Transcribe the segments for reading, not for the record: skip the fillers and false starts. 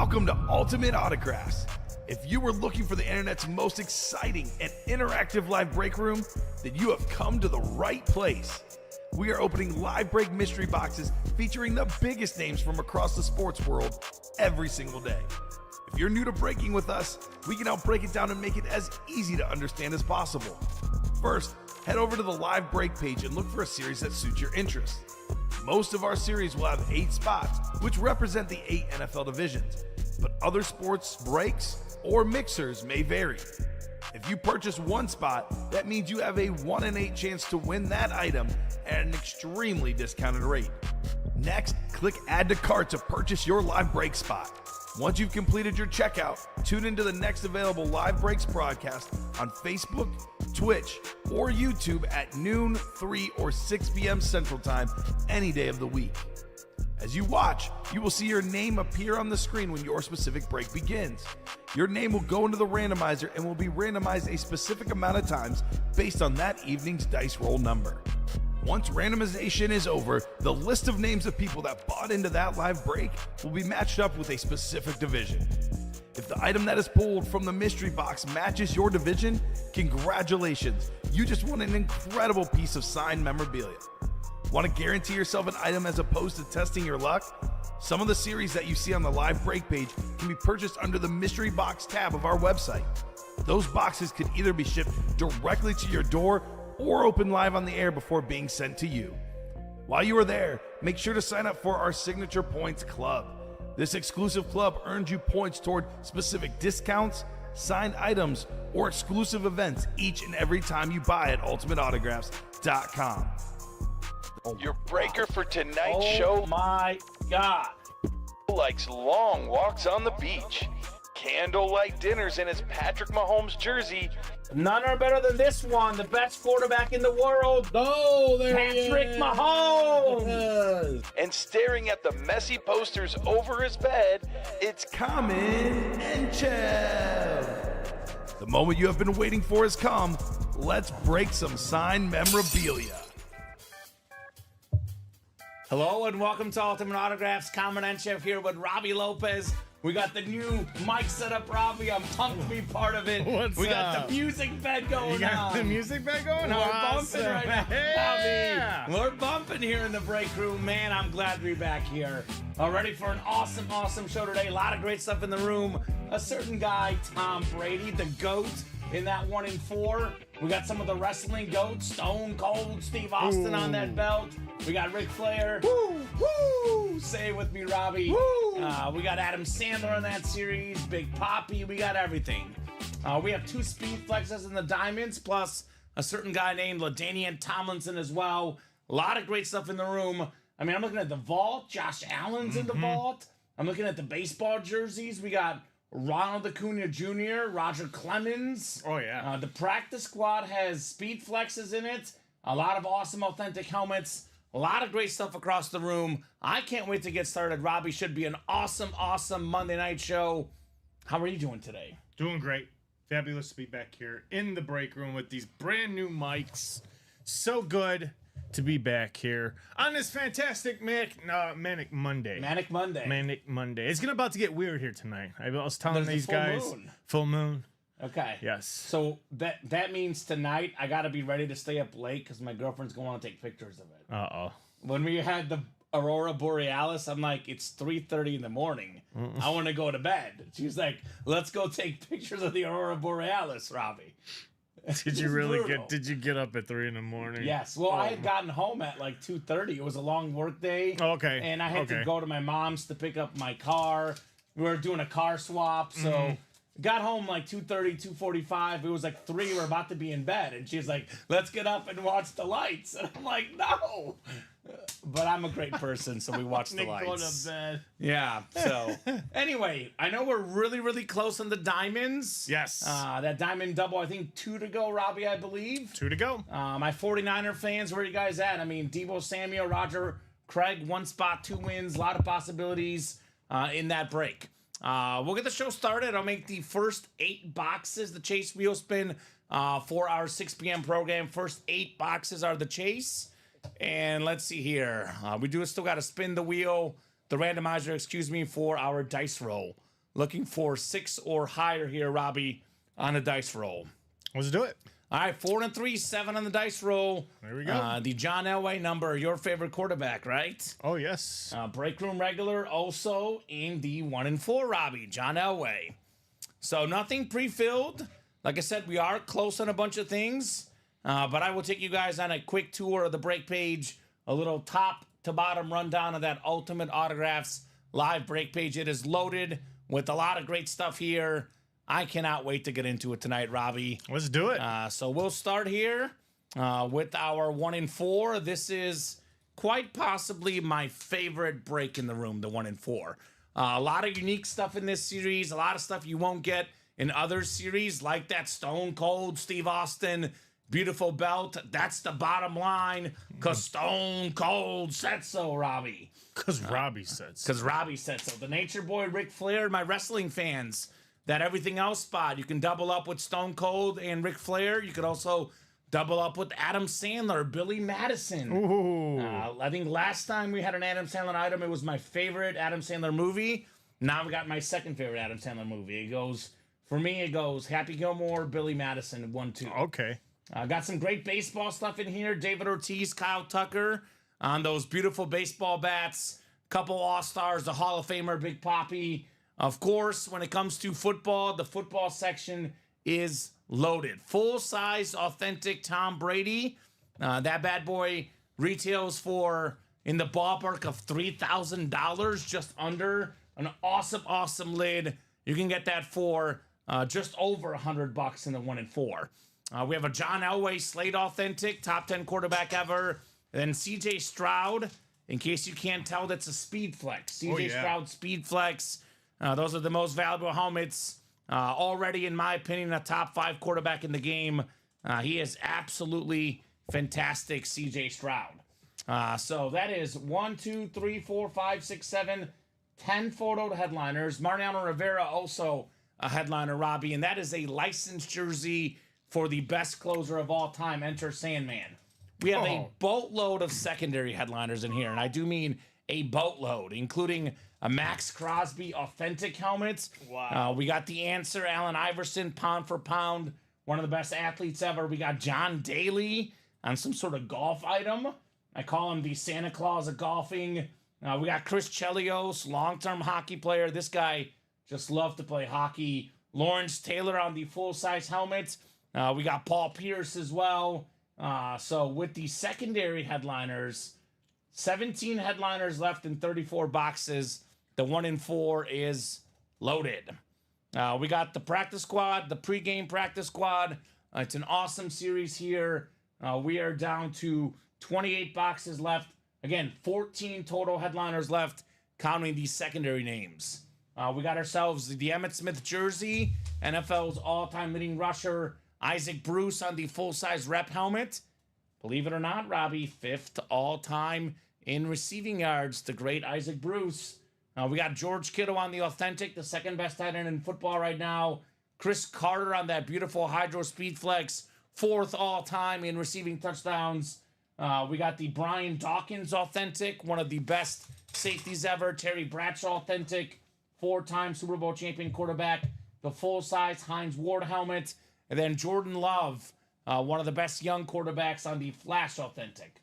Welcome to Ultimate Autographs. If you were looking for the internet's most exciting and interactive live break room, then you have come to the right place. We are opening live break mystery boxes featuring the biggest names from across the sports world every single day. If you're new to breaking with us, we can help break it down and make it as easy to understand as possible. First, head over to the live break page and look for a series that suits your interests. Most of our series will have 8 spots, which represent the 8 NFL divisions, but other sports breaks or mixers may vary. If you purchase one spot, that means you have a 1 in 8 chance to win that item at an extremely discounted rate. Next, click Add to Cart to purchase your live break spot. Once you've completed your checkout, tune into the next available live breaks broadcast on Facebook, Twitch, or YouTube at noon, 3, or 6 p.m. Central Time any day of the week. As you watch, you will see your name appear on the screen when your specific break begins. Your name will go into the randomizer and will be randomized a specific amount of times based on that evening's dice roll number. Once randomization is over, the list of names of people that bought into that live break will be matched up with a specific division. If the item that is pulled from the mystery box matches your division, congratulations, you just won an incredible piece of signed memorabilia. Want to guarantee yourself an item as opposed to testing your luck? Some of the series that you see on the live break page can be purchased under the mystery box tab of our website. Those boxes can either be shipped directly to your door or open live on the air before being sent to you. While you are there, make sure to sign up for our Signature Points Club. This exclusive club earns you points toward specific discounts, signed items, or exclusive events each and every time you buy at ultimateautographs.com. Your breaker for tonight's show. Oh my God. Likes long walks on the beach, candlelight dinners in his Patrick Mahomes jersey, None are better than this one, the best quarterback in the world. Oh, there Patrick Mahomes. Yes. and staring at the messy posters over his bed, it's Kamen Entchev. The moment you have been waiting for has come. Let's break some signed memorabilia. Hello and welcome to Ultimate Autographs. Kamen Entchev here with Robbie Lopez. We got the new mic set up, Robbie. I'm pumped to be part of it. What's we got up? the music bed going You got on. the music bed going? We're Awesome. bumping right now, Yeah. Robbie. We're bumping here in the break room. Man, I'm glad to be back here. Ready for an awesome show today. A lot of great stuff in the room. A certain guy, Tom Brady, the GOAT, in that 1 in 4. We got some of the wrestling GOATs, Stone Cold Steve Austin on that belt. We got Ric Flair. Woo, woo. Say it with me, Robbie. Woo. We got Adam Sandler in that series, Big Papi. We got everything. We have 2 speed flexes in the diamonds, plus a certain guy named LaDainian Tomlinson as well. A lot of great stuff in the room. I mean, I'm looking at the vault. Josh Allen's in the vault. I'm looking at the baseball jerseys. We got Ronald Acuna Jr., Roger Clemens. Oh, yeah. The practice squad has speed flexes in it. A lot of awesome, authentic helmets. A lot of great stuff across the room. I can't wait to get started. Robbie, should be an awesome Monday night show. How are you doing today? Doing great. Fabulous to be back here in the break room with these brand new mics. So good to be back here on this fantastic Manic Monday. Manic Monday. Manic Monday. It's gonna about to get weird here tonight. I was telling There's these the full guys. moon. Full moon. Okay. Yes. So that means tonight I got to be ready to stay up late because my girlfriend's going to want to take pictures of it. Uh-oh. When we had the Aurora Borealis, I'm like, it's 3:30 in the morning. I want to go to bed. She's like, let's go take pictures of the Aurora Borealis, Robbie. Did you It's really brutal. did you get up at 3 in the morning? Yes. Well, I had gotten home at like 2:30. It was a long work day. Oh, okay. And I had to go to my mom's to pick up my car. We were doing a car swap, so got home like 2:30, 2:45. It was like 3. We're about to be in bed, and she's like, "Let's get up and watch the lights." And I'm like, "No." But I'm a great person, so we watch the lights. Go to bed. Yeah. So anyway, I know we're really close on the diamonds. Yes. That diamond double, I think 2 to go, Robbie, I believe. 2 to go. My 49er fans, where are you guys at? I mean, Debo Samuel, Roger Craig, 1 spot, 2 wins, a lot of possibilities in that break. We'll get the show started. I'll make the first 8 boxes, the Chase Wheel Spin, for our 6 p.m. program. First 8 boxes are the Chase. And let's see here. We still got to spin the wheel, the randomizer, for our dice roll. looking for 6 or higher here, Robbie, on a dice roll. Let's do it. All right, 4 and 3, 7 on the dice roll. There we go. The John Elway number, your favorite quarterback, right? Oh, yes. Break room regular, also in the 1 and 4, Robbie, John Elway. So nothing pre-filled. Like I said, we are close on a bunch of things, but I will take you guys on a quick tour of the break page, a little top to bottom rundown of that Ultimate Autographs live break page. It is loaded with a lot of great stuff here. I cannot wait to get into it tonight, Robbie. Let's do it. So we'll start here with our 1 and 4. This is quite possibly my favorite break in the room, the 1 and 4. A lot of unique stuff in this series, a lot of stuff you won't get in other series, like that Stone Cold Steve Austin beautiful belt. That's the bottom line, because Stone Cold said so, Robbie. Because Robbie said so. Because Robbie said so. The Nature Boy, Ric Flair, my wrestling fans. That everything else spot. You can double up with Stone Cold and Ric Flair. You could also double up with Adam Sandler, Billy Madison. Ooh. I think last time we had an Adam Sandler item, it was my favorite Adam Sandler movie. Now we got my second favorite Adam Sandler movie. For me, it goes Happy Gilmore, Billy Madison, 1, 2. Okay. Got some great baseball stuff in here. David Ortiz, Kyle Tucker on those beautiful baseball bats. Couple All-Stars, the Hall of Famer, Big Papi. Of course, when it comes to football, the football section is loaded. Full-size, authentic Tom Brady. That bad boy retails for in the ballpark of $3,000, just under an awesome, awesome lid. You can get that for just over $100 in the 1 and 4. We have a John Elway Slate Authentic, top 10 quarterback ever. And then C.J. Stroud, in case you can't tell, that's a Speed Flex. C.J. Stroud Speed Flex. Those are the most valuable helmets. Already, in my opinion, a top 5 quarterback in the game. He is absolutely fantastic, C.J. Stroud. So that is 1, 2, 3, 4, 5, 6, 7, 10 photo headliners. Mariano Rivera also a headliner, Robbie, and that is a licensed jersey for the best closer of all time, Enter Sandman. We have a boatload of secondary headliners in here, and I do mean a boatload, including a Max Crosby authentic helmet. Wow. We got the answer, Allen Iverson, pound for pound, one of the best athletes ever. We got John Daly on some sort of golf item. I call him the Santa Claus of golfing. We got Chris Chelios, long-term hockey player. This guy just loved to play hockey. Lawrence Taylor on the full-size helmet. We got Paul Pierce as well. So with the secondary headliners, 17 headliners left in 34 boxes. The 1 and 4 is loaded. We got the practice squad, the pregame practice squad. It's an awesome series here. We are down to 28 boxes left. Again, 14 total headliners left, counting these secondary names. We got ourselves the Emmitt Smith jersey, NFL's all-time leading rusher, Isaac Bruce on the full-size rep helmet. Believe it or not, Robbie, 5th all-time in receiving yards, the great Isaac Bruce. We got George Kittle on the authentic, the second best tight end in football right now. Chris Carter on that beautiful Hydro Speed Flex, 4th all-time in receiving touchdowns. We got the Brian Dawkins authentic, one of the best safeties ever. Terry Bradshaw authentic, 4-time Super Bowl champion quarterback. The full-size Hines Ward helmet. And then Jordan Love, one of the best young quarterbacks on the Flash authentic.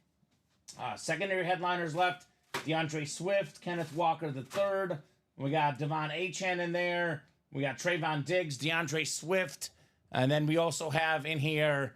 Secondary headliners left. DeAndre Swift, Kenneth Walker III. We got Devon Achane in there. We got Trayvon Diggs, DeAndre Swift. And then we also have in here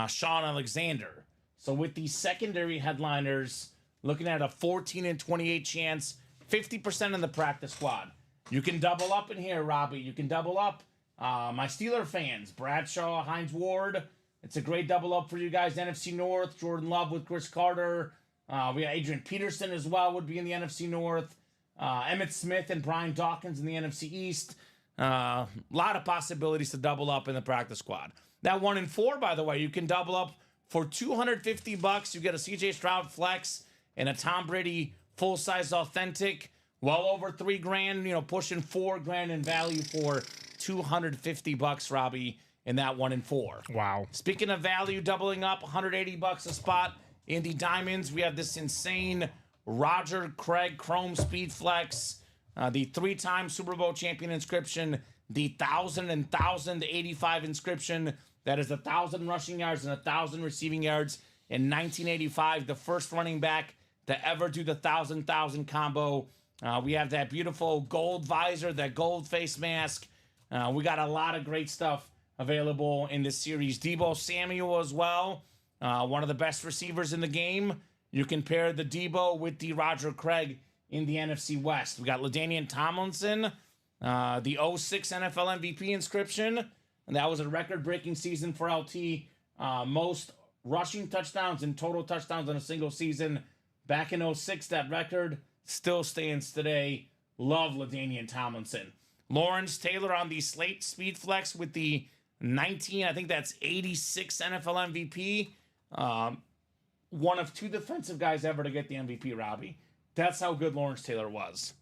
Sean Alexander. So with these secondary headliners, looking at a 14 and 28 chance, 50% in the practice squad. You can double up in here, Robbie. You can double up. My Steeler fans, Bradshaw, Hines Ward. It's a great double up for you guys. NFC North, Jordan Love with Chris Carter. We got Adrian Peterson as well, would be in the NFC North. Emmitt Smith and Brian Dawkins in the NFC East. A lot of possibilities to double up in the practice squad. That 1 and 4, by the way, you can double up for $250. You get a CJ Stroud flex and a Tom Brady full-size authentic. Well over $3,000, pushing $4,000 in value for $250, Robbie, in that 1 and 4. Wow. Speaking of value, doubling up, $180 a spot in the diamonds. We have this insane Roger Craig Chrome Speed Flex. the 3-time Super Bowl champion inscription, the 1,000 and 1,085 inscription. That is 1,000 rushing yards and 1,000 receiving yards in 1985. The first running back to ever do the 1,000 combo. We have that beautiful gold visor, that gold face mask. We got a lot of great stuff available in this series. Deebo Samuel as well, one of the best receivers in the game. You compare the Deebo with the Roger Craig in the NFC West. We got LaDainian Tomlinson, the 06 NFL MVP inscription, and that was a record-breaking season for LT. Most rushing touchdowns and total touchdowns in a single season. Back in 06, that record still stands today. Love LaDainian Tomlinson. Lawrence Taylor on the Slate Speed Flex with the 19, I think that's 86 NFL MVP. One of 2 defensive guys ever to get the MVP, Robbie. That's how good Lawrence Taylor was.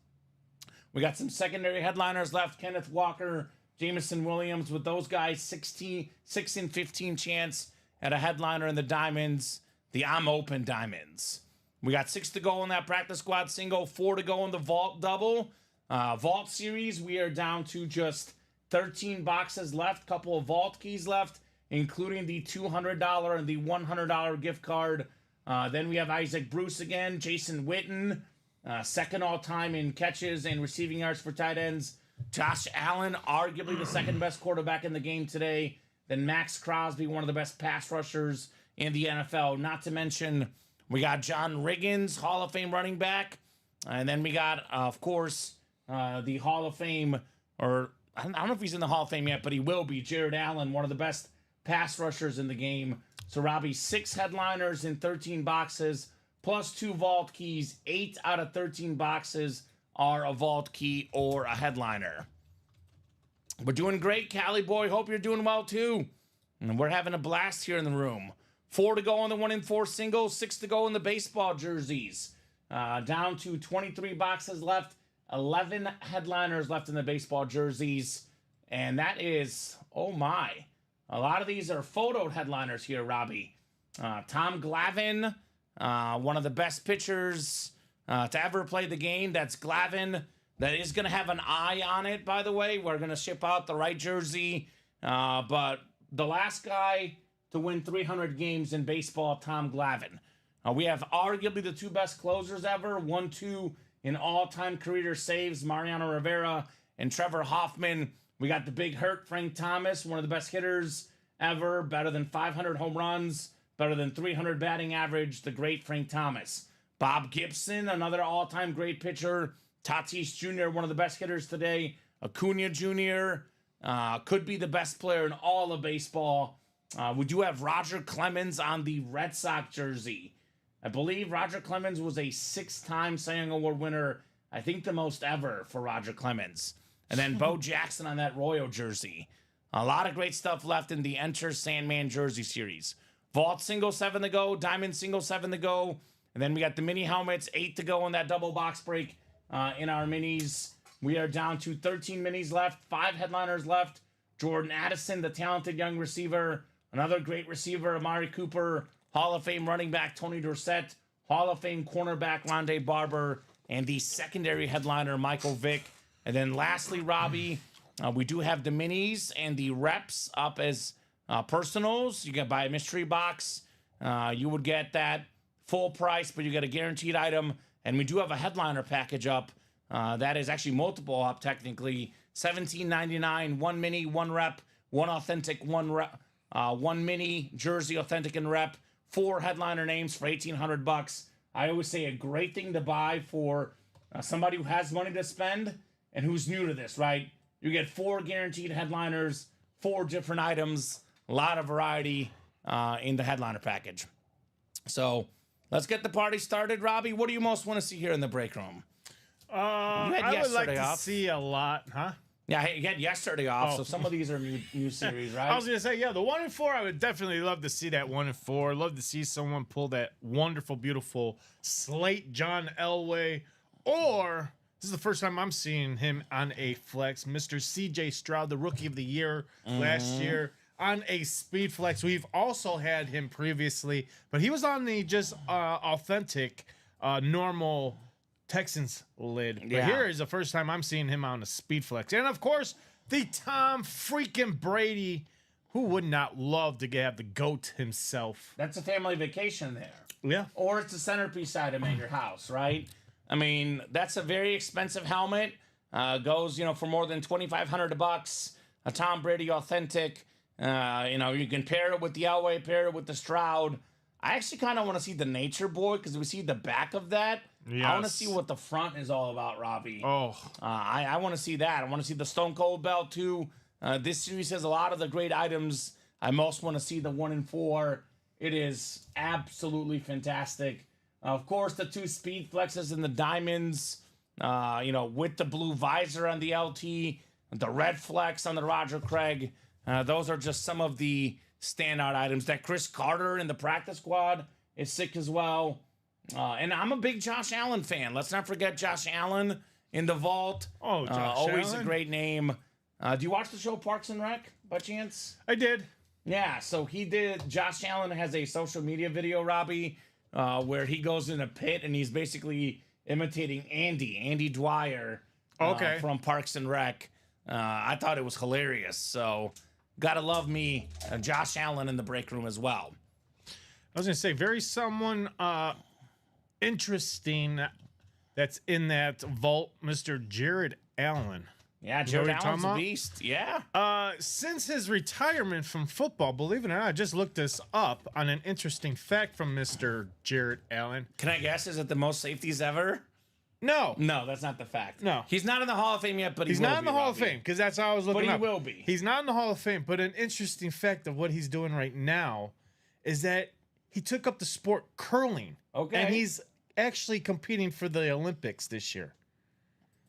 We got some secondary headliners left. Kenneth Walker, Jameson Williams. With those guys, 6 and 15 chance at a headliner in the Diamonds, the I'm Open Diamonds. We got 6 to go in that practice squad single, 4 to go in the vault double. Vault series, we are down to just 13 boxes left, couple of vault keys left, including the $200 and the $100 gift card. Then we have Isaac Bruce again, Jason Witten, second all-time in catches and receiving yards for tight ends. Josh Allen, arguably the second best quarterback in the game today. Then Max Crosby, one of the best pass rushers in the NFL. Not to mention, we got John Riggins, Hall of Fame running back. And then we got, of course, the Hall of Fame, or I don't know if he's in the Hall of Fame yet, but he will be, Jared Allen, one of the best pass rushers in the game. So, Robbie, 6 headliners in 13 boxes, plus 2 vault keys. 8 out of 13 boxes are a vault key or a headliner. We're doing great, Cali boy. Hope you're doing well, too. And we're having a blast here in the room. 4 to go on the 1 in 4 singles, 6 to go in the baseball jerseys. Down to 23 boxes left, 11 headliners left in the baseball jerseys. And that is, oh my, a lot of these are photoed headliners here, Robbie. Tom Glavine, one of the best pitchers to ever play the game. That's Glavine. That is going to have an eye on it, by the way. We're going to ship out the right jersey. But the last guy to win 300 games in baseball, Tom Glavine. We have arguably the 2 best closers ever. 1-2 in all-time career saves, Mariano Rivera and Trevor Hoffman. We got the big hurt, Frank Thomas, one of the best hitters ever. Better than 500 home runs. Better than 300 batting average, the great Frank Thomas. Bob Gibson, another all-time great pitcher. Tatis Jr., one of the best hitters today. Acuna Jr., could be the best player in all of baseball. We do have Roger Clemens on the Red Sox jersey. I believe Roger Clemens was a 6-time Cy Young Award winner. I think the most ever for Roger Clemens. And then Bo Jackson on that Royal jersey. A lot of great stuff left in the Enter Sandman jersey series. Vault single 7 to go. Diamond single 7 to go. And then we got the mini helmets, 8 to go in that double box break in our minis. We are down to 13 minis left, 5 headliners left. Jordan Addison, the talented young receiver. Another great receiver, Amari Cooper. Hall of Fame running back, Tony Dorsett. Hall of Fame cornerback, Rondé Barber. And the secondary headliner, Michael Vick. And then lastly, Robbie, we do have the minis and the reps up as personals. You can buy a mystery box. You would get that full price, but you get a guaranteed item. And we do have a headliner package up. That is actually multiple up, technically. $17.99, 1 mini, 1 rep, 1 authentic, 1 rep, 1 mini, jersey, authentic, and rep. 4 headliner names for $1,800. I always say a great thing to buy for somebody who has money to spend and who's new to this, right? You get 4 guaranteed headliners, 4 different items, a lot of variety in the headliner package. So let's get the party started. Robbie, what do you most want to see here in the break room? I would like to see a lot, huh? Yeah, you had yesterday off, so some of these are new series, right? I was going to say, yeah, the 1 in 4, I would definitely love to see that 1 in 4. Love to see someone pull that wonderful, beautiful Slate John Elway. Or, this is the first time I'm seeing him on a flex, Mr. CJ Stroud, the Rookie of the Year last year, on a speed flex. We've also had him previously, but he was on the just authentic, normal Texans lid. But Yeah. here is the first time I'm seeing him on a speed flex. And of course, the Tom freaking Brady, who would not love to have the GOAT himself. That's a family vacation there. Yeah. Or it's the centerpiece item at your house, right? I mean, that's a very expensive helmet. Goes, for more than $2,500. A Tom Brady authentic. You can pair it with the Elway, pair it with the Stroud. I actually kind of want to see the Nature Boy because we see the back of that. I want to Yes. see what the front is all about, Robbie. Oh, I want to see that. I want to see the Stone Cold belt too. This series has a lot of the great items. I most want to see the 1 and 4. It is absolutely fantastic. Of course, the 2 speed flexes and the diamonds. With the blue visor on the LT, the red flex on the Roger Craig. Those are just some of the standout items. That Chris Carter in the practice squad is sick as well. And I'm a big Josh Allen fan. Let's not forget Josh Allen in the vault. Oh, Josh always Allen. a great name. Do you watch the show Parks and Rec by chance? I did. Yeah, so Josh Allen has a social media video, Robbie, where he goes in a pit and he's basically imitating Andy Dwyer Okay. from Parks and Rec. I thought it was hilarious. So, gotta love me, Josh Allen in the break room as well. I was going to say, very someone interesting that's in that vault, Mr. Jared Allen. Yeah, what Jared you're talking Allen's a about? beast. Yeah. Since his retirement from football, believe it or not, I just looked this up on an interesting fact from Mr. Jared Allen. Can I guess? Is it the most safeties ever? No, No, that's not the fact. No. He's not in the Hall of Fame yet, but he's he will not in be, the Hall of Robbie. Fame because that's how I was looking But he up. will be. He's not in the Hall of Fame, but an interesting fact of what he's doing right now is that he took up the sport curling. Okay. And he's actually competing for the Olympics this year.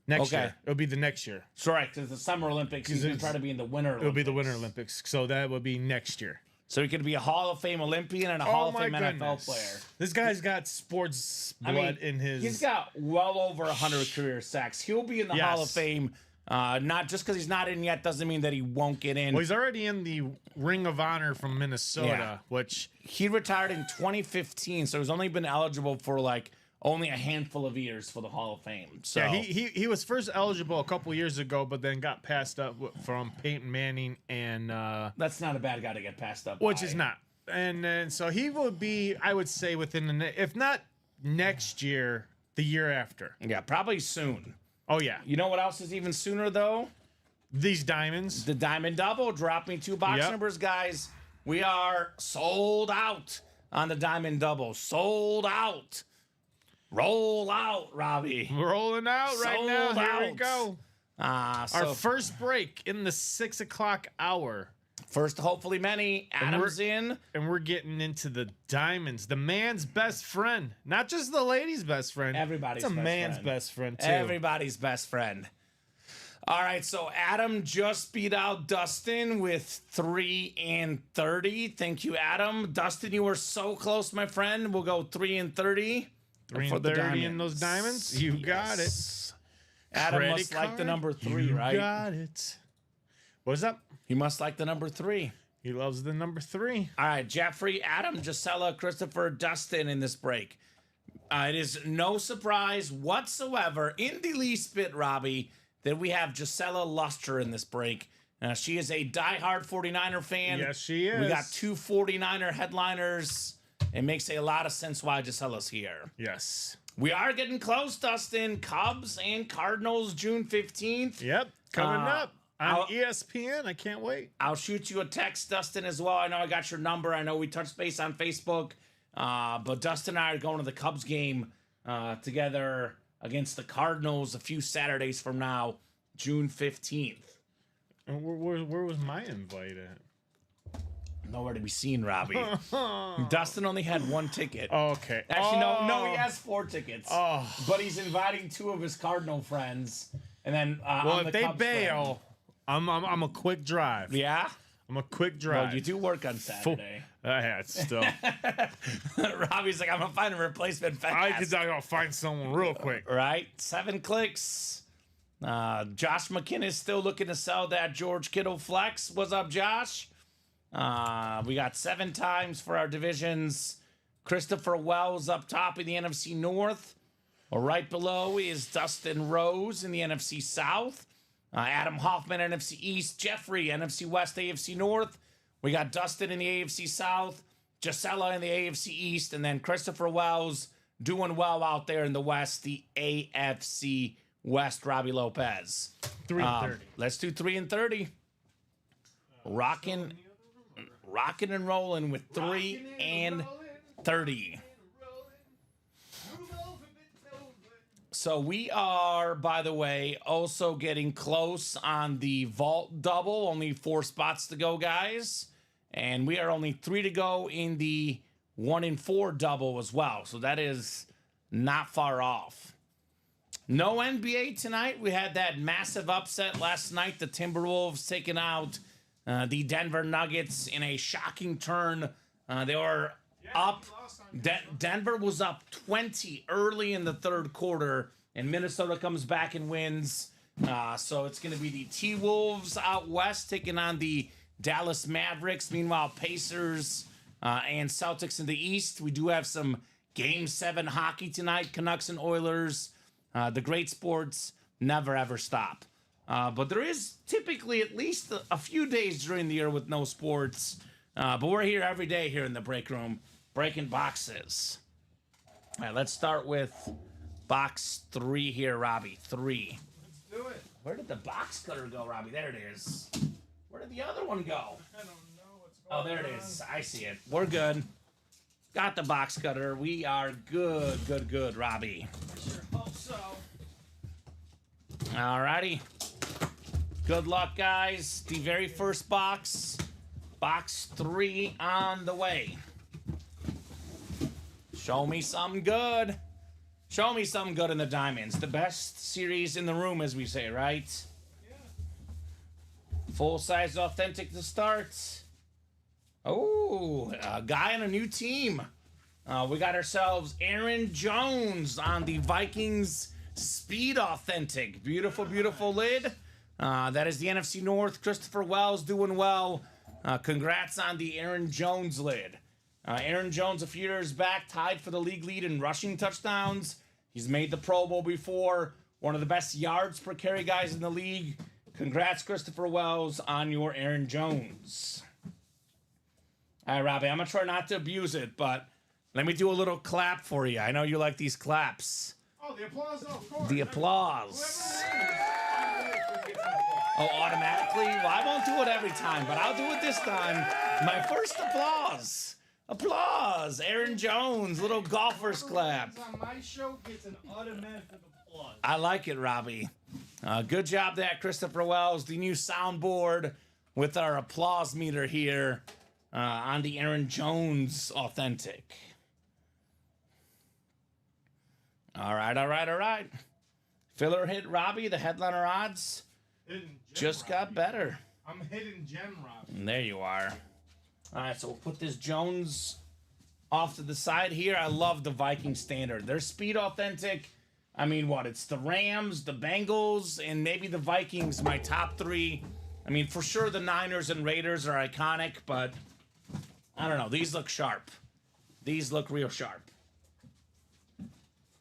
Next Okay. year. It'll be the next year. That's right, because the Summer Olympics, he's going to try to be in the Winter Olympics. It'll be the Winter Olympics. So that would be next year. So he could be a Hall of Fame Olympian and a Hall of Fame NFL player. This guy's got sports blood in his. He's got well over 100 career sacks. He'll be in the Hall of Yes. Fame. Not just because he's not in yet doesn't mean that he won't get in. Well, he's already in the Ring of Honor from Minnesota, Yeah. which He retired in 2015, so he's only been eligible for only a handful of years for the Hall of Fame. So yeah, he was first eligible a couple years ago, but then got passed up from Peyton Manning and that's not a bad guy to get passed up. which by. is not. And then so he would be, I would say, within if not next year, the year after. Yeah, probably soon. Oh yeah, You know what else is even sooner though? these diamonds. The Diamond Double. Drop me 2 box Yep. numbers, guys. We are sold out on the Diamond Double. Sold out. Roll out, Robbie. Rolling out right now. Sold Here we out. go. So Our first break in the 6 o'clock hour. first, hopefully many. Adam's we're- in. And we're getting into the diamonds. The man's best friend. Not just the lady's best friend. Everybody's It's a best man's friend. best friend, too. Everybody's best friend. All right, so Adam just beat out Dustin with 3 and 30. Thank you, Adam. Dustin, you were so close, my friend. We'll go 3 and 30. 3 for and the 30 in those diamonds. You got it. Yes. Adam Credit must like the card? number 3, You right? got it. What's up? He must like the number 3. He loves the number 3. All right, Jeffrey, Adam, Gisela, Christopher, Dustin in this break. It is no surprise whatsoever in the least bit, Robbie, that we have Gisela Luster in this break. She is a diehard 49er fan. Yes, she is. We got 2 49er headliners. It makes a lot of sense why Gisela's here. Yes. We are getting close, Dustin. Cubs and Cardinals, June 15th. Yep. Coming up on I'll- ESPN. I can't wait. I'll shoot you a text, Dustin, as well. I know I got your number. I know we touched base on Facebook. But Dustin and I are going to the Cubs game together against the Cardinals a few Saturdays from now, June 15th. And where was my invite at? Nowhere to be seen, Robbie. Dustin only had 1 ticket. Okay. Actually, no, he has 4 tickets. Oh. But he's inviting 2 of his Cardinal friends. And then Well, I'm if the they Cubs bail, I'm a quick drive. friend. Yeah? I'm a quick drive. Well, you do work on Saturday. Yeah, it's still. Robbie's like, I'm going to find a replacement I fast. gotta find someone real quick. Right? 7 clicks. Josh McKinnon still looking to sell that George Kittle flex. What's up, Josh? We got 7 times for our divisions. Christopher Wells up top in the NFC North. Well, right below is Dustin Rose in the NFC South. Adam Hoffman, NFC East. Jeffrey, NFC West, AFC North. We got Dustin in the AFC South. Gisela in the AFC East. And then Christopher Wells doing well out there in the West, the AFC West, Robbie Lopez. 3 and 30. Let's do 3 and 30. Rocking and rolling with 3 and 30. So we are, by the way, also getting close on the vault double. Only 4 spots to go, guys. And we are only 3 to go in the 1 and 4 double as well. So that is not far off. No NBA tonight. We had that massive upset last night. The Timberwolves taking out the Denver Nuggets in a shocking turn. They were up. Denver was up 20 early in the third quarter, and Minnesota comes back and wins. So it's going to be the T-Wolves out west taking on the Dallas Mavericks. Meanwhile, Pacers and Celtics in the east. We do have some Game 7 hockey tonight. Canucks and Oilers. The great sports never, ever stop. But there is typically at least a few days during the year with no sports. But we're here every day here in the break room, breaking boxes. All right, let's start with box 3 here, Robbie. 3. Let's do it. Where did the box cutter go, Robbie? There it is. Where did the other one go? I don't know what's going on. Oh, there it is. I see it. We're good. Got the box cutter. We are good, Robbie. Sure hope so. All righty. Good luck, guys. The very first box. Box 3 on the way. Show me something good. Show me something good in the Diamonds. The best series in the room, as we say, right? Yeah. Full-size authentic to start. Oh, a guy on a new team. We got ourselves Aaron Jones on the Vikings Speed Authentic. Beautiful, beautiful lid. That is the NFC North. Christopher Wells doing well. Congrats on the Aaron Jones lid. Aaron Jones a few years back tied for the league lead in rushing touchdowns. He's made the Pro Bowl before. One of the best yards per carry guys in the league. Congrats, Christopher Wells, on your Aaron Jones. All right, Robbie, I'm going to try not to abuse it, but let me do a little clap for you. I know you like these claps. Oh, the applause, of course. The applause. Oh, automatically? Well, I won't do it every time, but I'll do it this time. My first applause. Applause. Aaron Jones, little golfer's clap. On my show gets an automatic applause. I like it, Robbie. Good job there, Christopher Wells. The new soundboard with our applause meter here on the Aaron Jones Authentic. All right. Filler hit, Robbie. The headliner odds just got better. I'm hitting Gem Robbie. And there you are. All right, so we'll put this Jones off to the side here. I love the Viking standard. They're speed authentic. I mean, what? It's the Rams, the Bengals, and maybe the Vikings, my top 3. I mean, for sure the Niners and Raiders are iconic, but I don't know. These look sharp. These look real sharp.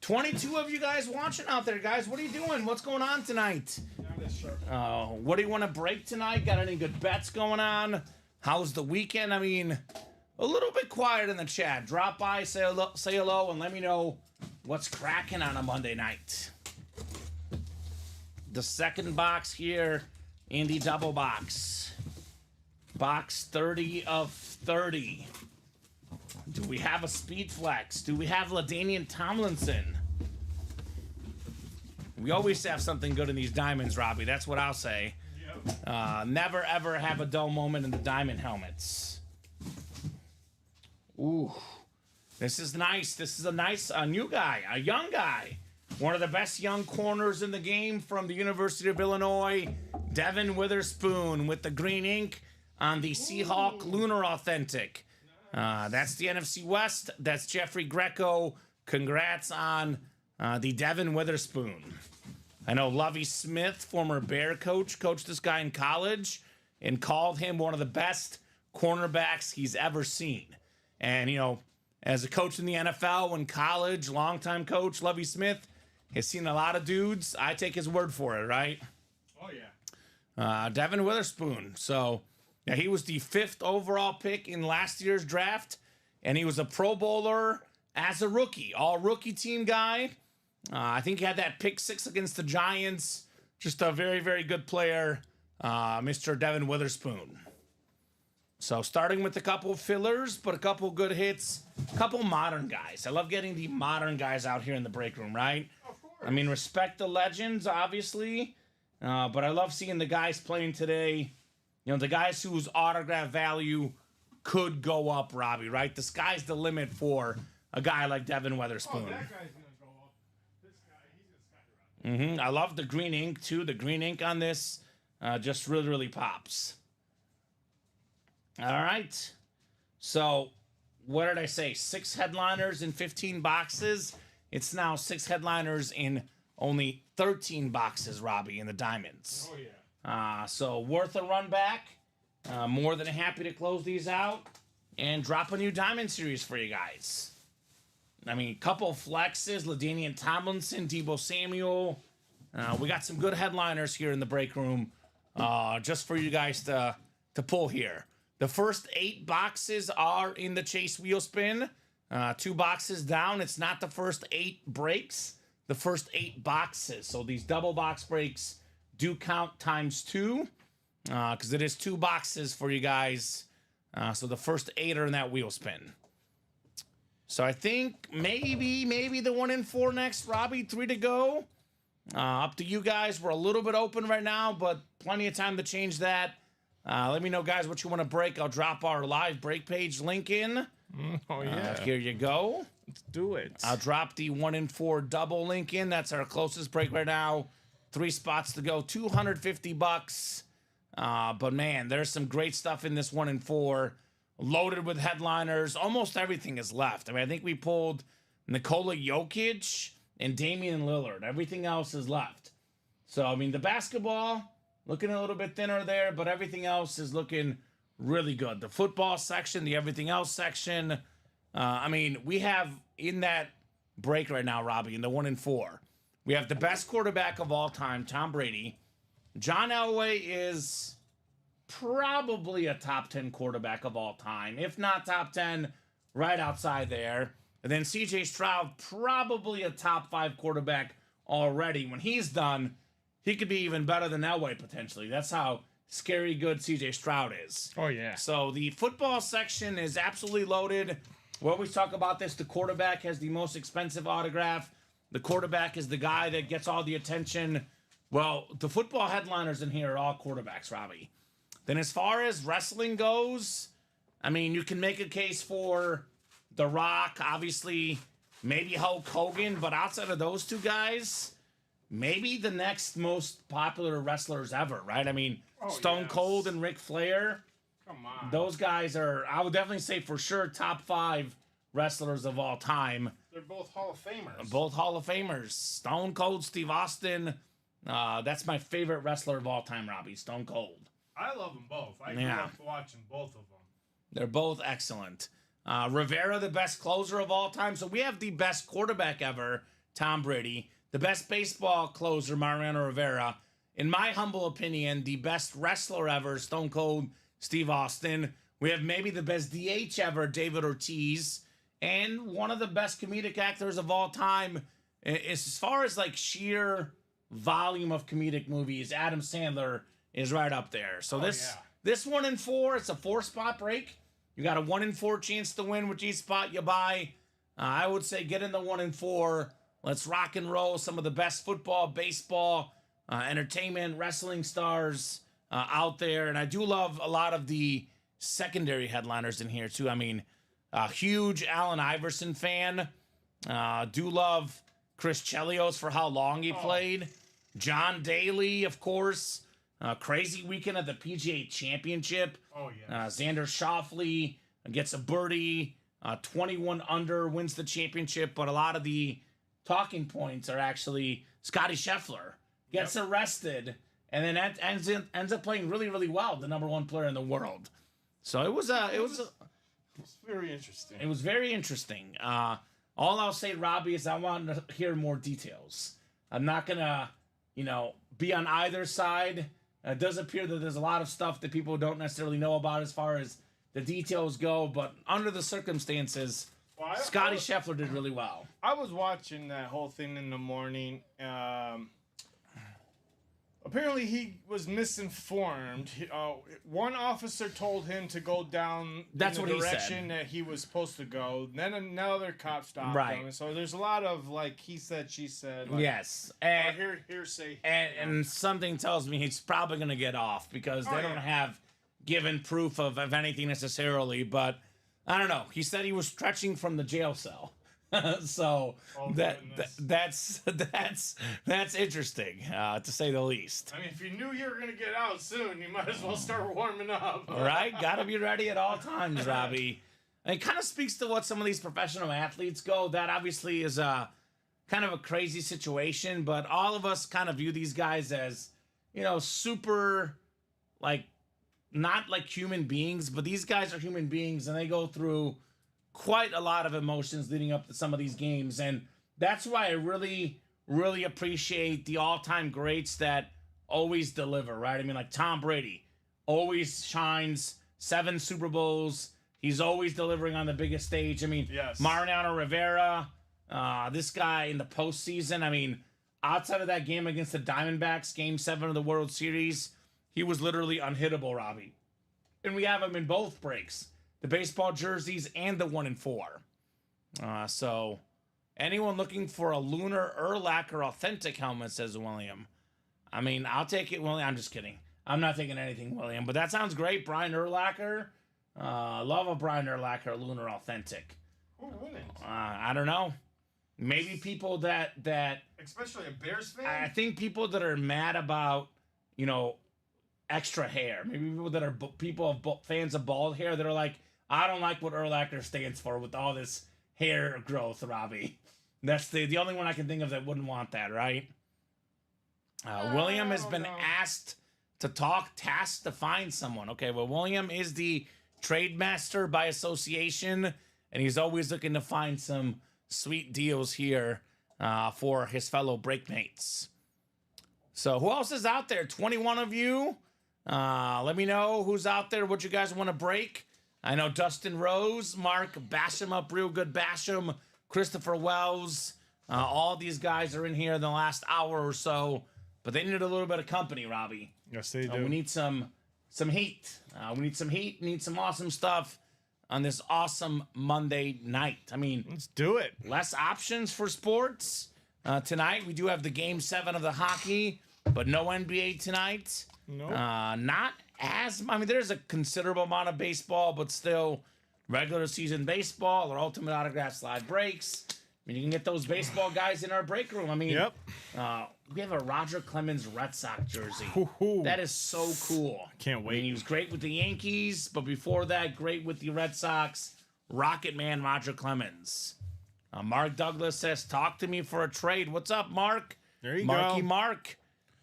22 of you guys watching out there, guys. What are you doing? What's going on tonight? What do you want to break tonight? Got any good bets going on? How's the weekend? I mean, a little bit quiet in the chat. Drop by, say hello, and let me know what's cracking on a Monday night. The second box here in the double box. Box 30 of 30. Do we have a speed flex? Do we have LaDainian Tomlinson? We always have something good in these diamonds, Robbie. That's what I'll say. Never, ever have a dull moment in the diamond helmets. Ooh. This is nice. This is a nice, new guy, a young guy. One of the best young corners in the game from the University of Illinois, Devin Witherspoon with the green ink on the Seahawk Lunar Authentic. That's the NFC West. That's Jeffrey Greco. Congrats on the Devin Witherspoon. I know Lovie Smith, former Bear coach, coached this guy in college and called him one of the best cornerbacks he's ever seen. And, you know, as a coach in the NFL, in college, longtime coach, Lovie Smith, He's seen a lot of dudes. I take his word for it, right? Oh, yeah. Devin Witherspoon. So, yeah, he was the 5th overall pick in last year's draft, and he was a Pro Bowler as a rookie, all rookie team guy. I think he had that pick 6 against the Giants. Just a very, very good player, Mr. Devin Witherspoon. So starting with a couple fillers, but a couple good hits, a couple modern guys. I love getting the modern guys out here in the break room, right? Of course. I mean, respect the legends, obviously, but I love seeing the guys playing today. You know, the guys whose autograph value could go up, Robbie, right? The sky's the limit for a guy like Devin Witherspoon. Oh, that guy's going to go up. This guy, he's going to skyrocket. I love the green ink, too. The green ink on this just really, really pops. All right. So, what did I say? 6 headliners in 15 boxes. It's now 6 headliners in only 13 boxes, Robbie, in the Diamonds. Oh, yeah. So, worth a run back. More than happy to close these out and drop a new Diamond series for you guys. I mean, couple flexes, LaDainian Tomlinson, Deebo Samuel. We got some good headliners here in the break room just for you guys to pull here. The first 8 boxes are in the Chase wheel spin. 2 boxes down. It's not the first 8 breaks, the first 8 boxes. So these double box breaks do count times 2 because it is 2 boxes for you guys. So the first 8 are in that wheel spin. So I think maybe the 1 in 4 next, Robbie. 3 to go. Up to you guys. We're a little bit open right now, but plenty of time to change that. Let me know, guys, what you want to break. I'll drop our live break page link in. Oh, yeah. Here you go. Let's do it. I'll drop the 1 in 4 double link in. That's our closest break right now. 3 spots to go. $250. But, man, there's some great stuff in this 1 in 4. Loaded with headliners. Almost everything is left. I mean, I think we pulled Nikola Jokic and Damian Lillard. Everything else is left. So, I mean, the basketball, looking a little bit thinner there, but everything else is looking really good. The football section, the everything else section. I mean, we have in that break right now, Robbie, in the 1 in 4, we have the best quarterback of all time, Tom Brady. John Elway is probably a top 10 quarterback of all time, if not top 10, right outside there. And then CJ Stroud, probably a top 5 quarterback already. When he's done, he could be even better than Elway potentially. That's how scary good CJ Stroud is. Oh, yeah. So the football section is absolutely loaded. We always talk about this. The quarterback has the most expensive autograph. The quarterback is the guy that gets all the attention. Well, the football headliners in here are all quarterbacks, Robbie. Then as far as wrestling goes, I mean, you can make a case for The Rock, obviously, maybe Hulk Hogan, but outside of those 2 guys, maybe the next most popular wrestlers ever, right? I mean, Stone Cold and Ric Flair. Come on. Those guys are, I would definitely say for sure, top 5 wrestlers of all time. They're both Hall of Famers. Both Hall of Famers. Stone Cold, Steve Austin. That's my favorite wrestler of all time, Robbie. Stone Cold. I love them both. I grew up watching both of them. They're both excellent. Rivera, the best closer of all time. So we have the best quarterback ever, Tom Brady. The best baseball closer, Mariano Rivera. In my humble opinion, the best wrestler ever, Stone Cold Steve Austin. We have maybe the best DH ever, David Ortiz. And one of the best comedic actors of all time, as far as like sheer volume of comedic movies, Adam Sandler is right up there. So this 1 in 4, it's a 4-spot break. You got a 1 in 4 chance to win with each spot you buy. I would say get in the 1 in 4. Let's rock and roll some of the best football, baseball, entertainment, wrestling stars out there. And I do love a lot of the secondary headliners in here too. I mean, a huge Allen Iverson fan. Do love Chris Chelios for how long he played. John Daly, of course. Crazy weekend at the PGA Championship. Oh, yeah. Xander Schauffele gets a birdie. 21 under, wins the championship. But a lot of the talking points are actually Scotty Scheffler gets arrested and then ends up playing really, really well. The number 1 player in the world. So it was very interesting. It was very interesting. All I'll say, Robbie, is I want to hear more details. I'm not gonna, be on either side. It does appear that there's a lot of stuff that people don't necessarily know about as far as the details go, but under the circumstances, Scotty Scheffler did really well. I was watching that whole thing in the morning. Apparently, he was misinformed. One officer told him to go down That's in what the he said. direction that he was supposed to go. Then another cop stopped Right. him. So there's a lot of like he said, she said. Like, Yes, and hearsay. and something tells me he's probably going to get off because they don't have given proof of anything necessarily. But I don't know. He said he was stretching from the jail cell. So that's interesting, to say the least. I mean, if you knew you were gonna get out soon, you might as well start warming up. Right? Got to be ready at all times, Robbie. And it kind of speaks to what some of these professional athletes go. That obviously is a kind of a crazy situation, but all of us kind of view these guys as, super, like, not like human beings, but these guys are human beings and they go through quite a lot of emotions leading up to some of these games. And that's why I really, really appreciate the all-time greats that always deliver, right? I mean, like Tom Brady always shines, 7 Super Bowls. He's always delivering on the biggest stage. I mean, yes. Mariano Rivera, this guy in the postseason. I mean, outside of that game against the Diamondbacks, Game 7 of the World Series, he was literally unhittable, Robbie. And we have him in both breaks. The baseball jerseys and the 1 and 4. So anyone looking for a Lunar Urlacher authentic helmet, says William. I mean, I'll take it, William. I'm just kidding. I'm not thinking anything, William. But that sounds great. Brian Urlacher. Love a Brian Urlacher Lunar authentic. Who wouldn't? I don't know. Maybe people that Especially a Bears fan? I think people that are mad about, extra hair. Maybe people that are fans of bald hair that are like, I don't like what Urlacher stands for with all this hair growth, Robbie. That's the only one I can think of that wouldn't want that, right? William has been tasked to find someone. Okay, well, William is the trade master by association, and he's always looking to find some sweet deals here for his fellow breakmates. So who else is out there? 21 of you. Let me know who's out there, what you guys want to break. I know Dustin Rose, Mark Basham up real good, Basham, Christopher Wells. All these guys are in here in the last hour or so, but they needed a little bit of company, Robbie. Yes, they do. We need some heat. We need some heat, need some awesome stuff on this awesome Monday night. I mean, let's do it. Less options for sports. Tonight, we do have the Game 7 of the hockey, but no NBA tonight. No. There's a considerable amount of baseball, but still regular season baseball or Ultimate Autographs live breaks. I mean, you can get those baseball guys in our break room. I mean, Yep. We have a Roger Clemens Red Sox jersey. Hoo-hoo. That is so cool. Can't wait. I mean, he was great with the Yankees, but before that, great with the Red Sox. Rocket Man Roger Clemens. Mark Douglas says, talk to me for a trade. What's up, Mark? There you Marky go. Mark.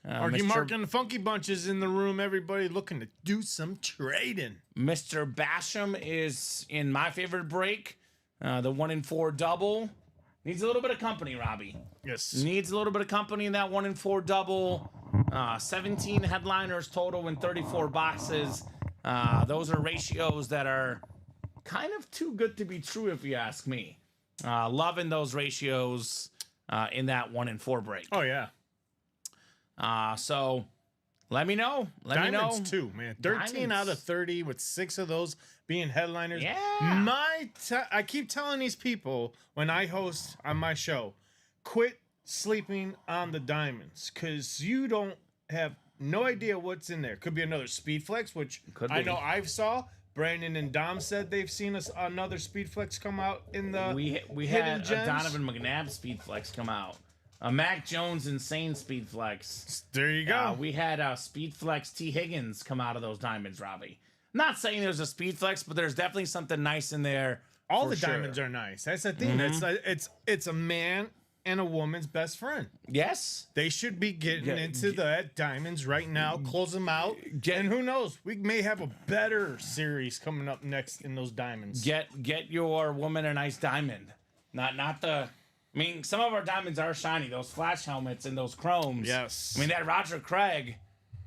Marky Mark and the Funky Bunch is in the room. Everybody looking to do some trading. Mr. Basham is in my favorite break, the 1 and 4 double. Needs a little bit of company, Robbie. Yes. Needs a little bit of company in that 1 and 4 double. 17 headliners total in 34 boxes. Those are ratios that are kind of too good to be true, if you ask me. Loving those ratios in that 1 and 4 break. Oh, yeah. So let me know. Diamonds too, man. 13 Diamonds. out of 30 with 6 of those being headliners. Yeah. I keep telling these people when I host on my show, quit sleeping on the diamonds because you don't have no idea what's in there. Could be another Speed Flex, which Could I be. know I've saw. Brandon and Dom said they've seen another Speed Flex come out in the We hidden had a gems. Donovan McNabb Speed Flex come out. A Mac Jones Insane Speed Flex. There you go. We had Speed Flex T. Higgins come out of those diamonds, Robbie. Not saying there's a Speed Flex, but there's definitely something nice in there. All for the sure. diamonds are nice. That's the thing. It's a man and a woman's best friend. Yes. They should be getting into the diamonds right now. Close them out. And who knows? We may have a better series coming up next in those diamonds. Get your woman a nice diamond. Not the I mean, some of our diamonds are shiny. Those flash helmets and those chromes. Yes. I mean, that Roger Craig,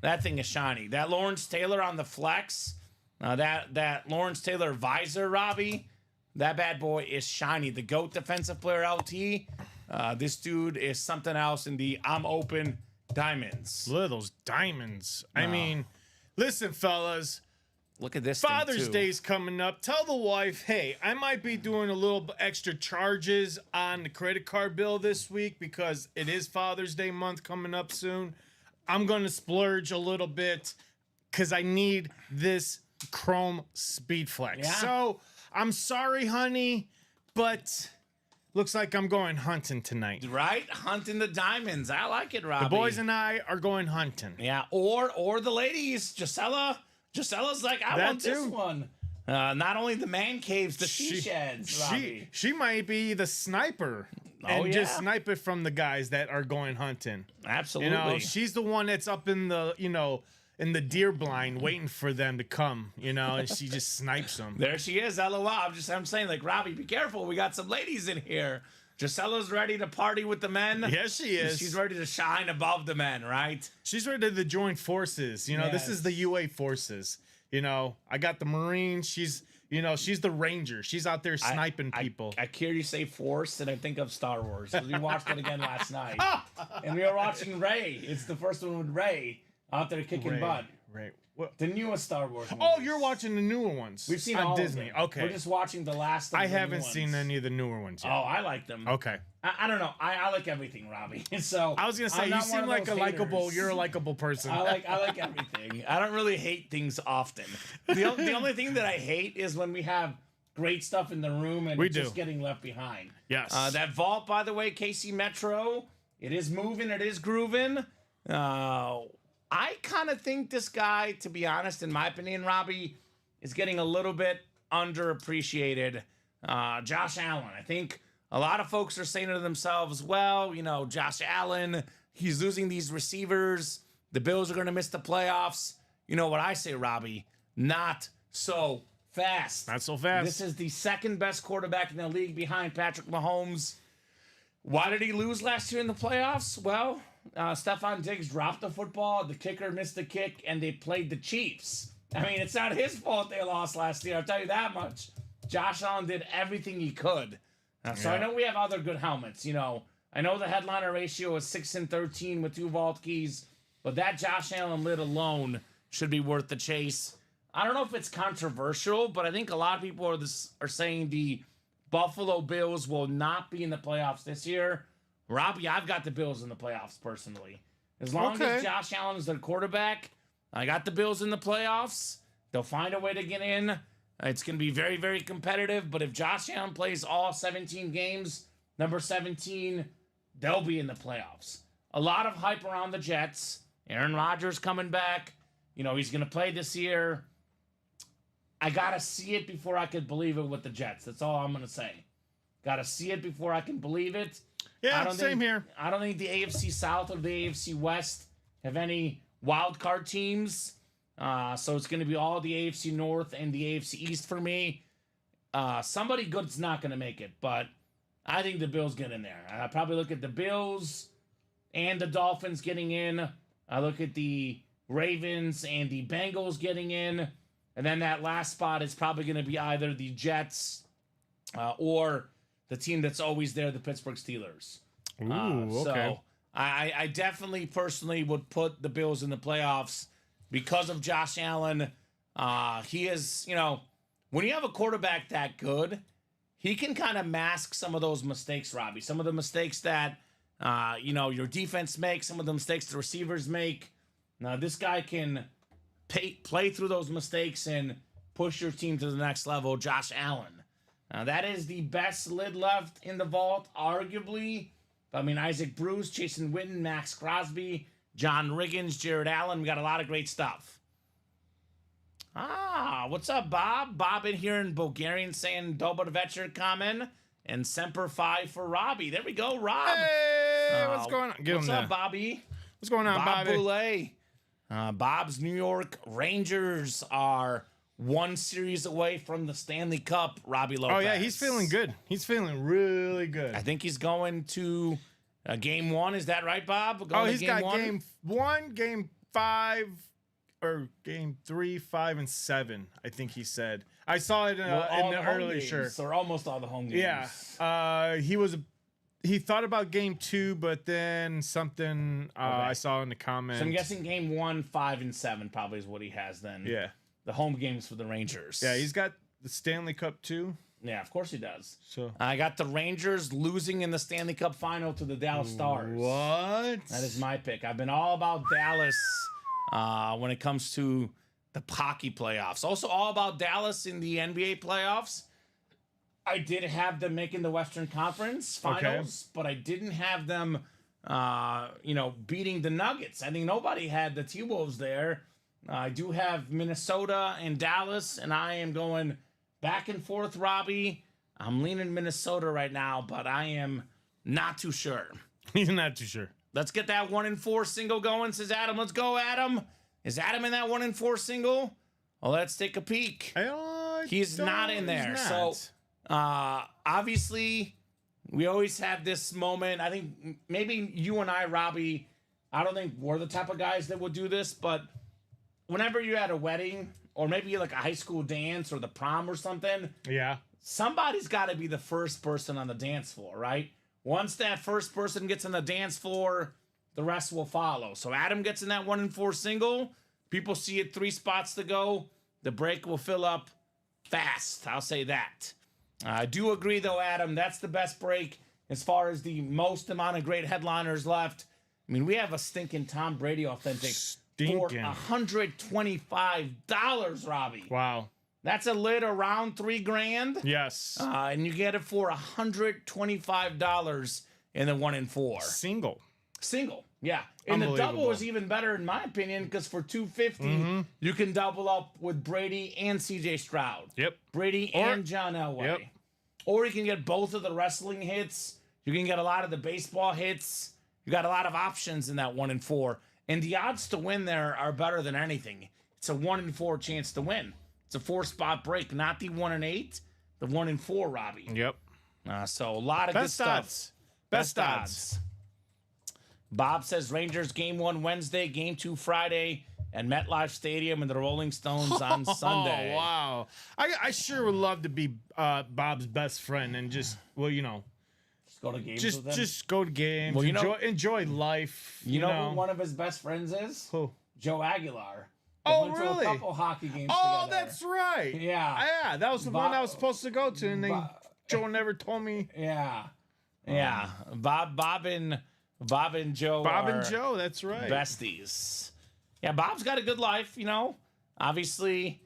that thing is shiny. That Lawrence Taylor on the flex, that Lawrence Taylor visor, Robbie, that bad boy is shiny. The GOAT defensive player LT, this dude is something else in the I'm open diamonds. Look at those diamonds. I mean, listen, fellas. Look at this Father's thing too. Day's coming up. Tell the wife, hey, I might be doing a little extra charges on the credit card bill this week because it is Father's Day month coming up soon. I'm going to splurge a little bit because I need this Chrome Speed Flex. Yeah. So I'm sorry, honey, but looks like I'm going hunting tonight. Right? Hunting the diamonds. I like it, Robbie. The boys and I are going hunting. Yeah, or the ladies. Gisella's like, I That want this too. one. Not only the man caves, the she sheds, Robbie. She might be the sniper and just yeah. snipe it from the guys that are going hunting. Absolutely. You know, she's the one that's up in the, in the deer blind waiting for them to come, and she just snipes them. There she is, LOL. I'm saying, like, Robbie, be careful. We got some ladies in here. Gisella's ready to party with the men. Yes, she is. She's ready to shine above the men, right? She's ready to join forces. This is the UA forces. I got the Marines. She's the Ranger. She's out there sniping people. I hear you say Force, and I think of Star Wars. 'Cause we watched it again last night. And we were watching Rey. It's the first one with Rey out there kicking butt. Right. What? The newest Star Wars movies. Oh, you're watching the newer ones. We've seen on all Disney. of them. Okay. We're just watching the last of I the new haven't seen ones. any of the newer ones Oh, yet. I like them. Okay. I don't know. I like everything, Robbie. So I was gonna say I'm you not one seem of like those a likable. haters. You're a likable person. I like everything. I don't really hate things often. The only thing that I hate is when we have great stuff in the room and We it's do. just getting left behind. Yes. That vault, by the way, KC Metro, it is moving. It is grooving. I kind of think this guy, to be honest, in my opinion, Robbie, is getting a little bit underappreciated. Josh Allen. I think a lot of folks are saying to themselves, well, Josh Allen, he's losing these receivers. The Bills are going to miss the playoffs. You know what I say, Robbie? Not so fast. Not so fast. This is the second best quarterback in the league behind Patrick Mahomes. Why did he lose last year in the playoffs? Well, Stephon Diggs dropped the football, the kicker missed the kick, and they played the Chiefs. I mean, it's not his fault they lost last year, I'll tell you that much. Josh Allen did everything he could. So I know we have other good helmets. I know the headliner ratio is 6-13 with 2 vault keys, but that Josh Allen lid alone should be worth the chase. I don't know if it's controversial, but I think a lot of people are saying the Buffalo Bills will not be in the playoffs this year. Robbie, I've got the Bills in the playoffs personally. As long as Josh Allen is their quarterback, I got the Bills in the playoffs. They'll find a way to get in. It's going to be very, very competitive, but if Josh Allen plays all 17 games, number 17, they'll be in the playoffs. A lot of hype around the Jets. Aaron Rodgers coming back. He's going to play this year. I got to see it before I could believe it with the Jets. That's all I'm going to say. Got to see it before I can believe it. Yeah, same here. I don't think the AFC South or the AFC West have any wild card teams. So it's going to be all the AFC North and the AFC East for me. Somebody good's not going to make it, but I think the Bills get in there. I probably look at the Bills and the Dolphins getting in. I look at the Ravens and the Bengals getting in. And then that last spot is probably going to be either the Jets or the team that's always there, the Pittsburgh Steelers. Ooh, okay. So I definitely personally would put the Bills in the playoffs because of Josh Allen. He is, when you have a quarterback that good, he can kind of mask some of those mistakes, Robbie. Some of the mistakes that, your defense makes, some of the mistakes the receivers make. Now, this guy can play through those mistakes and push your team to the next level. Josh Allen. That is the best lid left in the vault, arguably. Isaac Bruce, Jason Witten, Max Crosby, John Riggins, Jared Allen. We got a lot of great stuff. What's up, Bob? Bob in here in Bulgarian saying Dobar Večer Kamen and Semper Fi for Robbie. There we go, Rob. Hey, what's going on? What's up, Bobby? What's going on, Bob Bobby? Boulay. Bob's New York Rangers are one series away from the Stanley Cup, Robbie Lopez. Oh yeah, he's feeling good. He's feeling really good. I think he's going to game 1. Is that right, Bob? Going He's to got one? game 1, game 5, or game 3, 5, and 7. I think he said. I saw it in the early shirt. Or almost all the home games. Yeah. He thought about game 2, but then something I saw in the comments. So I'm guessing game 1, 5, and 7 probably is what he has then. Yeah. The home games for the Rangers. Yeah, he's got the Stanley Cup too. Yeah, of course he does. So I got the Rangers losing in the Stanley Cup final to the Dallas Stars. What? That is my pick. I've been all about Dallas when it comes to the hockey playoffs. Also all about Dallas in the NBA playoffs. I did have them making the Western Conference finals, but I didn't have them, beating the Nuggets. I think nobody had the T-Wolves there. I do have Minnesota and Dallas, and I am going back and forth, Robbie. I'm leaning Minnesota right now, but I am not too sure. He's not too sure. Let's get that 1-4 single going, says Adam. Let's go, Adam. Is Adam in that 1-4 single? Well, let's take a peek. He's not in there. So, obviously, we always have this moment. I think maybe you and I, Robbie, I don't think we're the type of guys that would do this, but whenever you're at a wedding or maybe like a high school dance or the prom or something, Yeah. somebody's got to be the first person on the dance floor, right? Once that first person gets on the dance floor, the rest will follow. So Adam gets in that 1-4 single. People see it 3 spots to go. The break will fill up fast. I'll say that. I do agree, though, Adam. That's the best break as far as the most amount of great headliners left. I mean, we have a stinking Tom Brady authentic for $125, Robbie. Wow. That's a lid around $3,000. Yes. And you get it for $125 in the 1-4. Single, yeah. And the double is even better in my opinion because for $250 you can double up with Brady and CJ Stroud. Yep. Brady and John Elway. Yep. Or you can get both of the wrestling hits. You can get a lot of the baseball hits. You got a lot of options in that 1-4. And the odds to win there are better than anything. It's a 1-4 chance to win. It's a 4-spot break, not the 1-8, the 1-4, Robbie. Yep. So a lot of good stuff. Best odds. Bob says Rangers game 1 Wednesday, game 2 Friday, and MetLife Stadium and the Rolling Stones on Sunday. Oh, wow. I sure would love to be Bob's best friend and just, Just go to games with him. just go to games. Well, enjoy life. You know who one of his best friends is? Who? Joe Aguilar. They Oh, went really? To a couple hockey games Oh, together. that's right. Yeah. Yeah, that was the one I was supposed to go to, and Joe never told me. Yeah. Yeah. Bob and Joe Bob are and Joe, that's right. besties. Yeah, Bob's got a good life, Obviously,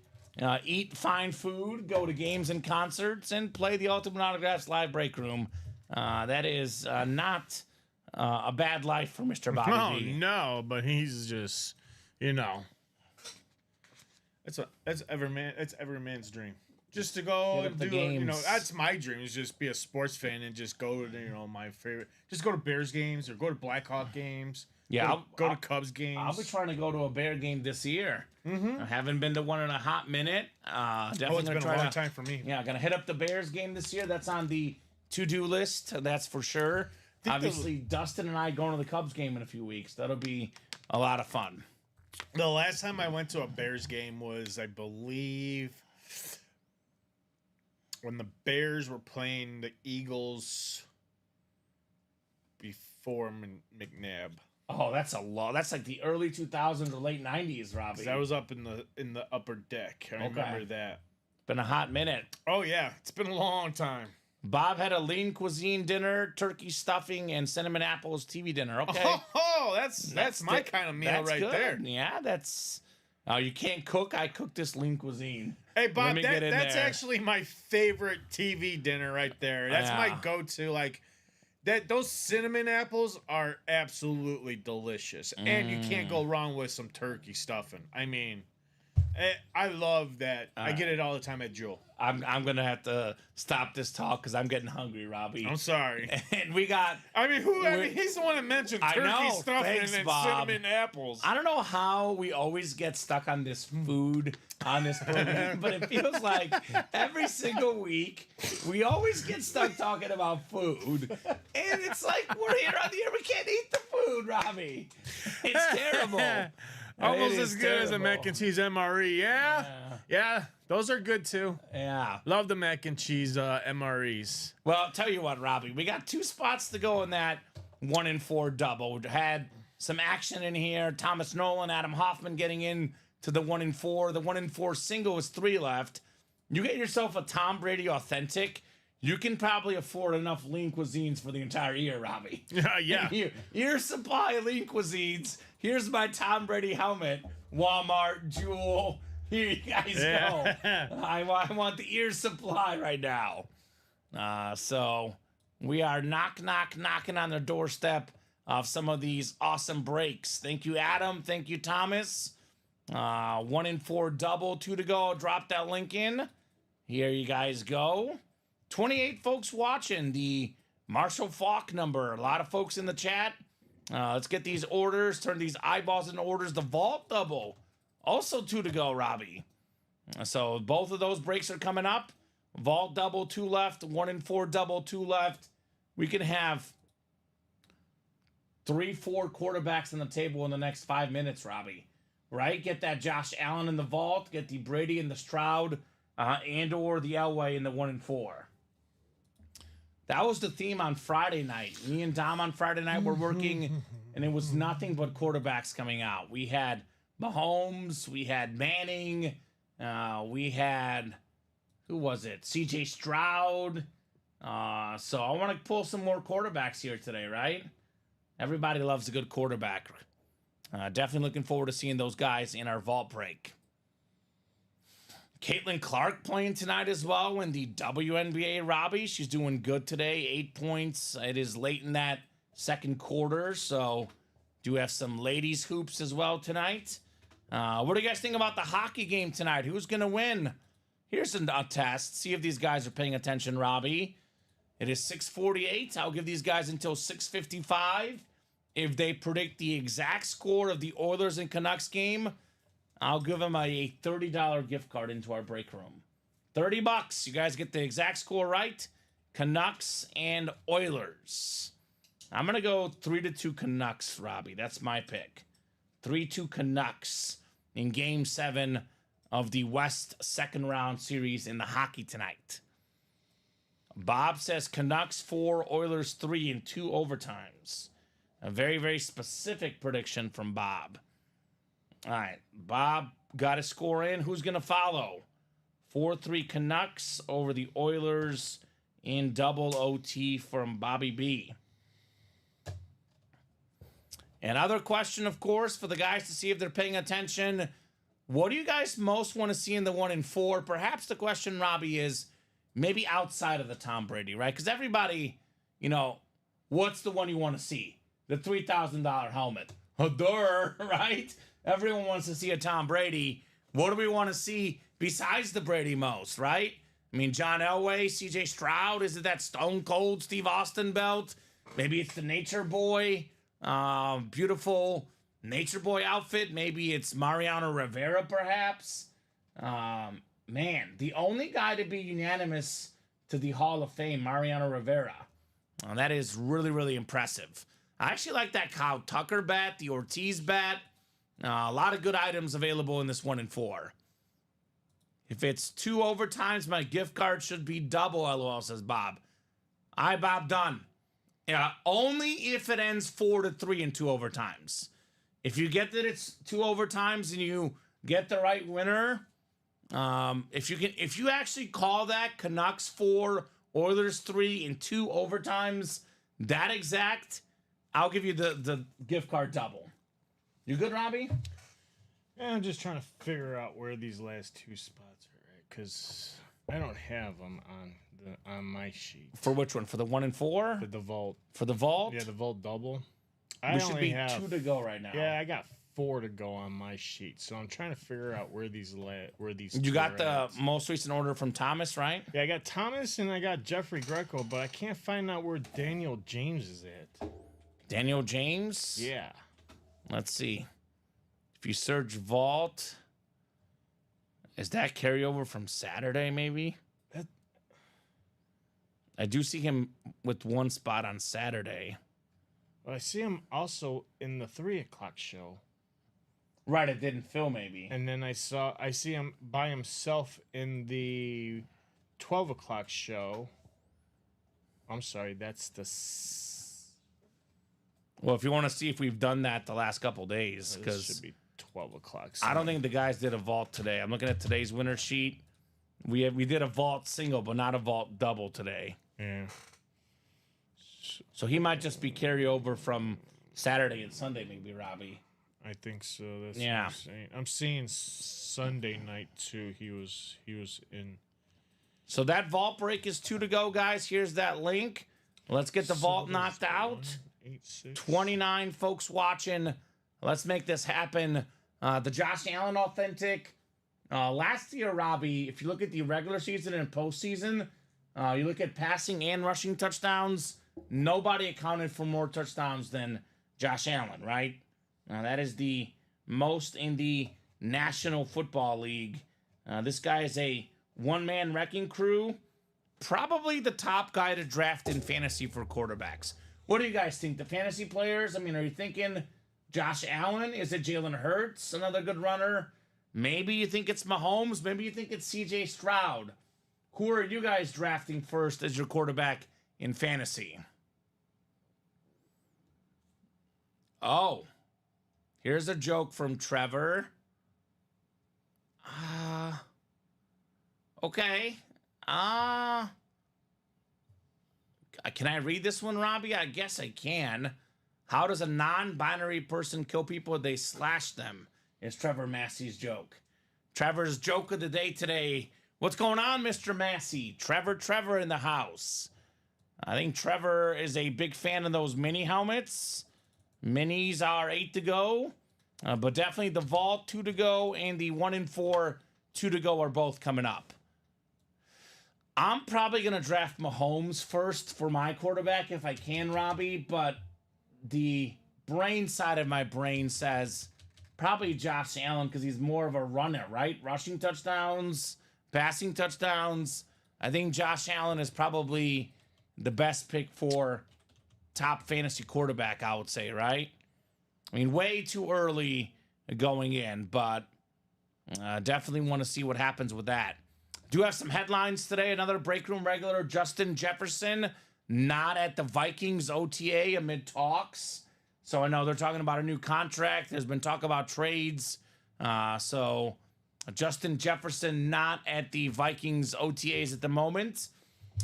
eat fine food, go to games and concerts, and play the Ultimate Autographs live break room. That is not a bad life for Mr. Bobby B. No, but he's just, that's every man's dream. Just to go Get and the do, games. that's my dream is just be a sports fan and just go to, my favorite, just go to Bears games or go to Blackhawk games. Yeah, go to Cubs games. I'll be trying to go to a Bear game this year. I haven't been to one in a hot minute. Definitely it's been a long time for me. Yeah, gonna hit up the Bears game this year. That's on the to-do list. That's for sure. Obviously, Dustin and I going to the Cubs game in a few weeks. That'll be a lot of fun. The last time I went to a Bears game was, I believe, when the Bears were playing the Eagles before McNabb. Oh, that's a lot. That's like the early 2000s or late 90s, Robbie. That was up in the upper deck. I remember that. Been a hot minute. Oh yeah, it's been a long time. Bob had a lean cuisine dinner, turkey stuffing, and cinnamon apples TV dinner. Okay. Oh, that's my kind of meal that's right good. there. Yeah, that's. You can't cook. I cook this lean cuisine. Hey Bob, Let me get in that's there. actually my favorite TV dinner right there. That's my go-to. Like those cinnamon apples are absolutely delicious, and you can't go wrong with some turkey stuffing. I mean, I love that. I get it all the time at Jewel. I'm gonna have to stop this talk because I'm getting hungry, Robbie. I'm sorry. And we got. I mean, he's the one that mentioned I turkey know. stuffing Thanks, and Bob. cinnamon apples. I don't know how we always get stuck on this food on this program, but it feels like every single week we always get stuck talking about food, and it's like we're here on the air, we can't eat the food, Robbie. It's terrible. Almost It as is good as a terrible. mac and cheese MRE. Yeah, those are good too. Yeah. Love the mac and cheese MREs. Well, I'll tell you what, Robbie, we got 2 spots to go in that 1 in 4 double. We had some action in here. Thomas Nolan, Adam Hoffman getting in to the 1 in 4. The 1 in 4 single is 3 left. You get yourself a Tom Brady authentic. You can probably afford enough lean cuisines for the entire year, Robbie. Yeah. Here's supply of lean cuisines. Here's my Tom Brady helmet. Walmart, Jewel. Here you guys go. I want the ear supply right now. So we are knocking on the doorstep of some of these awesome breaks. Thank you, Adam. Thank you, Thomas. 1 in 4 double, 2 to go. Drop that link in. Here you guys go. 28 folks watching the Marshall Falk number. A lot of folks in the chat. Let's get these orders, turn these eyeballs into orders. The vault double, also 2 to go, Robbie. So both of those breaks are coming up. Vault double, 2 left. 1 in 4 double, 2 left. We can have 3-4 quarterbacks on the table in the next 5 minutes, Robbie. Right? Get that Josh Allen in the vault. Get the Brady and the Stroud, and or the Elway in the 1 in 4. That was the theme on Friday night. Me and Dom on Friday night were working, and it was nothing but quarterbacks coming out. We had Mahomes, we had Manning, we had, who was it? CJ Stroud. So I want to pull some more quarterbacks here today, right? Everybody loves a good quarterback. Definitely looking forward to seeing those guys in our vault break. Caitlin Clark playing tonight as well in the WNBA, Robbie. She's doing good today, 8 points. It is late in that second quarter, so do have some ladies hoops as well tonight. What do you guys think about the hockey game tonight? Who's going to win? Here's a test. See if these guys are paying attention, Robbie. It is 6:48. I'll give these guys until 6:55. If they predict the exact score of the Oilers and Canucks game, I'll give them a $30 gift card into our break room. $30. You guys get the exact score right. Canucks and Oilers. I'm going to go 3-2 Canucks, Robbie. That's my pick. 3-2 Canucks in Game 7 of the West second round series in the hockey tonight. Bob says Canucks 4, Oilers 3 in 2 overtimes. A very, very specific prediction from Bob. All right, Bob got a score in. Who's going to follow? 4-3 Canucks over the Oilers in double OT from Bobby B. Another question, of course, for the guys to see if they're paying attention. What do you guys most want to see in the 1 in 4? Perhaps the question, Robbie, is maybe outside of the Tom Brady, right? Because everybody, what's the one you want to see? The $3,000 helmet. Right? Everyone wants to see a Tom Brady. What do we want to see besides the Brady most, right? I mean, John Elway, CJ Stroud, is it that Stone Cold Steve Austin belt? Maybe it's the Nature Boy, beautiful Nature Boy outfit. Maybe it's Mariano Rivera, perhaps. Man, the only guy to be unanimous to the Hall of Fame, Mariano Rivera. That is really, really impressive. I actually like that Kyle Tucker bat, the Ortiz bat. A lot of good items available in this 1 in 4. If it's 2 overtimes, my gift card should be double, LOL, says Bob. All right, Bob, done. Yeah, only if it ends 4-3 in 2 overtimes. If you get that it's 2 overtimes and you get the right winner, if you actually call that Canucks 4, Oilers 3 in 2 overtimes, that exact, I'll give you the gift card double. You good, Robbie? Yeah, I'm just trying to figure out where these last 2 spots are at, because I don't have them on my sheet. For which one? For the 1 in 4? For the vault. For the vault? Yeah, the vault double. We should be 2 to go right now. Yeah, I got 4 to go on my sheet, so I'm trying to figure out where these You two got are the at. most recent order from Thomas, right? Yeah, I got Thomas and I got Jeffrey Greco, but I can't find out where Daniel James is at. Daniel James? Yeah. Let's see. If you search Vault, is that carryover from Saturday, maybe? That- I do see him with one spot on Saturday. But I see him also in the 3 o'clock show. Right, it didn't fill, maybe. And then I see him by himself in the 12 o'clock show. I'm sorry, that's the... Well, if you want to see if we've done that the last couple days, This because should be 12 o'clock. I don't think the guys did a vault today. I'm looking at today's winner sheet. We did a vault single, but not a vault double today. Yeah. So he might just be carryover from Saturday and Sunday, maybe, Robbie. I think so. That's Yeah. what I'm saying. I'm seeing Sunday night too. He was in. So that vault break is 2 to go, guys. Here's that link. Let's get the vault knocked out. 8, 6. 29 folks watching. Let's make this happen. The Josh Allen authentic. Last year, Robbie, if you look at the regular season and postseason, you look at passing and rushing touchdowns, nobody accounted for more touchdowns than Josh Allen, right? That is the most in the National Football League. This guy is a one-man wrecking crew. Probably the top guy to draft in fantasy for quarterbacks. What do you guys think? The fantasy players? I mean, are you thinking Josh Allen? Is it Jalen Hurts, another good runner? Maybe you think it's Mahomes. Maybe you think it's CJ Stroud. Who are you guys drafting first as your quarterback in fantasy? Oh, here's a joke from Trevor. Okay. Can I read this one, Robbie? I guess I can. How does a non-binary person kill people? They slash them. Is Trevor Massey's joke. Trevor's joke of the day today. What's going on, Mr. Massey? Trevor in the house. I think Trevor is a big fan of those mini helmets. Minis are 8 to go. But definitely the Vault 2 to go and the 1 and 4 2 to go are both coming up. I'm probably going to draft Mahomes first for my quarterback if I can, Robbie. But the brain side of my brain says probably Josh Allen because he's more of a runner, right? Rushing touchdowns, passing touchdowns. I think Josh Allen is probably the best pick for top fantasy quarterback, I would say, right? I mean, way too early going in, but definitely want to see what happens with that. Do have some headlines today. Another break room regular, Justin Jefferson, not at the Vikings OTA amid talks. So I know they're talking about a new contract. There's been talk about trades. So Justin Jefferson not at the Vikings OTAs at the moment.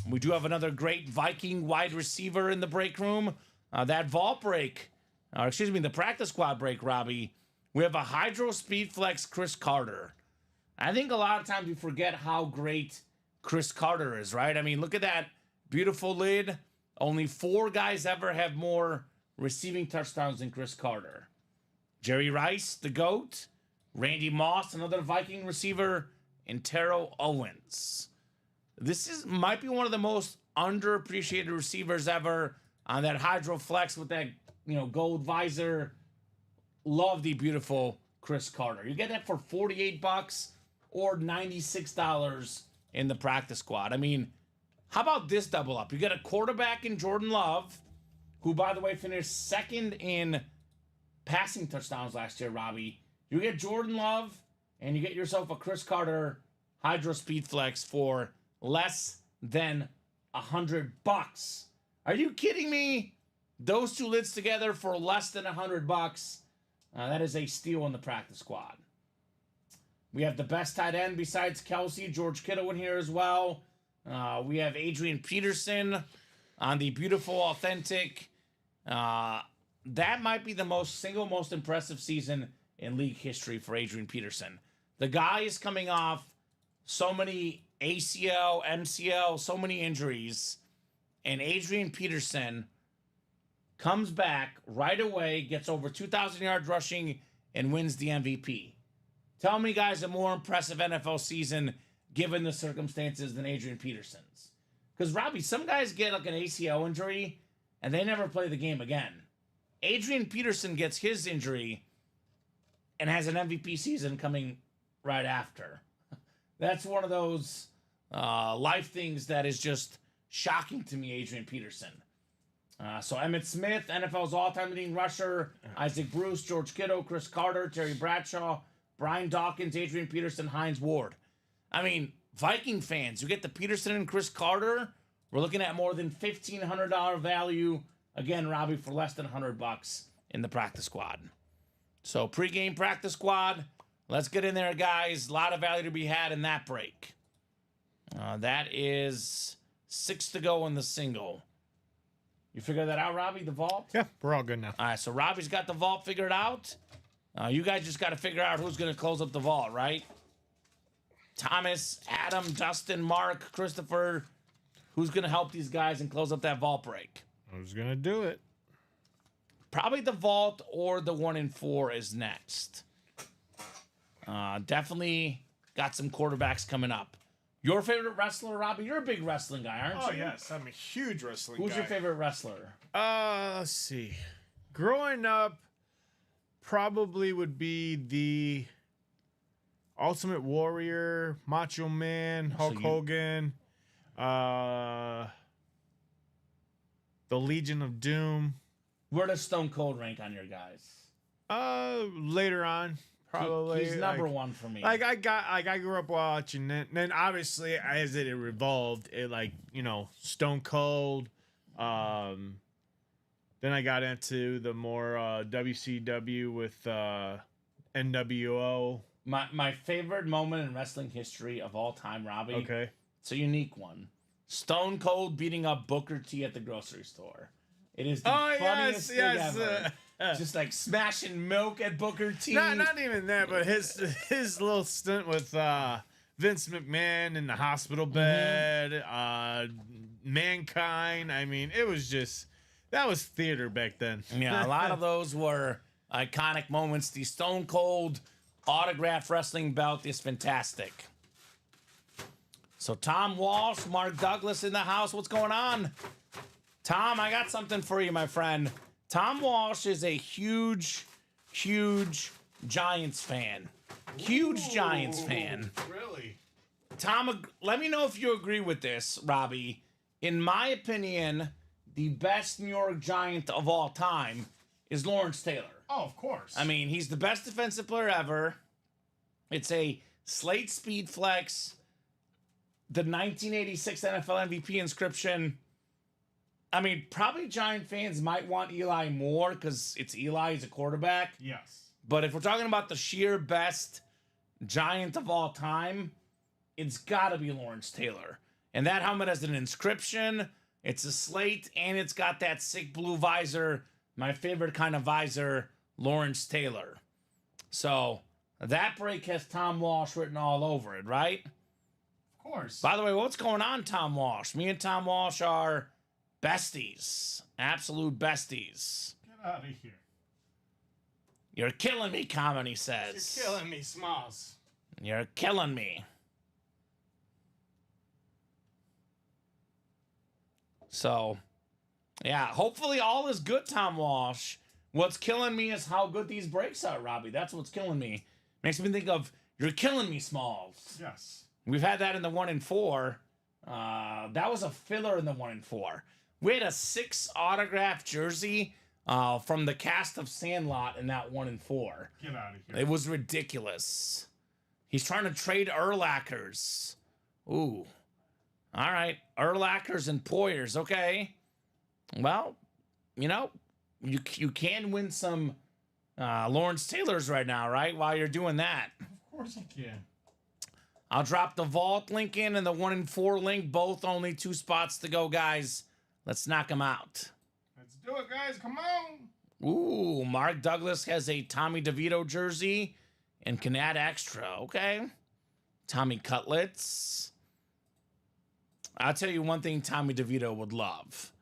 We do have another great Viking wide receiver in the break room. That vault break, the practice squad break, Robbie. We have a Hydro Speed Flex Chris Carter. I think a lot of times we forget how great Chris Carter is, right? I mean, look at that beautiful lid. Only 4 guys ever have more receiving touchdowns than Chris Carter. Jerry Rice, the GOAT. Randy Moss, another Viking receiver. And Terrell Owens. This might be one of the most underappreciated receivers ever on that Hydro Flex with that, gold visor. Love the beautiful Chris Carter. You get that for $48 or $96 in the practice squad. I mean, how about this double up? You get a quarterback in Jordan Love, who, by the way, finished second in passing touchdowns last year, Robbie. You get Jordan Love, and you get yourself a Chris Carter Hydro Speed Flex for less than $100. Are you kidding me? Those two lids together for less than $100. That is a steal in the practice squad. We have the best tight end besides Kelsey, George Kittle in here as well. We have Adrian Peterson on the beautiful, authentic. That might be the single most impressive season in league history for Adrian Peterson. The guy is coming off so many ACL, MCL, so many injuries. And Adrian Peterson comes back right away, gets over 2,000 yards rushing and wins the MVP. Tell me, guys, a more impressive NFL season given the circumstances than Adrian Peterson's. Because, Robbie, some guys get like an ACL injury and they never play the game again. Adrian Peterson gets his injury and has an MVP season coming right after. That's one of those life things that is just shocking to me, Adrian Peterson. So Emmitt Smith, NFL's all-time leading rusher, Isaac Bruce, George Kittle, Chris Carter, Terry Bradshaw, Brian Dawkins, Adrian Peterson, Hines Ward. I mean, Viking fans, you get the Peterson and Chris Carter, we're looking at more than $1,500 value. Again, Robbie, for less than $100 in the practice squad. So pregame practice squad, let's get in there, guys. A lot of value to be had in that break. That is 6 to go in the single. You figured that out, Robbie, the vault? Yeah, we're all good now. All right, so Robbie's got the vault figured out. You guys just got to figure out who's going to close up the vault, right? Thomas, Adam, Dustin, Mark, Christopher. Who's going to help these guys and close up that vault break? Who's going to do it? Probably the vault or the 1 and 4 is next. Definitely got some quarterbacks coming up. Your favorite wrestler, Robbie? You're a big wrestling guy, aren't you? Oh, yes. I'm a huge wrestling guy. Who's your favorite wrestler? Let's see. Growing up, probably would be the Ultimate Warrior, Macho Man, Hulk Hogan, the Legion of Doom. Where does Stone Cold rank on your guys? Later on, probably. He's number one for me. I grew up watching it. And then obviously as it evolved, Stone Cold. Then I got into the more WCW with NWO. My favorite moment in wrestling history of all time, Robbie. Okay. It's a unique one. Stone Cold beating up Booker T at the grocery store. It is the funniest thing ever. Just like smashing milk at Booker T. Not even that, but his little stint with Vince McMahon in the hospital bed, Mankind. I mean, it was just, that was theater back then. Yeah, a lot of those were iconic moments. The Stone Cold autographed wrestling belt is fantastic. So Tom Walsh, Mark Douglas in the house. What's going on? Tom, I got something for you, my friend. Tom Walsh is a huge Giants fan. Huge Giants fan. Really? Tom, let me know if you agree with this, Robbie. In my opinion, the best New York Giant of all time is Lawrence Taylor. Oh, of course. I mean, he's the best defensive player ever. It's a slate speed flex. The 1986 NFL MVP inscription. I mean, probably Giant fans might want Eli more because it's Eli, he's a quarterback. Yes. But if we're talking about the sheer best Giant of all time, it's got to be Lawrence Taylor. And that helmet has an inscription. It's a slate, and it's got that sick blue visor. My favorite kind of visor, Lawrence Taylor. So that break has Tom Walsh written all over it, right? Of course. By the way, what's going on, Tom Walsh? Me and Tom Walsh are besties. Absolute besties. Get out of here. You're killing me, Kamen, he says. You're killing me, Smalls. You're killing me. So, yeah, hopefully all is good, Tom Walsh. What's killing me is how good these breaks are, Robbie. That's what's killing me. Makes me think of, you're killing me, Smalls. Yes. We've had that in the 1 and 4. That was a filler in the 1 and 4. We had a 6 autograph jersey from the cast of Sandlot in that 1 and 4. Get out of here. It was ridiculous. He's trying to trade Urlachers. Ooh. All right. Urlachers and Poyers. Okay. Well, you can win some Lawrence Taylors right now, right? While you're doing that. Of course you can. I'll drop the vault link in and the 1 and 4 link. Both only 2 spots to go, guys. Let's knock them out. Let's do it, guys. Come on. Ooh, Mark Douglas has a Tommy DeVito jersey and can add extra. Okay. Tommy Cutlets. I'll tell you one thing Tommy DeVito would love.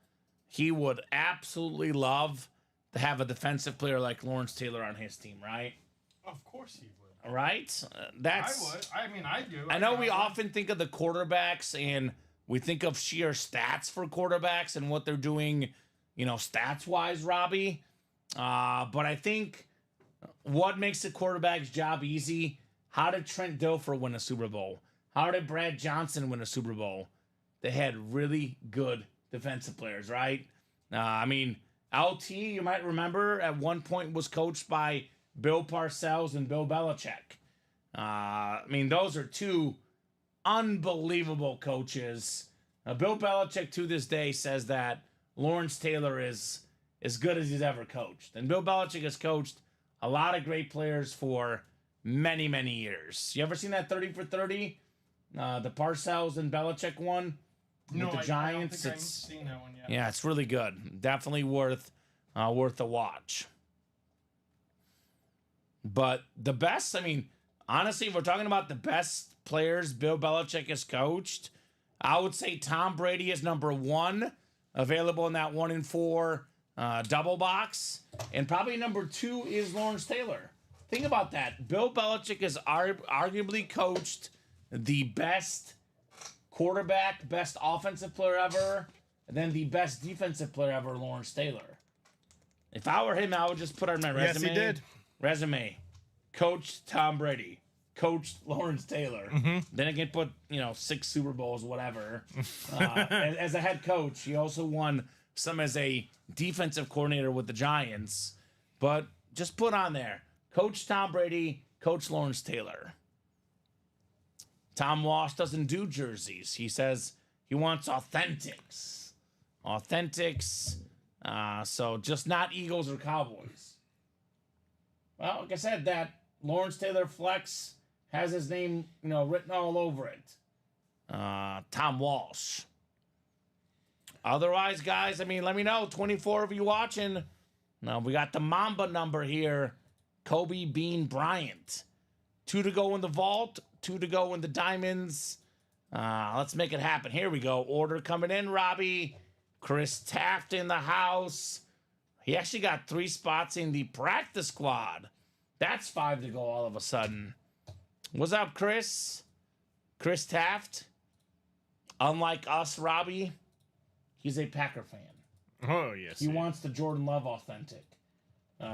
He would absolutely love to have a defensive player like Lawrence Taylor on his team, right? Of course he would. right? That's. I would. I mean, I do. I know we often think of the quarterbacks and we think of sheer stats for quarterbacks and what they're doing, stats wise, Robbie. But I think what makes the quarterback's job easy? How did Trent Dilfer win a Super Bowl? How did Brad Johnson win a Super Bowl? They had really good defensive players, right? LT, you might remember, at one point was coached by Bill Parcells and Bill Belichick. Those are two unbelievable coaches. Bill Belichick to this day says that Lawrence Taylor is as good as he's ever coached. And Bill Belichick has coached a lot of great players for many, many years. You ever seen that 30 for 30? The Parcells and Belichick one? With the Giants. I don't think I've seen that one yet. Yeah, it's really good. Definitely worth a watch. But the best, honestly, if we're talking about the best players Bill Belichick has coached, I would say Tom Brady is number one, available in that 1-4 double box. And probably number two is Lawrence Taylor. Think about that. Bill Belichick has arguably coached the best quarterback, best offensive player ever, and then the best defensive player ever, Lawrence Taylor. If I were him, I would just put on my resume. Yes, he did. Resume. Coach Tom Brady. Coach Lawrence Taylor. Mm-hmm. Then I can put, 6 Super Bowls, whatever. As a head coach, he also won some as a defensive coordinator with the Giants. But just put on there, Coach Tom Brady, Coach Lawrence Taylor. Tom Walsh doesn't do jerseys. He says he wants authentics. So just not Eagles or Cowboys. Well, like I said, that Lawrence Taylor flex has his name, written all over it. Tom Walsh. Otherwise, guys, let me know. 24 of you watching. Now, we got the Mamba number here. Kobe Bean Bryant. 2 to go in the vault. 2 to go in the diamonds. Let's make it happen. Here we go. Order coming in, Robbie. Chris Taft in the house. He actually got 3 spots in the practice squad. That's 5 to go all of a sudden. What's up, Chris? Chris Taft. Unlike us, Robbie, he's a Packer fan. Oh, yes. He wants the Jordan Love authentic.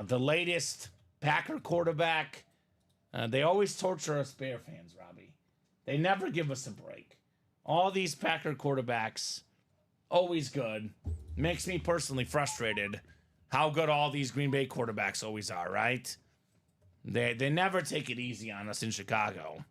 The latest Packer quarterback. They always torture us Bear fans, Robbie. They never give us a break. All these Packer quarterbacks, always good. Makes me personally frustrated how good all these Green Bay quarterbacks always are, right? They never take it easy on us in Chicago.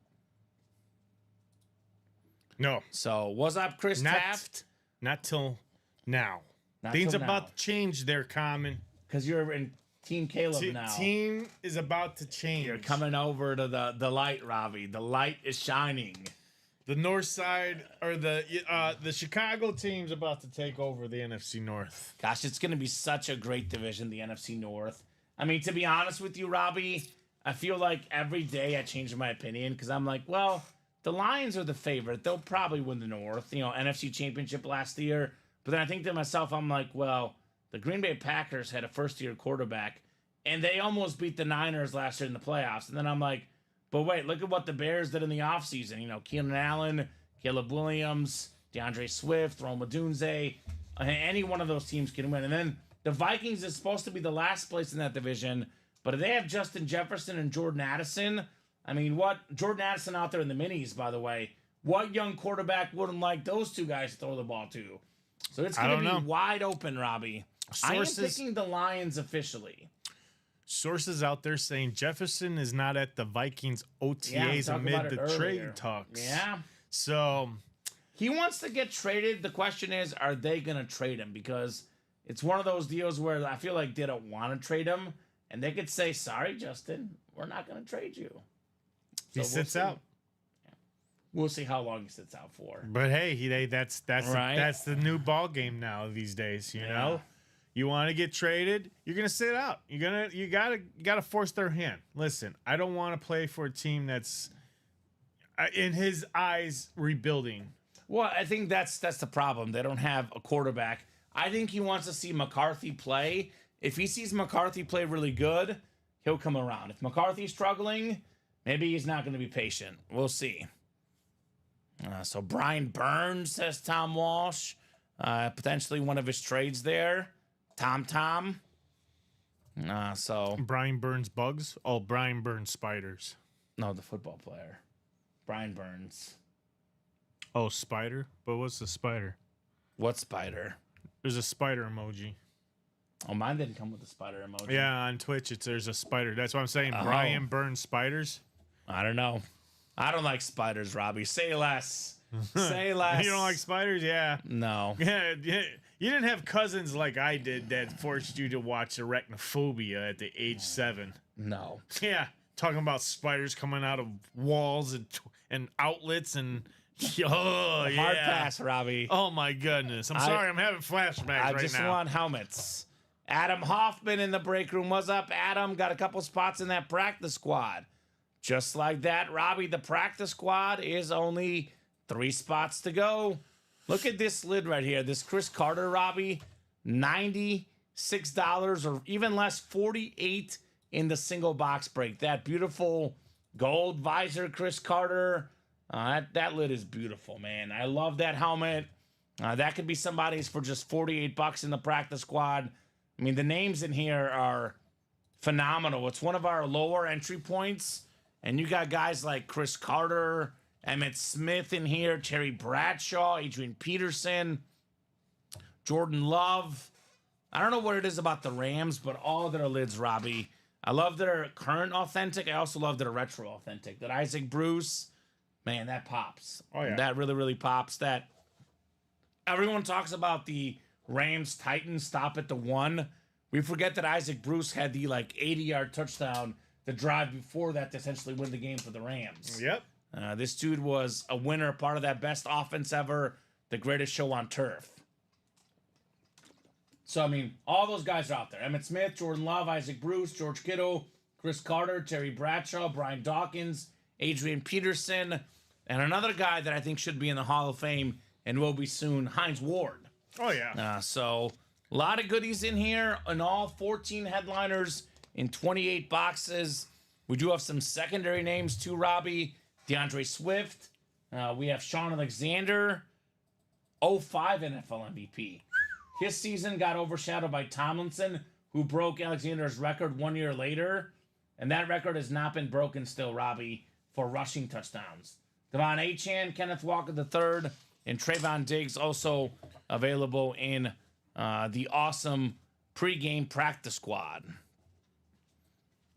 No. So, what's up, Chris Taft? Not till now. Not Things till about now. to change there, Kamen. Because you're in Team Caleb now. Team is about to change. You're coming over to the light, Robbie. The light is shining. The north side, or the Chicago team's about to take over the NFC North. Gosh, it's going to be such a great division, the NFC North. To be honest with you, Robbie, I feel like every day I change my opinion because I'm like, well, the Lions are the favorite. They'll probably win the North, NFC Championship last year. But then I think to myself, I'm like, well, the Green Bay Packers had a first-year quarterback, and they almost beat the Niners last year in the playoffs. And then I'm like, but wait, look at what the Bears did in the offseason. Keenan Allen, Caleb Williams, DeAndre Swift, Rome Odunze. Any one of those teams can win. And then the Vikings is supposed to be the last place in that division, but if they have Justin Jefferson and Jordan Addison, what? Jordan Addison out there in the minis, by the way. What young quarterback wouldn't like those two guys to throw the ball to? So it's going to be wide open, Robbie. I am picking the Lions officially. Sources out there saying Jefferson is not at the Vikings OTAs amid the trade talks. Yeah. So he wants to get traded. The question is, are they going to trade him? Because it's one of those deals where I feel like they don't want to trade him. And they could say, sorry, Justin, we're not going to trade you. He sits out. Yeah. We'll see how long he sits out for. But hey, that's Right. That's the new ball game now these days. You know, you want to get traded, you're gonna sit out. You gotta force their hand. Listen, I don't want to play for a team that's, in his eyes, rebuilding. Well, I think that's the problem. They don't have a quarterback. I think he wants to see McCarthy play. If he sees McCarthy play really good, he'll come around. If McCarthy's struggling, maybe he's not going to be patient. We'll see. So Brian Burns, says Tom Walsh. Potentially one of his trades there. Tom. So Brian Burns bugs? Oh, Brian Burns spiders. no, the football player. Brian Burns. Oh, spider? But what's the spider? What spider? There's a spider emoji. Oh, mine didn't come with the spider emoji. Yeah, on Twitch, there's a spider. That's what I'm saying. Oh. Brian Burns spiders. I don't know. I don't like spiders, Robbie. Say less. Say less. You don't like spiders? Yeah. No. Yeah. You didn't have cousins like I did that forced you to watch Arachnophobia at the age 7. No. Yeah. Talking about spiders coming out of walls and outlets and... Oh, yeah. Hard pass, Robbie. Oh, my goodness. I'm sorry. I'm having flashbacks I right just now. want helmets. Adam Hoffman in the break room. What's up, Adam? Got a couple spots in that practice squad. Just like that, Robbie, the practice squad is only 3 spots to go. Look at this lid right here. This Chris Carter, Robbie, $96 or even less, $48 in the single box break. That beautiful gold visor Chris Carter. That lid is beautiful, man. I love that helmet. That could be somebody's for just $48 in the practice squad. I mean, the names in here are phenomenal. It's one of our lower entry points. And you got guys like Chris Carter, Emmett Smith in here, Terry Bradshaw, Adrian Peterson, Jordan Love. I don't know what it is about the Rams, but all their lids, Robbie. I love their current authentic. I also love their retro authentic. That Isaac Bruce, man, that pops. Oh, yeah. That really, really pops. That everyone talks about the Rams Titans stop at the 1. We forget that Isaac Bruce had the 80-yard touchdown, the drive before that to essentially win the game for the Rams. Yep. This dude was a winner, part of that best offense ever, the greatest show on turf. So, I mean, all those guys are out there. Emmett Smith, Jordan Love, Isaac Bruce, George Kittle, Chris Carter, Terry Bradshaw, Brian Dawkins, Adrian Peterson, and another guy that I think should be in the Hall of Fame and will be soon, Hines Ward. Oh, yeah. So, a lot of goodies in here. In all, 14 headliners in 28 boxes. We do have some secondary names too, Robbie. DeAndre Swift. We have Sean Alexander, 05 NFL MVP. His season got overshadowed by Tomlinson, who broke Alexander's record 1 year later. And that record has not been broken still, Robbie, for rushing touchdowns. Devon Achane, Kenneth Walker III, and Trayvon Diggs also available in the awesome pregame practice squad.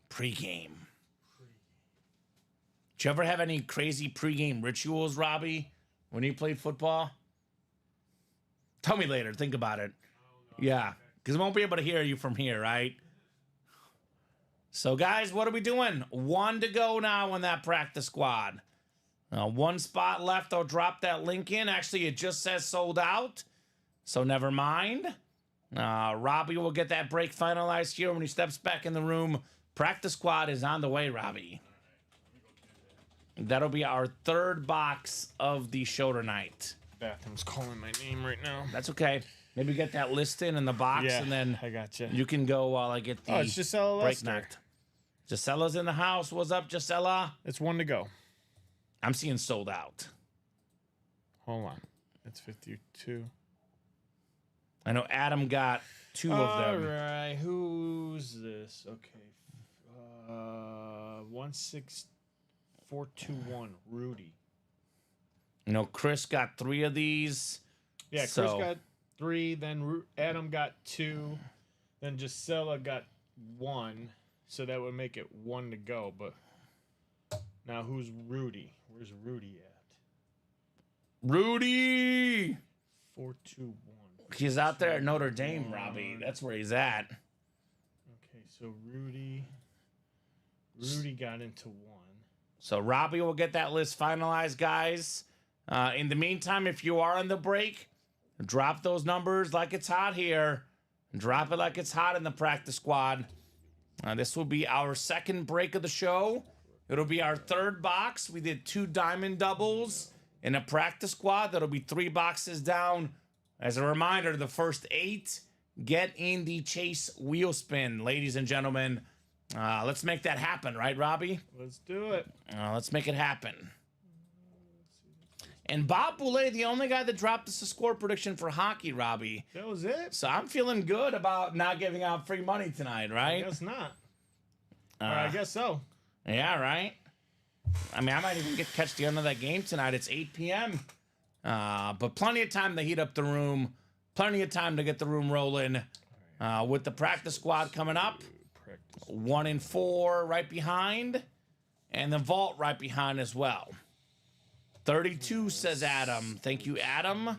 Pregame. Did you ever have any crazy pregame rituals, Robbie, when you played football? Tell me later. Think about it. Yeah, because I won't be able to hear you from here, right? So, guys, what are we doing? 1 to go now in that practice squad. 1 spot left. I'll drop that link in. Actually, it just says sold out, so never mind. Robbie will get that break finalized here when he steps back in the room. Practice squad is on the way, Robbie. That'll be our 3rd box of the show tonight. Bathroom's calling my name right now. That's okay. Maybe get that list in the box, Yeah, and then I gotcha. you can go while I get the it's Gisela break Lester. knocked. Gisella's in the house. What's up, Gisela? It's 1 to go. I'm seeing sold out. Hold on. It's 52. I know Adam got 2 of them. All right. Who's this? Okay. 16421. Rudy. You know, Chris got 3 of these. Yeah, Chris So- got 3. Then Adam got 2. Then Gisela got 1. So that would make it 1 to go. But now who's Rudy? Where's Rudy at? Rudy! 421. He's out there at Notre Dame, Robbie. That's where he's at. Okay, so Rudy got into 1. So Robbie will get that list finalized, guys. In the meantime, if you are on the break, drop those numbers like it's hot here. Drop it like it's hot in the practice squad. This will be our 2nd break of the show. It'll be our 3rd box. We did 2 diamond doubles in a practice squad. That'll be 3 boxes down. As a reminder, the first 8 get in the Chase wheel spin, ladies and gentlemen. Let's make that happen, right, Robbie? Let's do it. Let's make it happen. And Bob Boulay, the only guy that dropped us a score prediction for hockey, Robbie. That was it? So I'm feeling good about not giving out free money tonight, right? I guess not. Or I guess so. Yeah, right? I mean, I might even catch the end of that game tonight. It's 8 p.m. But plenty of time to heat up the room. Plenty of time to get the room rolling. With the practice squad coming up. 1 and 4 right behind. And the vault right behind as well. 32, says Adam. Thank you, Adam.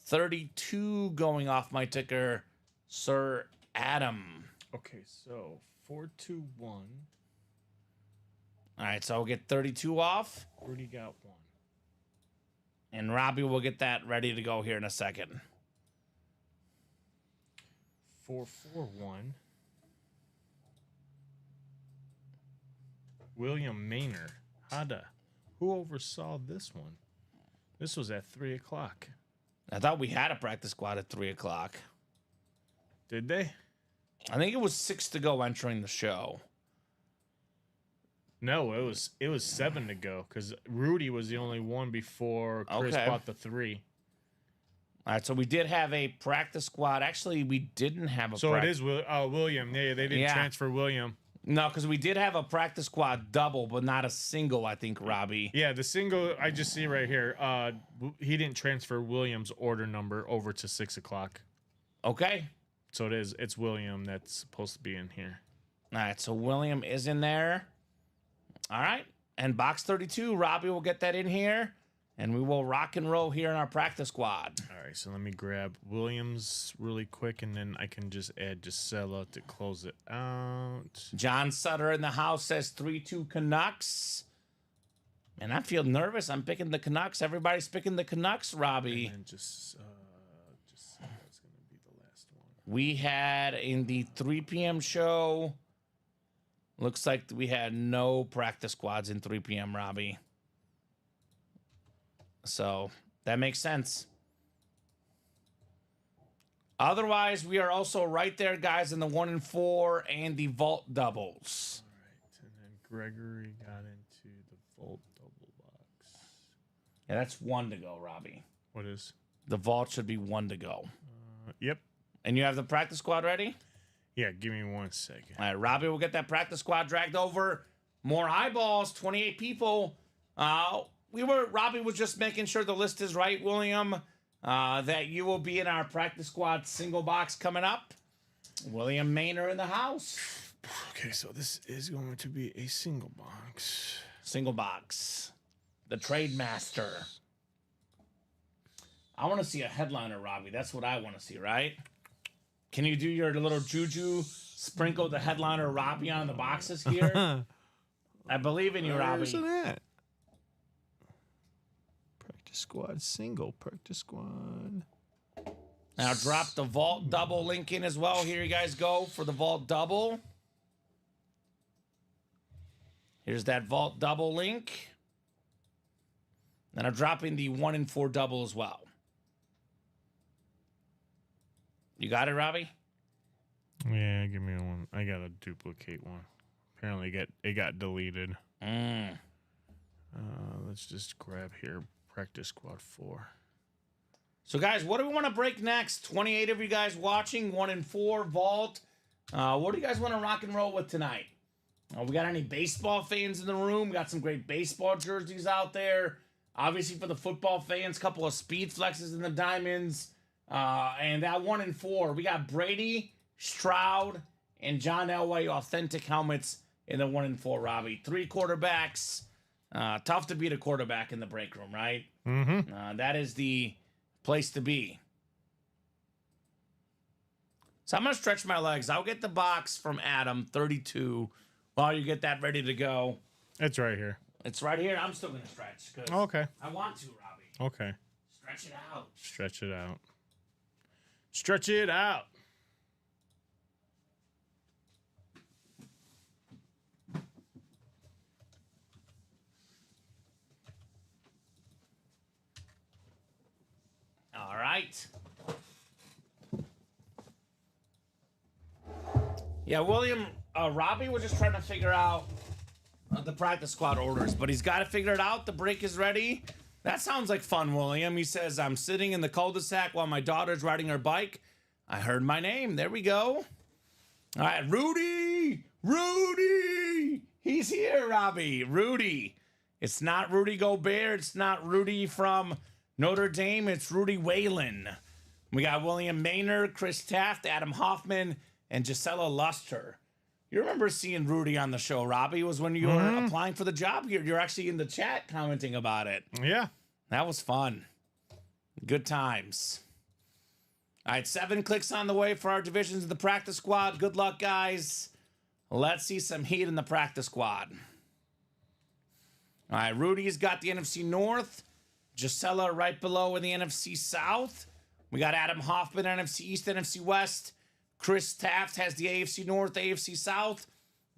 32 going off my ticker, Sir Adam. Okay, so 4-2-1. All right, so I'll get 32 off. Rudy got 1. And Robbie will get that ready to go here in a second. 4-4-1. William Maynard. Who oversaw this one? This was at 3 o'clock. I thought we had a practice squad at 3 o'clock. Did they? I think it was 6 to go entering the show. No, it was 7 to go because Rudy was the only one before Chris Okay. bought the 3. All right, so we did have a practice squad. Actually, we didn't have a So it is William. Yeah, they didn't transfer William. No, because we did have a practice squad double, but not a single, I think, Robbie. Yeah, the single I just see right here. He didn't transfer William's order number over to 6 o'clock. Okay. So it's William that's supposed to be in here. All right, so William is in there. All right, and box 32, Robbie will get that in here, and we will rock and roll here in our practice squad. All right, so let me grab Williams really quick, and then I can just add Gisela to close it out. John Sutter in the house says 3-2 Canucks. And I feel nervous. I'm picking the Canucks. Everybody's picking the Canucks, Robbie. And just that's going to be the last one. We had in the 3 p.m. show, looks like we had no practice squads in 3 p.m., Robbie. So that makes sense. Otherwise, we are also right there, guys, in the 1 and 4 and the vault doubles. All right, and then Gregory got into the vault double box. Yeah, that's 1 to go, Robbie. What is? The vault should be 1 to go. Yep. And you have the practice squad ready? Yeah, give me 1 second. All right, Robbie will get that practice squad dragged over. More eyeballs, 28 people. Robbie was just making sure the list is right, William. That you will be in our practice squad single box coming up. William Maynard in the house. Okay, so this is going to be a single box. Single box. The trade master. I want to see a headliner, Robbie. That's what I want to see, right? Can you do your little juju? Sprinkle the headliner Robbie on the boxes here. I believe in you, Robbie. Where's it at? Practice squad single. Practice squad. Now drop the vault double link in as well. Here you guys go for the vault double. Here's that vault double link. And I'm dropping the 1 and 4 double as well. You got it, Robbie? Yeah, give me one. I gotta duplicate one. Apparently, it got deleted. Let's just grab here. Practice squad 4. So, guys, what do we want to break next? 28 of you guys watching, 1 and 4 vault. What do you guys want to rock and roll with tonight? We got any baseball fans in the room? We got some great baseball jerseys out there. Obviously, for the football fans, couple of speed flexes in the diamonds. And that 1 and 4, we got Brady, Stroud, and John Elway authentic helmets in the 1 and 4, Robbie. 3 quarterbacks. Tough to beat a quarterback in the break room, right? Mm-hmm. That is the place to be. So I'm going to stretch my legs. I'll get the box from Adam, 32, while you get that ready to go. It's right here. It's right here. I'm still going to stretch. 'Cause Okay. I want to, Robbie. Okay. Stretch it out. Stretch it out. Stretch it out. All right. Yeah, William, Robbie was just trying to figure out the practice squad orders, but he's got to figure it out. The break is ready. That sounds like fun, William. He says, I'm sitting in the cul-de-sac while my daughter's riding her bike. I heard my name. There we go. All right, Rudy! Rudy! He's here, Robbie. Rudy. It's not Rudy Gobert. It's not Rudy from Notre Dame. It's Rudy Whalen. We got William Maynard, Chris Taft, Adam Hoffman, and Gisela Luster. You remember seeing Rudy on the show, Robbie? It was when you were applying for the job here. You're actually in the chat commenting about it. Yeah. That was fun. Good times. All right, 7 clicks on the way for our divisions of the practice squad. Good luck, guys. Let's see some heat in the practice squad. All right, Rudy's got the NFC North. Gisela right below in the NFC South. We got Adam Hoffman, NFC East, NFC West. Chris Taft has the AFC North, AFC South.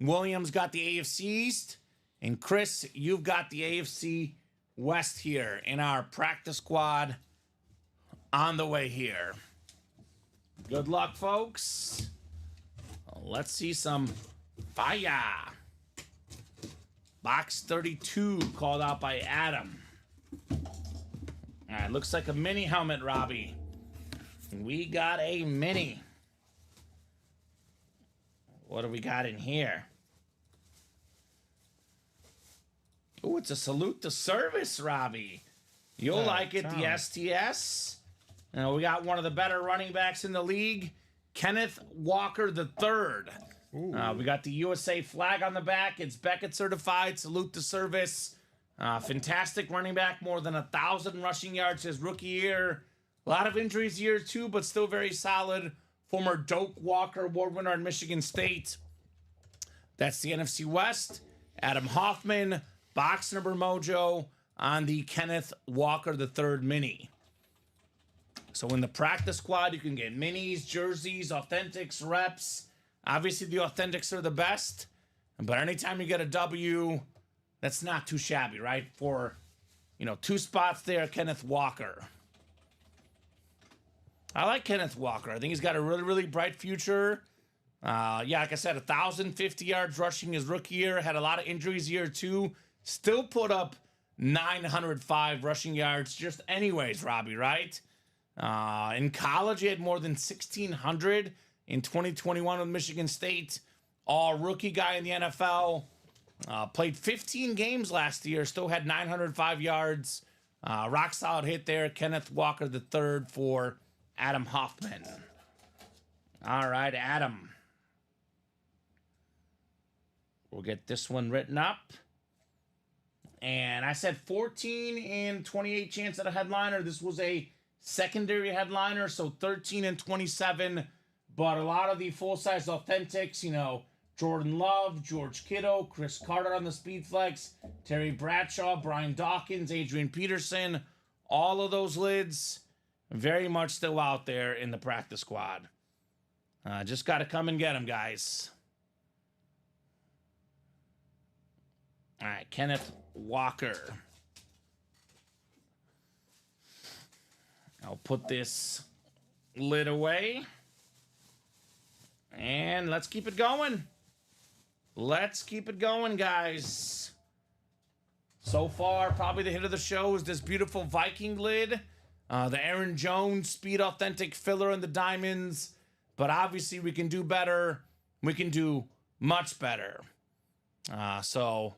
Williams got the AFC East. And Chris, you've got the AFC West here in our practice squad on the way here. Good luck, folks. Let's see some fire. Box 32 called out by Adam. All right, looks like a mini helmet, Robbie. We got a mini. What do we got in here? Oh, it's a salute to service, Robbie. You'll like it, the STS. We got one of the better running backs in the league, Kenneth Walker III. We got the USA flag on the back. It's Beckett certified. Salute to service. Fantastic running back. More than 1,000 rushing yards his rookie year. A lot of injuries year too, but still very solid. Former Doak Walker Award winner at Michigan State. That's the NFC West. Adam Hoffman, box number mojo on the Kenneth Walker III mini. So in the practice squad, you can get minis, jerseys, authentics, reps. Obviously, the authentics are the best. But anytime you get a W, that's not too shabby, right? For, 2 spots there, Kenneth Walker. I like Kenneth Walker. I think he's got a really, really bright future. Like I said, 1,050 yards rushing his rookie year. Had a lot of injuries year too. Still put up 905 rushing yards just anyways, Robbie, right? In college, he had more than 1,600 in 2021 with Michigan State. All rookie guy in the NFL. Played 15 games last year. Still had 905 yards. Rock solid hit there. Kenneth Walker III for Adam Hoffman. All right, Adam. We'll get this one written up. And I said 14 and 28 chance at a headliner. This was a secondary headliner, so 13 and 27. But a lot of the full-size authentics, Jordan Love, George Kittle, Chris Carter on the speed flex, Terry Bradshaw, Brian Dawkins, Adrian Peterson, all of those lids very much still out there in the practice squad. Just got to come and get them, guys. All right, Kenneth Walker. I'll put this lid away. And let's keep it going. Let's keep it going, guys. So far, probably the hit of the show is this beautiful Viking lid. The Aaron Jones Speed Authentic filler in the diamonds. But obviously, we can do better. We can do much better. So,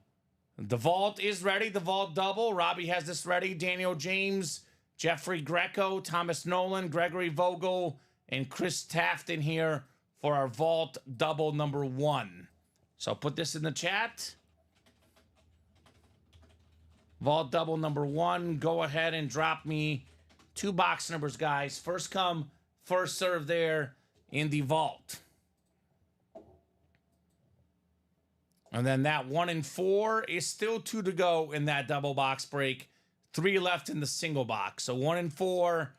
the vault is ready. The vault double. Robbie has this ready. Daniel James, Jeffrey Greco, Thomas Nolan, Gregory Vogel, and Chris Taft in here for our vault double number 1. So, put this in the chat. Vault double number 1. Go ahead and drop me 2 box numbers, guys. First come, first serve there in the vault. And then that 1 and 4 is still 2 to go in that double box break. 3 left in the single box. So 1 and 4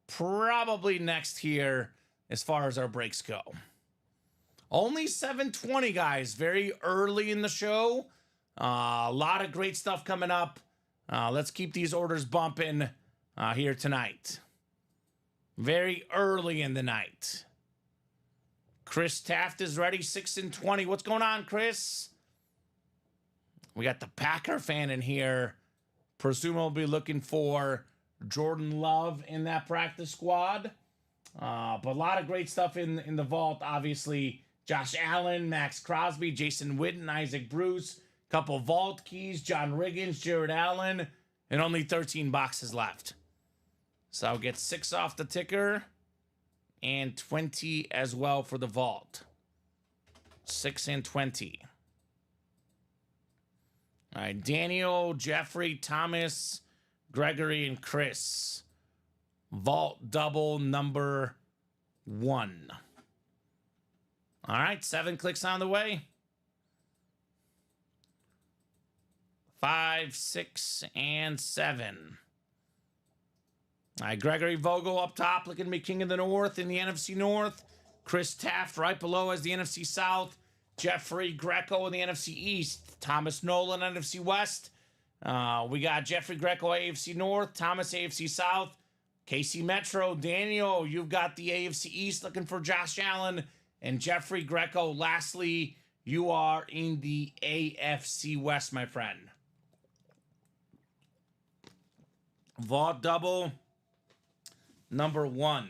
probably next here as far as our breaks go. Only 7:20, guys. Very early in the show. A lot of great stuff coming up. Let's keep these orders bumping here tonight. Very early in the night. Chris Taft is ready, 6 and 20. What's going on, Chris? We got the Packer fan in here, presumably looking for Jordan Love in that practice squad. But a lot of great stuff in the vault. Obviously, Josh Allen, Max Crosby, Jason Witten, Isaac Bruce, couple vault keys, John Riggins, Jared Allen, and only 13 boxes left. So I'll get 6 off the ticker and 20 as well for the vault. 6 and 20. All right, Daniel, Jeffrey, Thomas, Gregory, and Chris. Vault double number 1. All right, 7 clicks on the way. 5, 6, and 7. All right, Gregory Vogel up top, looking to be king of the North in the NFC North. Chris Taft right below as the NFC South. Jeffrey Greco in the NFC East. Thomas Nolan, NFC West. We got Jeffrey Greco, AFC North. Thomas, AFC South. KC Metro. Daniel, you've got the AFC East looking for Josh Allen. And Jeffrey Greco, lastly, you are in the AFC West, my friend. Vault double number 1.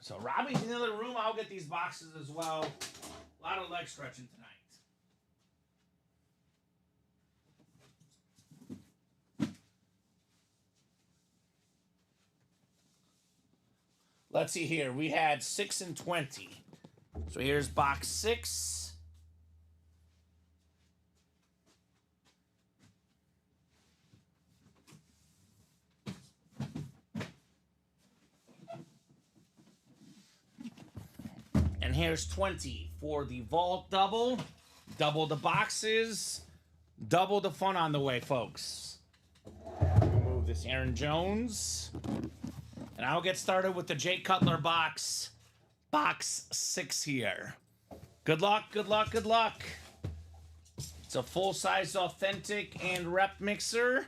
So Robbie's in the other room. I'll get these boxes as well. A lot of leg stretching tonight. Let's see here. We had 6 and 20. So here's box 6. And here's 20 for the vault double. Double the boxes. Double the fun on the way, folks. Remove this Aaron Jones. And I'll get started with the Jay Cutler box. Box 6 here. Good luck, good luck, good luck. It's a full-size authentic and rep mixer.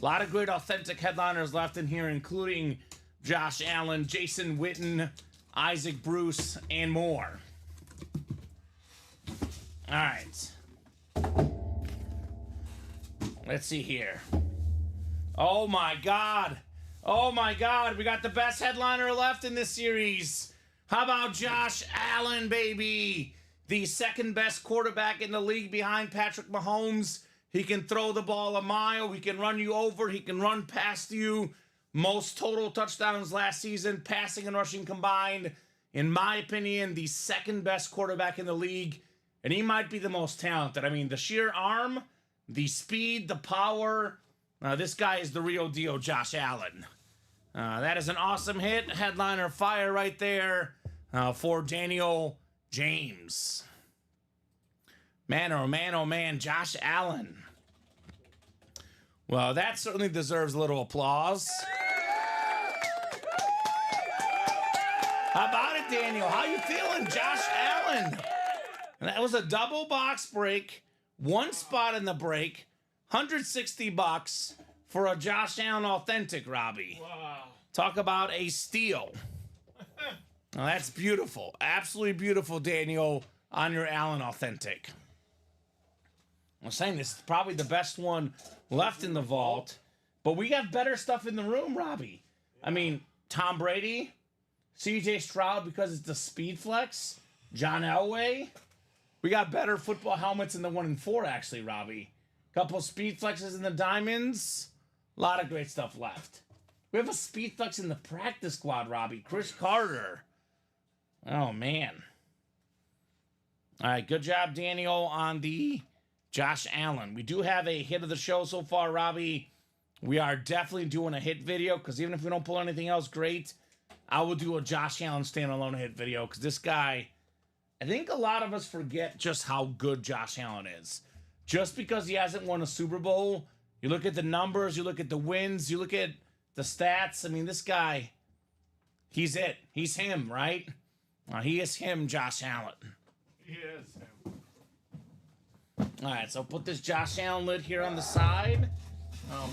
A lot of great authentic headliners left in here, including Josh Allen, Jason Witten, Isaac Bruce, and more. All right. Let's see here. Oh my God. Oh my God. We got the best headliner left in this series. How about Josh Allen, baby? The second best quarterback in the league behind Patrick Mahomes. He can throw the ball a mile. He can run you over. He can run past you. Most total touchdowns last season, passing and rushing combined. In my opinion, the second best quarterback in the league. And he might be the most talented. I mean, the sheer arm, the speed, the power. This guy is the real deal, Josh Allen. That is an awesome hit. Headliner fire right there for Daniel James. Man, oh man, oh man, Josh Allen. Well, that certainly deserves a little applause. How about it, Daniel? How you feeling, Josh Allen? And that was a double box break. One spot in the break. $160 for a Josh Allen authentic, Robbie. Wow. Talk about a steal. Now, that's beautiful. Absolutely beautiful, Daniel, on your Allen authentic. I'm saying this is probably the best one left in the vault. But we have better stuff in the room, Robbie. I mean, Tom Brady, CJ Stroud because it's the Speed Flex, John Elway. We got better football helmets in the 1 and 4, actually, Robbie. Couple Speed Flexes in the diamonds. A lot of great stuff left. We have a Speed Flex in the practice squad, Robbie. Chris Carter. Oh, man. All right, good job, Daniel, on the Josh Allen. We do have a hit of the show so far, Robbie. We are definitely doing a hit video because even if we don't pull anything else great, I will do a Josh Allen standalone hit video because this guy, I think a lot of us forget just how good Josh Allen is. Just because he hasn't won a Super Bowl, you look at the numbers, you look at the wins, you look at the stats. I mean, this guy, he's it. He's him, right? He is him, Josh Allen. He is him. All right, so put this Josh Allen lid here on the side.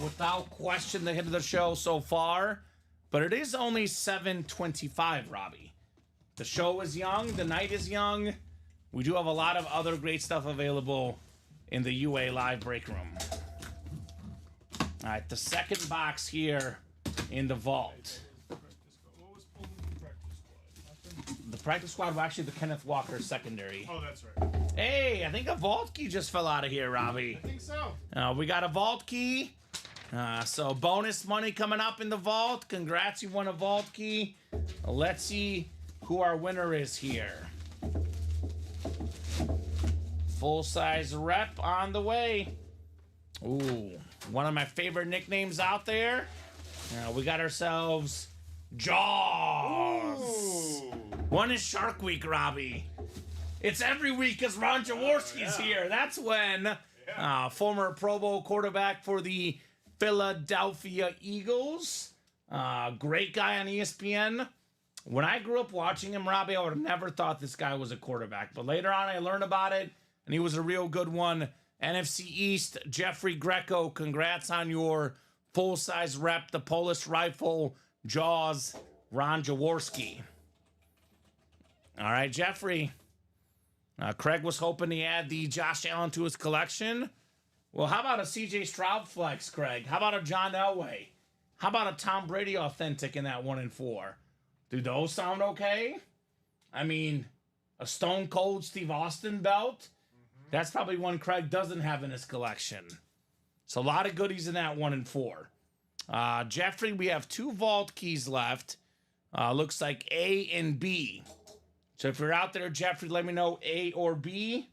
Without question, the hit of the show so far. But it is only $7.25, Robbie. The show is young. The night is young. We do have a lot of other great stuff available in the UA Live break room. All right, the second box here in the vault. The practice squad was actually the Kenneth Walker secondary. Oh, that's right. Hey, I think a vault key just fell out of here, Robbie. I think so. We got a vault key. So bonus money coming up in the vault. Congrats, you won a vault key. Let's see who our winner is here. Full-size rep on the way. Ooh, one of my favorite nicknames out there. We got ourselves Jaws. Ooh. One is Shark Week, Robbie. It's every week because Ron Jaworski's here. That's when former Pro Bowl quarterback for the Philadelphia Eagles. Great guy on ESPN. When I grew up watching him, Robbie, I would have never thought this guy was a quarterback. But later on, I learned about it, and he was a real good one. NFC East, Jeffrey Greco, congrats on your full-size rep, the Polish Rifle, Jaws, Ron Jaworski. All right, Jeffrey. Craig was hoping to add the Josh Allen to his collection. Well, how about a CJ Stroud flex, Craig? How about a John Elway? How about a Tom Brady authentic in that 1 and 4? Do those sound okay? I mean, a Stone Cold Steve Austin belt? That's probably one Craig doesn't have in his collection. So a lot of goodies in that 1 and 4. Jeffrey, we have 2 vault keys left. Looks like A and B. So if you're out there, Jeffrey, let me know A or B.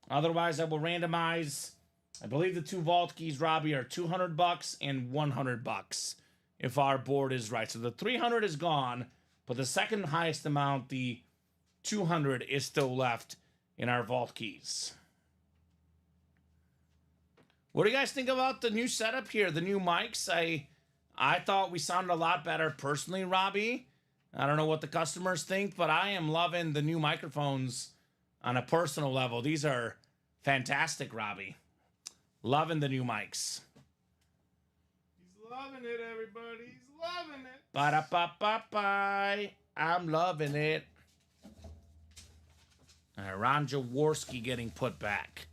Otherwise, I will randomize. I believe the 2 vault keys, Robbie, are $200 and $100 if our board is right. So the 300 is gone, but the second highest amount, the 200, is still left in our vault keys. What do you guys think about the new setup here, the new mics? I thought we sounded a lot better personally, Robbie. I don't know what the customers think, but I am loving the new microphones on a personal level. These are fantastic, Robbie. Loving the new mics. He's loving it, everybody. He's loving it. Ba-da-ba-ba-bye. I'm loving it. All right, Ron Jaworski getting put back.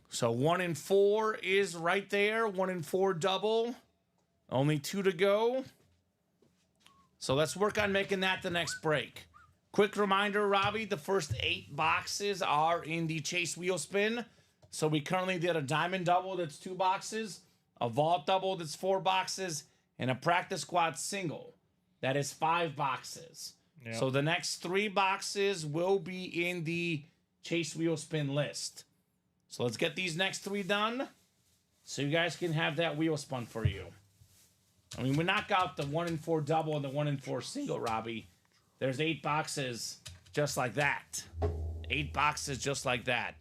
So 1 and 4 is right there. 1 and 4 double. Only 2 to go. So let's work on making that the next break. Quick reminder, Robbie, the first 8 boxes are in the Chase Wheel Spin. So we currently did a Diamond Double that's 2 boxes, a Vault Double that's 4 boxes, and a Practice Squad Single that is 5 boxes. Yep. So the next 3 boxes will be in the Chase Wheel Spin list. So let's get these next 3 done so you guys can have that wheel spun for you. I mean, we knock out the 1 and 4 double and the 1 and 4 single, Robbie. There's 8 boxes just like that. 8 boxes just like that.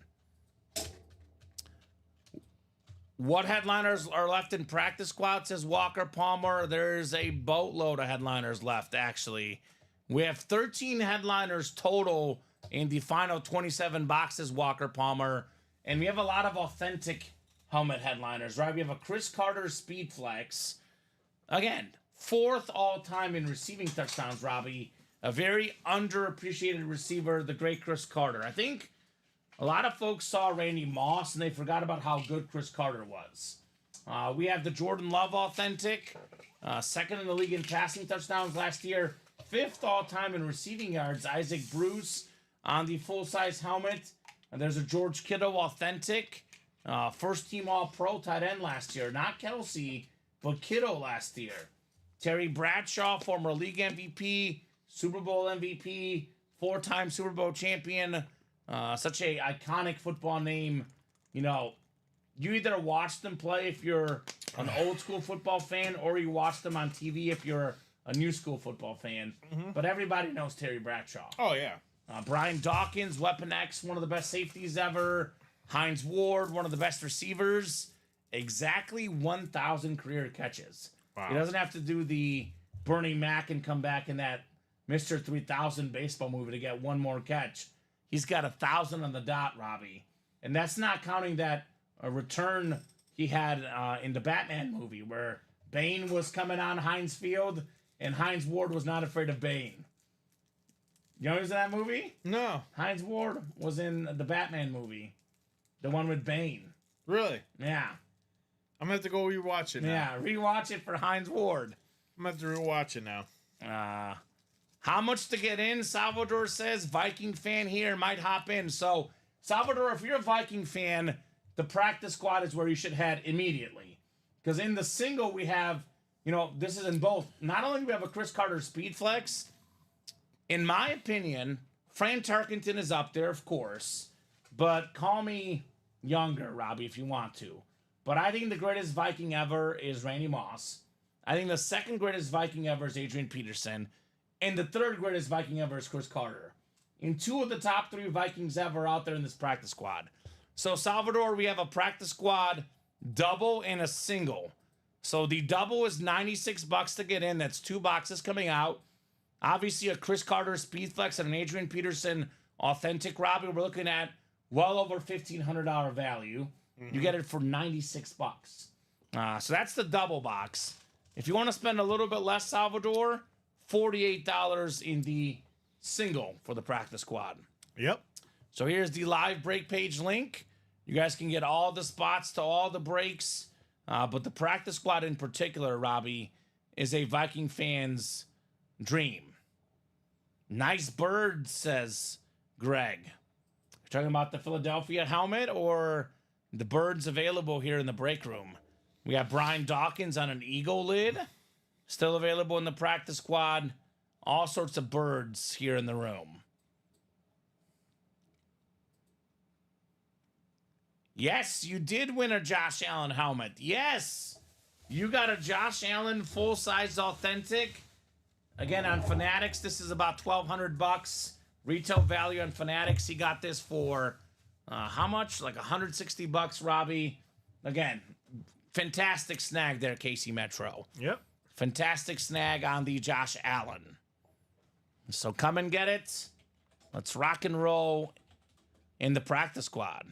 What headliners are left in practice squad, says Walker Palmer. There's a boatload of headliners left, actually. We have 13 headliners total in the final 27 boxes, Walker Palmer. And we have a lot of authentic helmet headliners, right? We have a Chris Carter Speed Flex. Again, 4th all-time in receiving touchdowns, Robbie. A very underappreciated receiver, the great Chris Carter. I think a lot of folks saw Randy Moss, and they forgot about how good Chris Carter was. We have the Jordan Love authentic. 2nd in the league in passing touchdowns last year. 5th all-time in receiving yards, Isaac Bruce on the full-size helmet. And there's a George Kittle authentic. First-team All-Pro tight end last year. Not Kelsey, but Kittle last year. Terry Bradshaw, former league MVP, Super Bowl MVP, 4-time Super Bowl champion. Such a iconic football name. You know, you either watch them play if you're an old-school football fan, or you watch them on TV if you're a new-school football fan. Mm-hmm. But everybody knows Terry Bradshaw. Oh, yeah. Brian Dawkins, Weapon X, one of the best safeties ever. Hines Ward, one of the best receivers. Exactly 1,000 career catches. Wow. He doesn't have to do the Bernie Mac and come back in that Mr. 3000 baseball movie to get one more catch. He's got 1,000 on the dot, Robbie. And that's not counting that return he had in the Batman movie where Bane was coming on Heinz Field and Hines Ward was not afraid of Bane. You know who's in that movie? No. Hines Ward was in the Batman movie. The one with Bane. Really? Yeah. I'm gonna have to go rewatch it now. Yeah, rewatch it for Hines Ward. I'm gonna have to rewatch it now. How much to get in? Salvador says Viking fan here might hop in. So, Salvador, if you're a Viking fan, the practice squad is where you should head immediately. Because in the single, we have, this is in both. Not only do we have a Chris Carter Speed Flex, in my opinion, Fran Tarkenton is up there, of course. But call me younger, Robbie, if you want to. But I think the greatest Viking ever is Randy Moss. I think the second greatest Viking ever is Adrian Peterson. And the third greatest Viking ever is Chris Carter. And two of the top 3 Vikings ever out there in this practice squad. So, Salvador, we have a practice squad double and a single. So, the double is $96 to get in. That's 2 boxes coming out. Obviously, a Chris Carter Speed Flex and an Adrian Peterson Authentic Robbie. We're looking at well over $1,500 value. You get it for $96. So, that's the double box. If you want to spend a little bit less, Salvador, $48 in the single for the practice squad. Yep. So here's the live break page link. You guys can get all the spots to all the breaks. But the practice squad in particular, Robbie, is a Viking fan's dream. Nice bird, says Greg. You're talking about the Philadelphia helmet or the birds available here in the break room? We have Brian Dawkins on an eagle lid. Still available in the practice squad. All sorts of birds here in the room. Yes, you did win a Josh Allen helmet. Yes, you got a Josh Allen full-size authentic. Again, on Fanatics, this is about $1,200 retail value on Fanatics. He got this for how much? Like $160, Robbie. Again, fantastic snag there, Casey Metro. Yep. Fantastic snag on the Josh Allen. So come and get it. Let's rock and roll in the practice squad.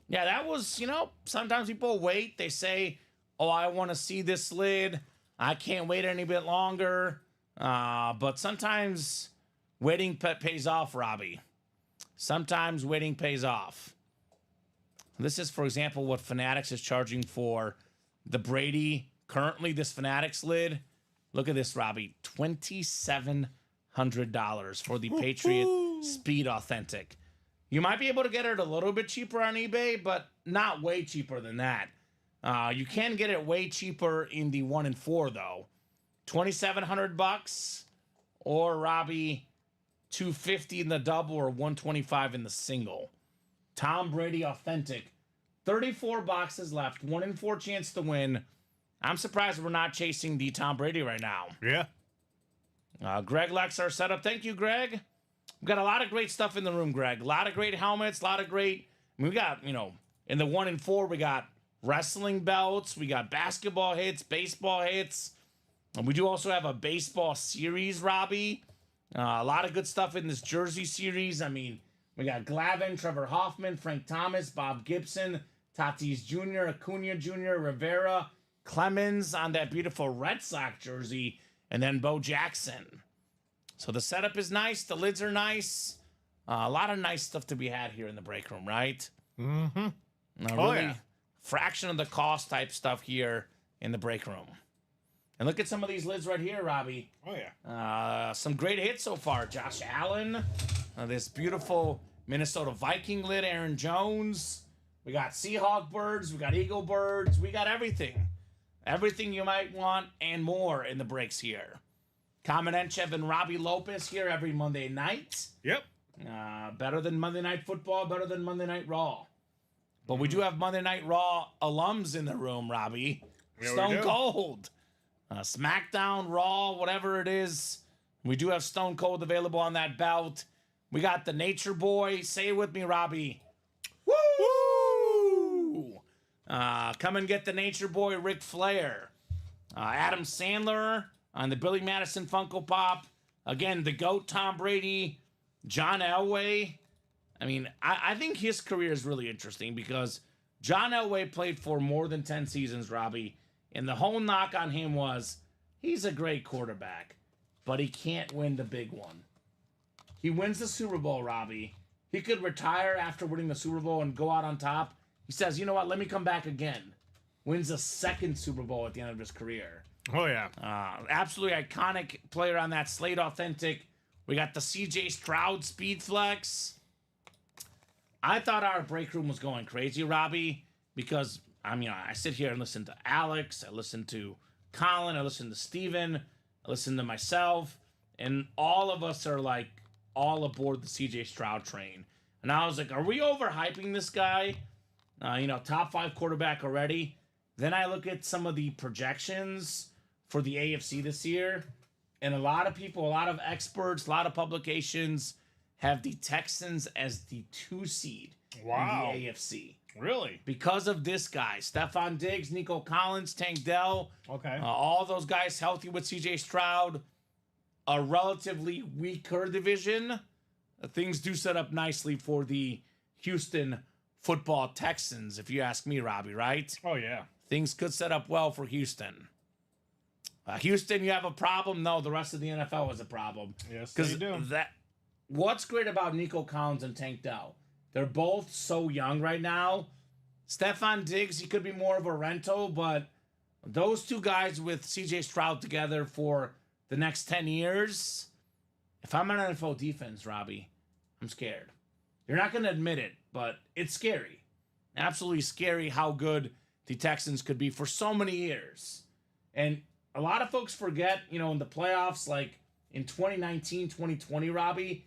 Yeah, that was, sometimes people wait. They say, oh, I want to see this lid. I can't wait any bit longer. But sometimes waiting pays off, Robbie. Sometimes waiting pays off. This is, for example, what Fanatics is charging for the Brady. Currently, this Fanatics lid. Look at this, Robbie. $2,700 for the Patriot Speed Authentic. You might be able to get it a little bit cheaper on eBay, but not way cheaper than that. You can get it way cheaper in the 1 and 4, though. $2,700 or, Robbie, $250 in the double or $125 in the single. Tom Brady Authentic. 34 boxes left. 1 in 4 chance to win. I'm surprised we're not chasing the Tom Brady right now. Yeah. Greg Lex, our setup. Thank you, Greg. We've got a lot of great stuff in the room, Greg. A lot of great helmets, a lot of great... we got, in the 1 and 4, we got wrestling belts, we got basketball hits, baseball hits. And we do also have a baseball series, Robbie. A lot of good stuff in this jersey series. We got Glavin, Trevor Hoffman, Frank Thomas, Bob Gibson, Tatis Jr., Acuna Jr., Rivera, Clemens on that beautiful Red Sox jersey, and then Bo Jackson. So the setup is nice. The lids are nice. A lot of nice stuff to be had here in the break room, right? Mm-hmm. Really fraction of the cost type stuff here in the break room. And look at some of these lids right here, Robbie. Oh, yeah. Some great hits so far. Josh Allen. This beautiful Minnesota Viking lid, Aaron Jones. We got Seahawk birds. We got Eagle birds. We got everything. Everything you might want and more in the breaks here. Kamen Entchev and Robbie Lopez here every Monday night. Yep. Better than Monday Night Football, better than Monday Night Raw. But we do have Monday Night Raw alums in the room, Robbie. Yeah, Stone Cold. SmackDown, Raw, whatever it is. We do have Stone Cold available on that belt. We got the Nature Boy. Say it with me, Robbie. Woo! Come and get the Nature Boy, Ric Flair. Adam Sandler on the Billy Madison Funko Pop. Again, the GOAT Tom Brady. John Elway. I think his career is really interesting because John Elway played for more than 10 seasons, Robbie. And the whole knock on him was he's a great quarterback. but he can't win the big one. He wins the Super Bowl, Robbie. He could retire after winning the Super Bowl and go out on top. He says, you know what, let me come back again. Wins a second Super Bowl at the end of his career. Oh, yeah. Absolutely iconic player on that slate, authentic. We got the CJ Stroud speed flex. I thought our break room was going crazy, Robbie, because, I sit here and listen to Alex, I listen to Colin, I listen to Steven, I listen to myself, and all of us are like all aboard the CJ Stroud train. And I was like, are we overhyping this guy? Top 5 quarterback already. Then I look at some of the projections for the AFC this year, and a lot of people, a lot of experts, a lot of publications have the Texans as the 2 seed in the AFC. Really? Because of this guy, Stephon Diggs, Nico Collins, Tank Dell. Okay. All those guys healthy with CJ Stroud. A relatively weaker division. Things do set up nicely for the Houston football Texans, if you ask me, Robbie, right? Oh, yeah. Things could set up well for Houston. Houston, you have a problem? No, the rest of the NFL is a problem. Yes, they do. What's great about Nico Collins and Tank Dell? They're both so young right now. Stephon Diggs, he could be more of a rental, but those two guys with CJ Stroud together for the next 10 years, if I'm an NFL defense, Robbie, I'm scared. You're not going to admit it, but it's scary. Absolutely scary how good the Texans could be for so many years. And a lot of folks forget, in the playoffs, like in 2019, 2020, Robbie,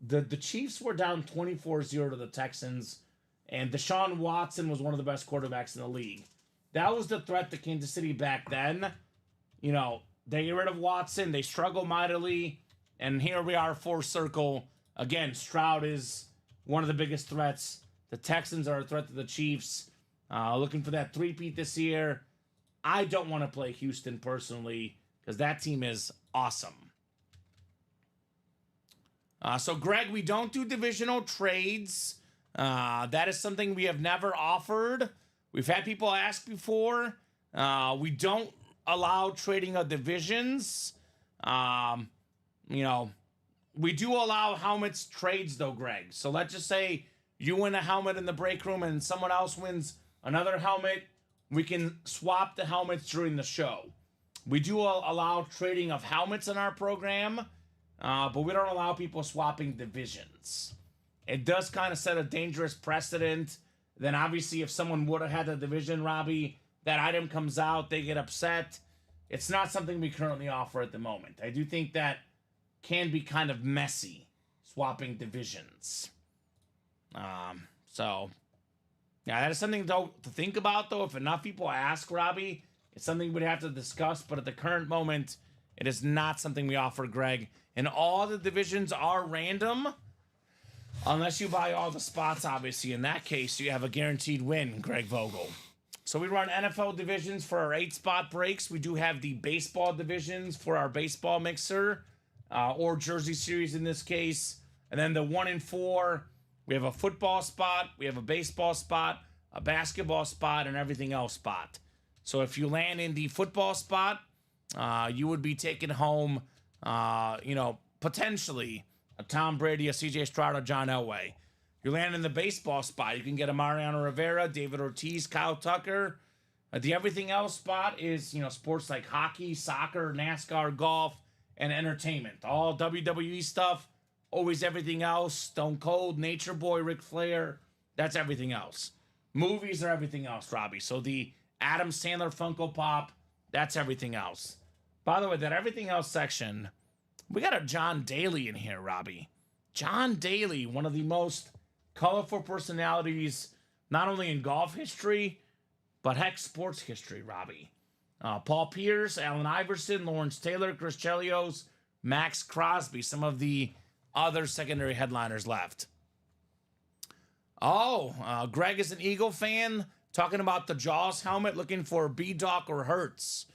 the Chiefs were down 24-0 to the Texans, and Deshaun Watson was one of the best quarterbacks in the league. That was the threat to Kansas City back then. They get rid of Watson, they struggle mightily, and here we are, full circle. Again, Stroud is one of the biggest threats. The Texans are a threat to the Chiefs. Looking for that three-peat this year. I don't want to play Houston personally because that team is awesome. So, Greg, we don't do divisional trades. That is something we have never offered. We've had people ask before. We don't allow trading of divisions. We do allow helmets trades, though, Greg. So let's just say you win a helmet in the break room and someone else wins another helmet. We can swap the helmets during the show. We do allow trading of helmets in our program, but we don't allow people swapping divisions. It does kind of set a dangerous precedent. Then obviously if someone would have had the division, Robbie, that item comes out, they get upset. It's not something we currently offer at the moment. I do think that can be kind of messy, swapping divisions. That is something to think about, though. If enough people ask, Robbie, it's something we'd have to discuss. But at the current moment, it is not something we offer, Greg. And all the divisions are random, unless you buy all the spots, obviously. In that case, you have a guaranteed win, Greg Vogel. So we run NFL divisions for our 8-spot breaks. We do have the baseball divisions for our baseball mixer, or jersey series in this case. And then the 1 and 4, we have a football spot, we have a baseball spot, a basketball spot, and everything else spot. So if you land in the football spot, you would be taking home, potentially a Tom Brady, a CJ Stroud, or John Elway. You land in the baseball spot, you can get a Mariano Rivera, David Ortiz, Kyle Tucker. The everything else spot is, sports like hockey, soccer, NASCAR, golf, and entertainment. All WWE stuff, always everything else. Stone Cold, Nature Boy, Ric Flair, that's everything else. Movies are everything else, Robbie. So the Adam Sandler Funko Pop, that's everything else. By the way, that everything else section, we got a John Daly in here, Robbie. John Daly, one of the most colorful personalities, not only in golf history, but heck, sports history, Robbie. Paul Pierce, Allen Iverson, Lawrence Taylor, Chris Chelios, Max Crosby, some of the other secondary headliners left. Greg is an Eagle fan, talking about the Jaws helmet, looking for B-Doc or Hurts.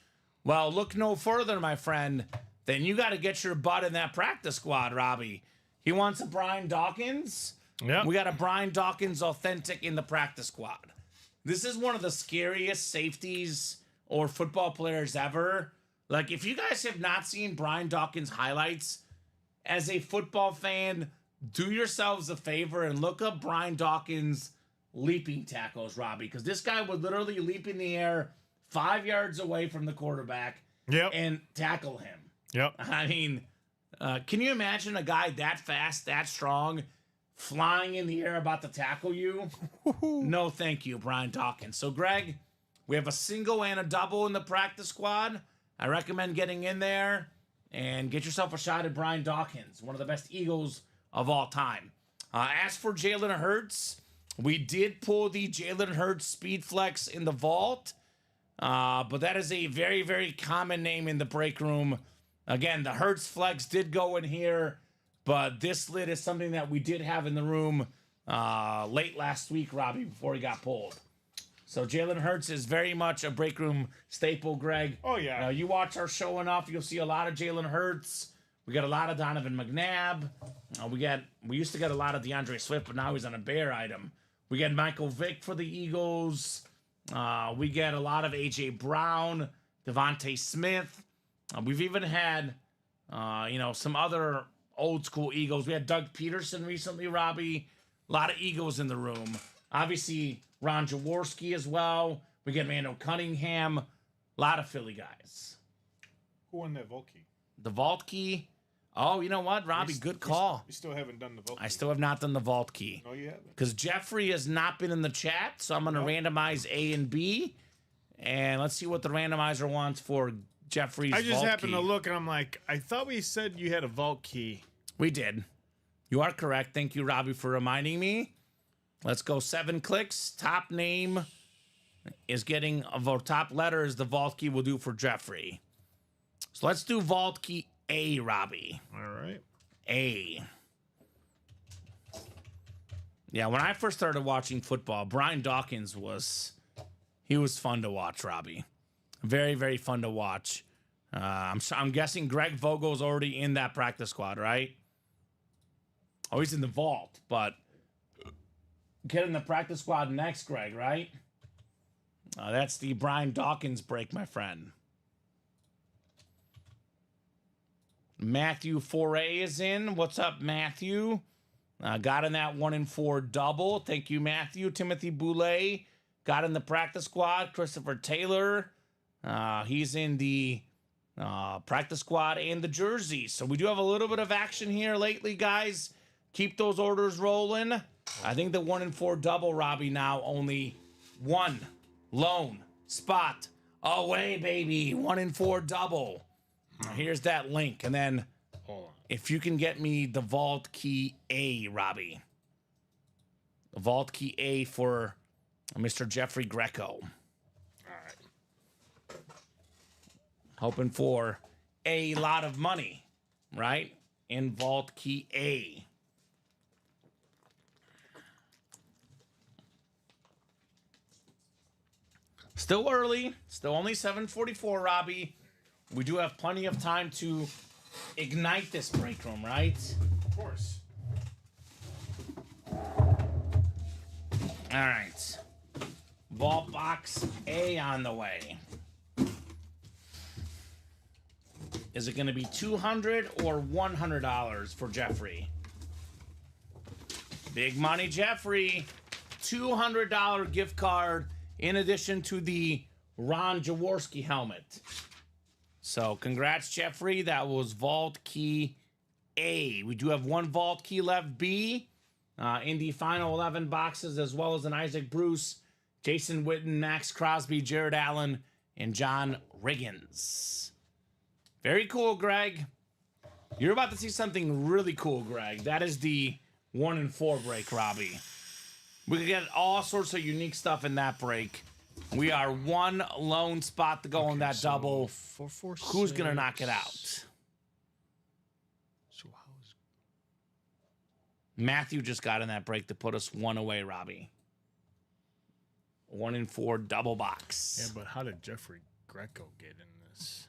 Well, look no further, my friend, then you got to get your butt in that practice squad, Robbie. He wants a Brian Dawkins. Yep. We got a Brian Dawkins authentic in the practice squad. This is one of the scariest safeties or football players ever. Like, if you guys have not seen Brian Dawkins highlights, as a football fan, do yourselves a favor and look up Brian Dawkins leaping tackles, Robbie, because this guy would literally leap in the air 5 yards away from the quarterback and tackle him. Yep. I mean, can you imagine a guy that fast, that strong, flying in the air about to tackle you? No, thank you, Brian Dawkins. So, Greg, we have a single and a double in the practice squad. I recommend getting in there and get yourself a shot at Brian Dawkins, one of the best Eagles of all time. As for Jalen Hurts, we did pull the Jalen Hurts Speed Flex in the vault, but that is a very, very common name in the break room. Again, the Hurts Flex did go in here, but this lid is something that we did have in the room late last week, Robbie, before he got pulled. So Jalen Hurts is very much a break room staple, Greg. Oh, yeah. You watch our show enough, you'll see a lot of Jalen Hurts. We got a lot of Donovan McNabb. We used to get a lot of DeAndre Swift, but now he's on a Bear item. We get Michael Vick for the Eagles. We get a lot of A.J. Brown, Devontae Smith. We've even had, some other old school Eagles. We had Doug Peterson recently, Robbie. A lot of Eagles in the room. Obviously, Ron Jaworski as well. We get Mando Cunningham. A lot of Philly guys. Who won that vault key? The vault key. Oh, you know what, Robbie? Good call. You still haven't done the vault key. I still have not done the vault key. No, you haven't. Because Jeffrey has not been in the chat, so I'm going to randomize A and B. And let's see what the randomizer wants for Jeffrey's vault key. I just happened to look, and I'm like, I thought we said you had a vault key. We did. You are correct. Thank you, Robbie, for reminding me. Let's go 7 clicks. Top name is getting of our top letters. The vault key will do for Jeffrey. So let's do vault key A, Robbie. All right. A. Yeah, when I first started watching football, Brian Dawkins was fun to watch, Robbie. Very, very fun to watch. I'm guessing Greg Vogel's already in that practice squad, right? Oh, he's in the vault, but get in the practice squad next, Greg, right? That's the Brian Dawkins break, my friend. Matthew Foray is in. What's up, Matthew? Got in that 1 and 4 double. Thank you, Matthew. Timothy Boulay got in the practice squad. Christopher Taylor, he's in the practice squad and the jersey. So we do have a little bit of action here lately, guys. Keep those orders rolling. I think the 1 and 4 double, Robbie, now only one lone spot away, baby. 1 and 4 double. Here's that link. And then if you can get me the vault key A, Robbie. The vault key A for Mr. Jeffrey Greco. All right. Hoping for a lot of money, right? In vault key A. Still early. Still only 7:44, Robbie. We do have plenty of time to ignite this break room, right? Of course. All right. Vault box A on the way. Is it going to be $200 or $100 for Jeffrey? Big money, Jeffrey. $200 gift card in addition to the Ron Jaworski helmet. So congrats, Jeffrey. That was vault key A. We do have one vault key left, B, in the final 11 boxes, as well as an Isaac Bruce, Jason Witten, Max Crosby, Jared Allen, and John Riggins. Very cool, Greg. You're about to see something really cool, Greg. That is the 1 and 4 break, Robbie. We can get all sorts of unique stuff in that break. We are one lone spot to go on that double. 4, 4, Who's going to 6. knock it out? So how is... Matthew just got in that break to put us one away, Robbie. 1 and 4 double box. Yeah, but how did Jeffrey Greco get in this?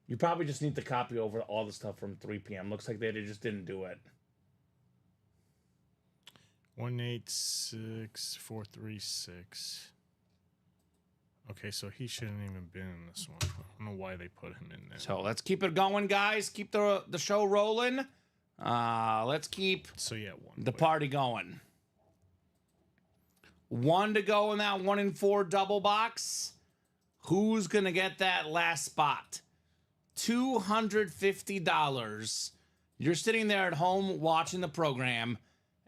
You probably just need to copy over all the stuff from 3 p.m. Looks like they just didn't do it. 186 436. Okay, so he shouldn't even been in this one. I don't know why they put him in there. So let's keep it going, guys. Keep the show rolling. Let's keep So yeah, one. the party going. 1 to go in that 1 in 4 double box. Who's going to get that last spot? $250. You're sitting there at home watching the program,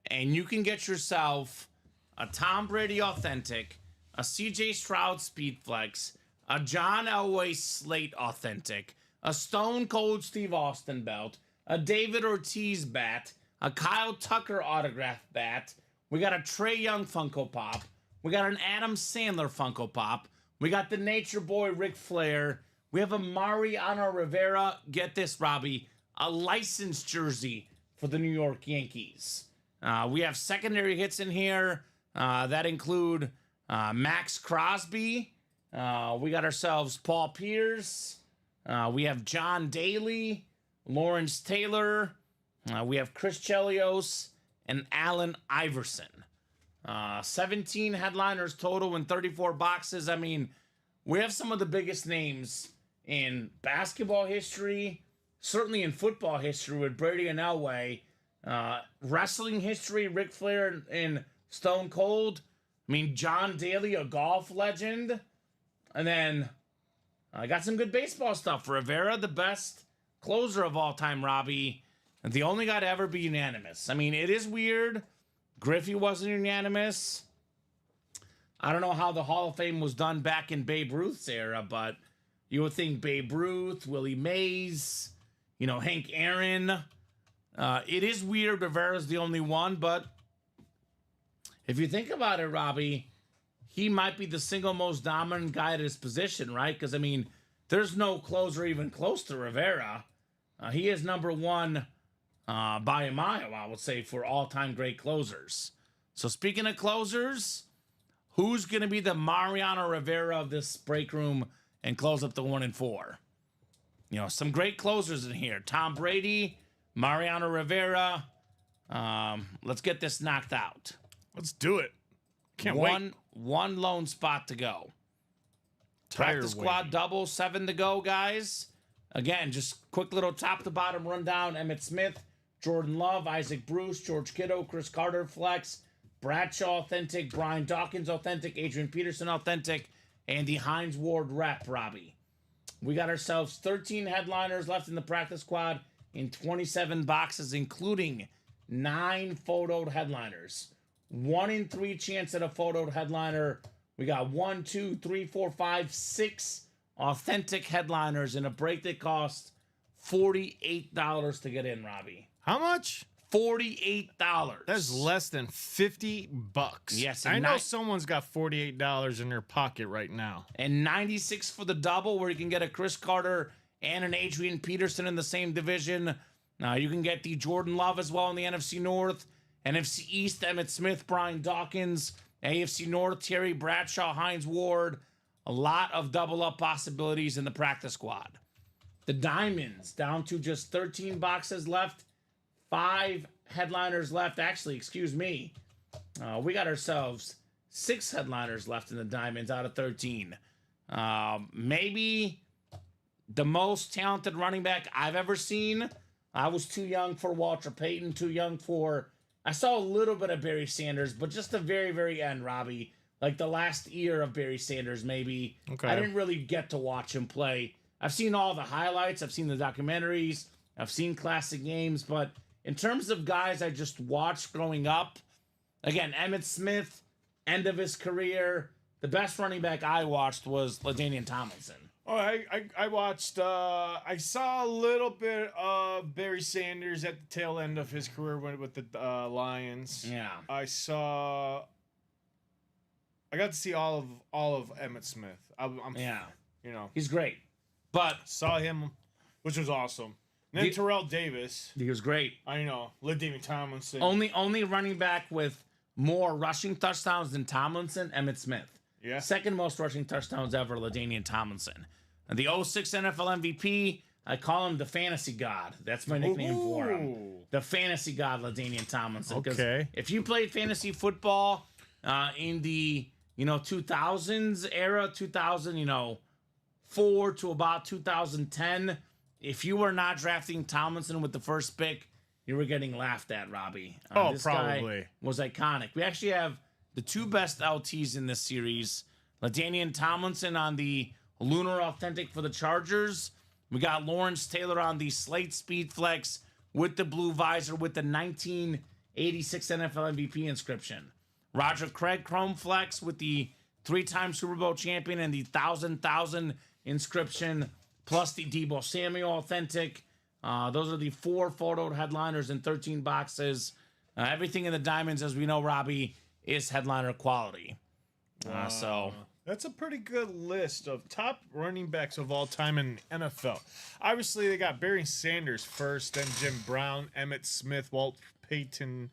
and you can get yourself a Tom Brady Authentic, a CJ Stroud Speed Flex, a John Elway Slate Authentic, a Stone Cold Steve Austin belt, a David Ortiz bat, a Kyle Tucker autographed bat. We got a Trae Young Funko Pop. We got an Adam Sandler Funko Pop. We got the Nature Boy Ric Flair. We have a Mariano Rivera. Get this, Robbie. A licensed jersey for the New York Yankees. We have secondary hits in here that include Max Crosby. We got ourselves Paul Pierce. We have John Daly, Lawrence Taylor. We have Chris Chelios and Allen Iverson. 17 headliners total in 34 boxes. I mean, we have some of the biggest names in basketball history, certainly in football history with Brady and Elway. Wrestling history, Ric Flair and Stone Cold. I mean, John Daly, a golf legend. And then I got some good baseball stuff. Rivera, the best closer of all time, Robbie. And the only guy to ever be unanimous. I mean, it is weird. Griffey wasn't unanimous. I don't know how the Hall of Fame was done back in Babe Ruth's era, but you would think Babe Ruth, Willie Mays, Hank Aaron. It is weird Rivera's the only one, but if you think about it, Robbie, he might be the single most dominant guy at his position, right? Because, I mean, there's no closer even close to Rivera. He is number one by a mile, I would say, for all-time great closers. So speaking of closers, who's going to be the Mariano Rivera of this break room and close up the 1 in 4? Some great closers in here. Tom Brady, Mariano Rivera. Let's get this knocked out. Let's do it. Can't wait. One lone spot to go. Practice squad double, 7 to go, guys. Again, just quick little top to bottom rundown. Emmitt Smith, Jordan Love, Isaac Bruce, George Kittle, Chris Carter, Flex, Bradshaw Authentic, Brian Dawkins Authentic, Adrian Peterson Authentic, and the Hines Ward Rep, Robbie. We got ourselves 13 headliners left in the practice squad in 27 boxes, including 9 photoed headliners. 1 in 3 chance at a photoed headliner. We got 1, 2, 3, 4, 5, 6 authentic headliners in a break that costs $48 to get in, Robbie. How much? $48. That's less than $50. Yes, I know someone's got $48 in their pocket right now. And 96 for the double, where you can get a Chris Carter and an Adrian Peterson in the same division. You can get the Jordan Love as well in the NFC North. NFC East, Emmitt Smith, Brian Dawkins. AFC North, Terry Bradshaw, Hines Ward. A lot of double-up possibilities in the practice squad. The Diamonds, down to just 13 boxes left. 5 headliners left. Actually, excuse me. We got ourselves 6 headliners left in the Diamonds out of 13. Maybe the most talented running back I've ever seen. I was too young for Walter Payton, too young for... I saw a little bit of Barry Sanders, but just the very, very end, Robbie. Like the last year of Barry Sanders, maybe. Okay. I didn't really get to watch him play. I've seen all the highlights. I've seen the documentaries. I've seen classic games. But in terms of guys I just watched growing up, again, Emmitt Smith, end of his career. The best running back I watched was LaDainian Tomlinson. Oh, I watched, I saw a little bit of Barry Sanders at the tail end of his career with the Lions. Yeah. I got to see all of Emmitt Smith. Yeah. He's great. But saw him, which was awesome. And then Terrell Davis. He was great. I know. LaDainian Tomlinson. Only running back with more rushing touchdowns than Tomlinson, Emmitt Smith. Yeah. Second most rushing touchdowns ever, LaDainian Tomlinson. And the 06 NFL MVP, I call him the fantasy god. That's my nickname for him. The fantasy god, LaDainian Tomlinson. Okay. If you played fantasy football in the 2000s era, 2000, 4 to about 2010. If you were not drafting Tomlinson with the first pick, you were getting laughed at, Robbie. This probably. guy was iconic. We actually have the two best LTs in this series. LaDainian Tomlinson on the Lunar Authentic for the Chargers. We got Lawrence Taylor on the Slate Speed Flex with the blue visor with the 1986 NFL MVP inscription. Roger Craig Chrome Flex with the 3-time Super Bowl champion and the 1,000 inscription, plus the Deebo Samuel Authentic. Those are the 4 photoed headliners in 13 boxes. Everything in the diamonds, as we know, Robbie, is headliner quality. So that's a pretty good list of top running backs of all time in NFL. Obviously, they got Barry Sanders first, then Jim Brown, Emmitt Smith, Walt Payton,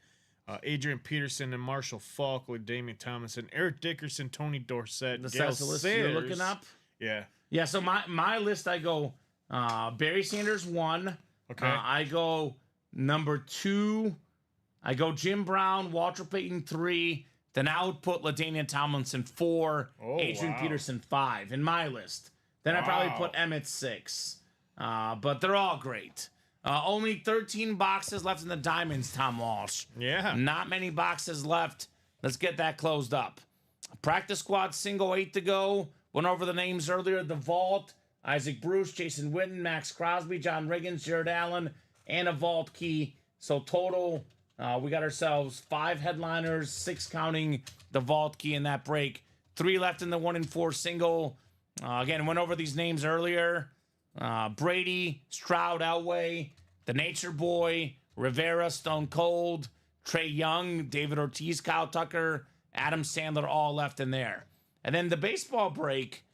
Adrian Peterson, and Marshall Faulk with Damian Tomlinson, Eric Dickerson, Tony Dorsett, Gale that's the list you're Sayers. looking up? Yeah. Yeah, so my list, I go Barry Sanders 1. Okay. I go number 2. I go Jim Brown, Walter Payton 3. Then I would put LaDainian Tomlinson 4, Adrian Peterson 5 in my list. Then I probably put Emmett 6. But they're all great. Only 13 boxes left in the diamonds, Tom Walsh. Yeah. Not many boxes left. Let's get that closed up. Practice squad single 8 to go. Went over the names earlier. The Vault, Isaac Bruce, Jason Witten, Max Crosby, John Riggins, Jared Allen, and a Vault key. So total, we got ourselves 5 headliners, 6 counting the Vault key in that break. 3 left in the 1 and 4 single. Again, went over these names earlier. Brady, Stroud, Elway, the Nature Boy, Rivera, Stone Cold, Trey Young, David Ortiz, Kyle Tucker, Adam Sandler, all left in there. And then the baseball break,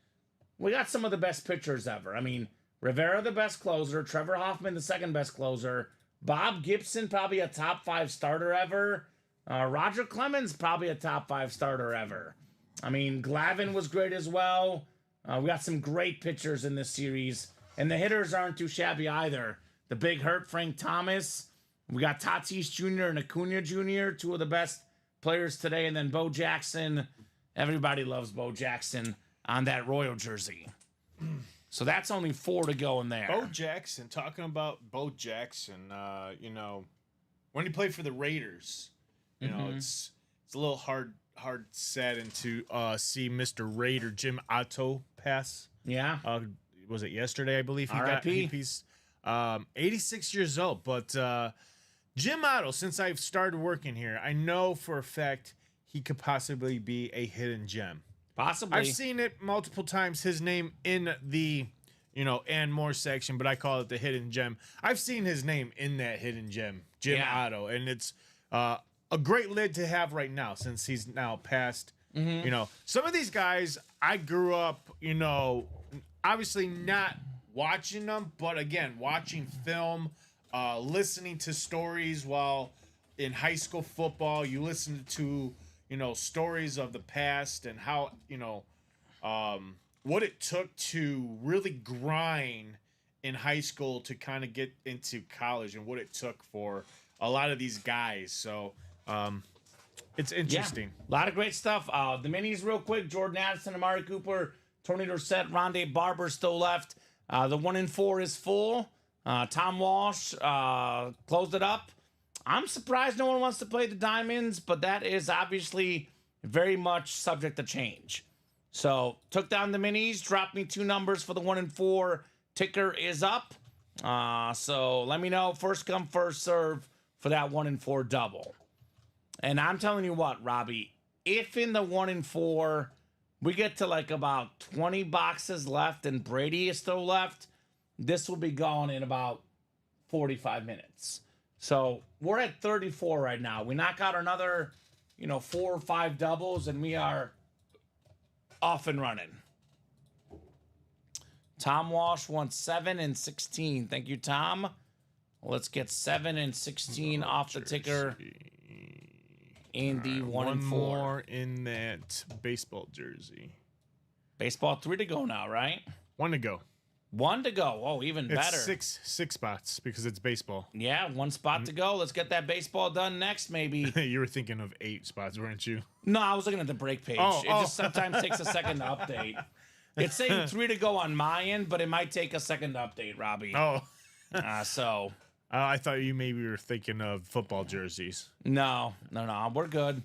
we got some of the best pitchers ever. I mean, Rivera, the best closer. Trevor Hoffman, the second best closer. Bob Gibson, probably a top 5 starter ever. Roger Clemens, probably a top 5 starter ever. I mean, Glavine was great as well. We got some great pitchers in this series. And the hitters aren't too shabby either. The Big Hurt, Frank Thomas. We got Tatis Jr. and Acuna Jr., 2 of the best players today. And then Bo Jackson. Everybody loves Bo Jackson on that Royal jersey. So that's only 4 to go in there. Bo Jackson, talking about Bo Jackson, when he played for the Raiders, it's a little hard saddened to see Mr. Raider Jim Otto pass. Yeah. Was it yesterday, I believe? R.I.P. He's 86 years old. But Jim Otto, since I've started working here, I know for a fact he could possibly be a hidden gem. Possibly. I've seen it multiple times, his name in the, and more section, but I call it the hidden gem. I've seen his name in that hidden gem, Jim Otto, and it's a great lid to have right now since he's now passed. Some of these guys, I grew up, obviously not watching them, but again, watching film, listening to stories while in high school football. You listen to, stories of the past and how, what it took to really grind in high school to kind of get into college and what it took for a lot of these guys. So, it's interesting. Yeah. A lot of great stuff. The minis real quick. Jordan Addison, Amari Cooper, Tony Dorsett, Rondé Barber still left. The 1 and 4 is full. Tom Walsh closed it up. I'm surprised no one wants to play the diamonds, but that is obviously very much subject to change. So took down the minis, dropped me 2 numbers for the 1 and 4. Ticker is up. So let me know. First come, first serve for that 1 and 4 double. And I'm telling you what, Robbie, if in the 1 and 4 we get to like about 20 boxes left and Brady is still left, this will be gone in about 45 minutes. So we're at 34 right now. We knock out another, 4 or 5 doubles and we are off and running. Tom Walsh wants 7 and 16. Thank you, Tom. Let's get 7 and 16 off the ticker. In the 1 and 4. One more in that baseball jersey. Baseball 3 to go now, right? 1 to go. 1 to go. Oh, even It's better. six spots because it's baseball. Yeah, 1 spot to go. Let's get that baseball done next, maybe. You were thinking of 8 spots, weren't you? No, I was looking at the break page. Oh, It oh. just sometimes takes a second to update. It's saying 3 to go on my end, but it might take a second to update, Robbie. Oh, So, I thought you maybe were thinking of football jerseys. no, we're good.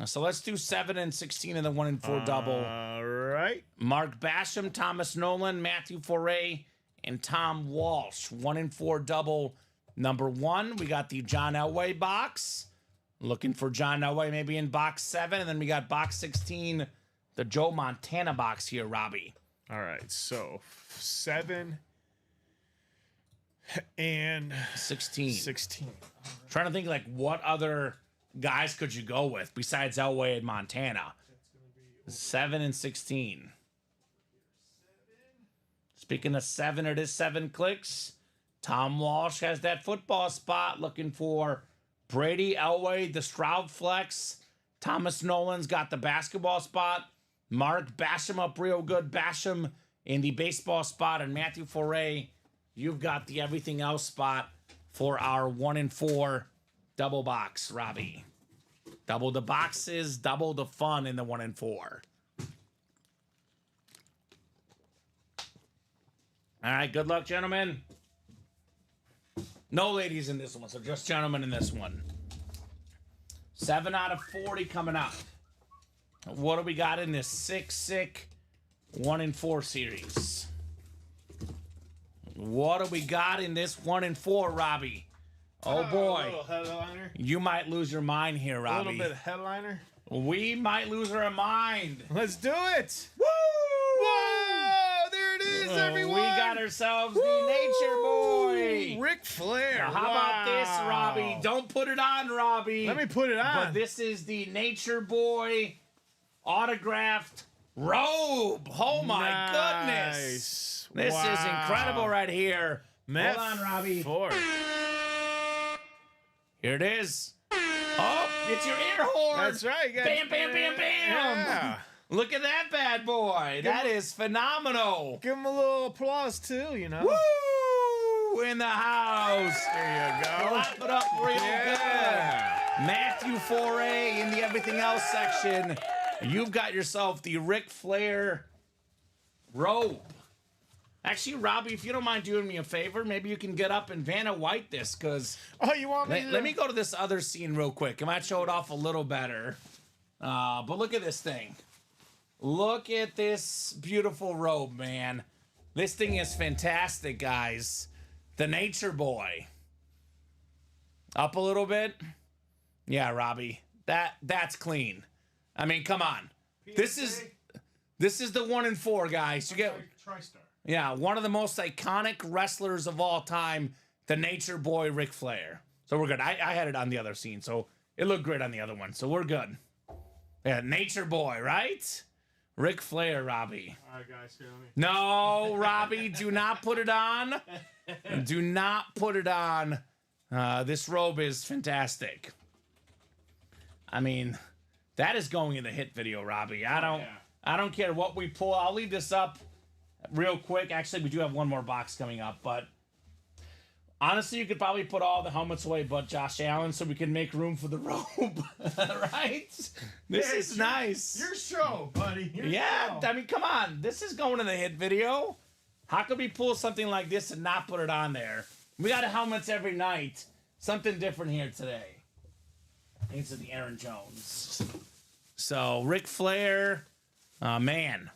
So let's do 7 and 16 in the 1 and 4 double. All right. Mark Basham, Thomas Nolan, Matthew Foray, and Tom Walsh. 1 and 4 double. Number 1, we got the John Elway box. Looking for John Elway maybe in box 7. And then we got box 16, the Joe Montana box here, Robbie. All right. So 7 and 16. Trying to think like what other guys could you go with besides Elway and Montana? 7 and 16. Speaking of 7, it is 7 clicks. Tom Walsh has that football spot looking for Brady Elway, the Stroud flex. Thomas Nolan's got the basketball spot. Mark Basham up real good. Basham in the baseball spot. And Matthew Foray, you've got the everything else spot for our 1 and 4 double box, Robbie. Double the boxes, double the fun in the 1 and 4. All right, good luck, gentlemen. No ladies in this one, so just gentlemen in this one. 7 out of 40 coming up. What do we got in this sick 1 and 4 series? What do we got in this 1 and 4, Robbie? Oh boy. A little headliner. You might lose your mind here, A Robbie. little bit of headliner. We might lose our mind. Let's do it. Woo! Whoa! There it is, everyone. We got ourselves the Nature Boy. Ric Flair. Now, how about this, Robbie? Don't put it on, Robbie. Let me put it on. But this is the Nature Boy autographed robe. Oh my goodness. This is incredible right here. Matt Hold on, Robbie. Ford. Here it is. Oh, it's your air horn. That's right. You got- Bam, bam, bam, bam. Yeah. Look at that bad boy. That is phenomenal. Give him a little applause too, you know. Woo! In the house. There you go. Clap it up real Yeah. good. Matthew Foray in the everything else section. You've got yourself the Ric Flair robe. Actually, Robbie, if you don't mind doing me a favor, maybe you can get up and Vanna White this, because Oh, you want me? let me go to this other scene real quick. I might show it off a little better. But look at this thing. Look at this beautiful robe, man. This thing is fantastic, guys. The Nature Boy. Up a little bit. Yeah, Robbie. That's clean. I mean, come on. This is the 1 and 4, guys. You get TriStar. yeah, one of the most iconic wrestlers of all time, the Nature Boy Ric Flair. So we're good. I had it on the other scene, so it looked great on the other one. So we're good. Yeah, Nature Boy, right? Ric Flair, Robbie. All right, guys, here, let me. No, Robbie, do not put it on. Do not put it on. This robe is fantastic. I mean, that is going in the hit video, Robbie. I don't care what we pull. I'll leave this up real quick. Actually, we do have one more box coming up, but honestly, you could probably put all the helmets away but Josh Allen so we can make room for the robe. Right? This is nice. Your show, buddy. Your Yeah, show. I mean, come on. This is going in the hit video. How could we pull something like this and not put it on there? We got helmets every night. Something different here today. Thanks to the Aaron Jones. So, Ric Flair, man.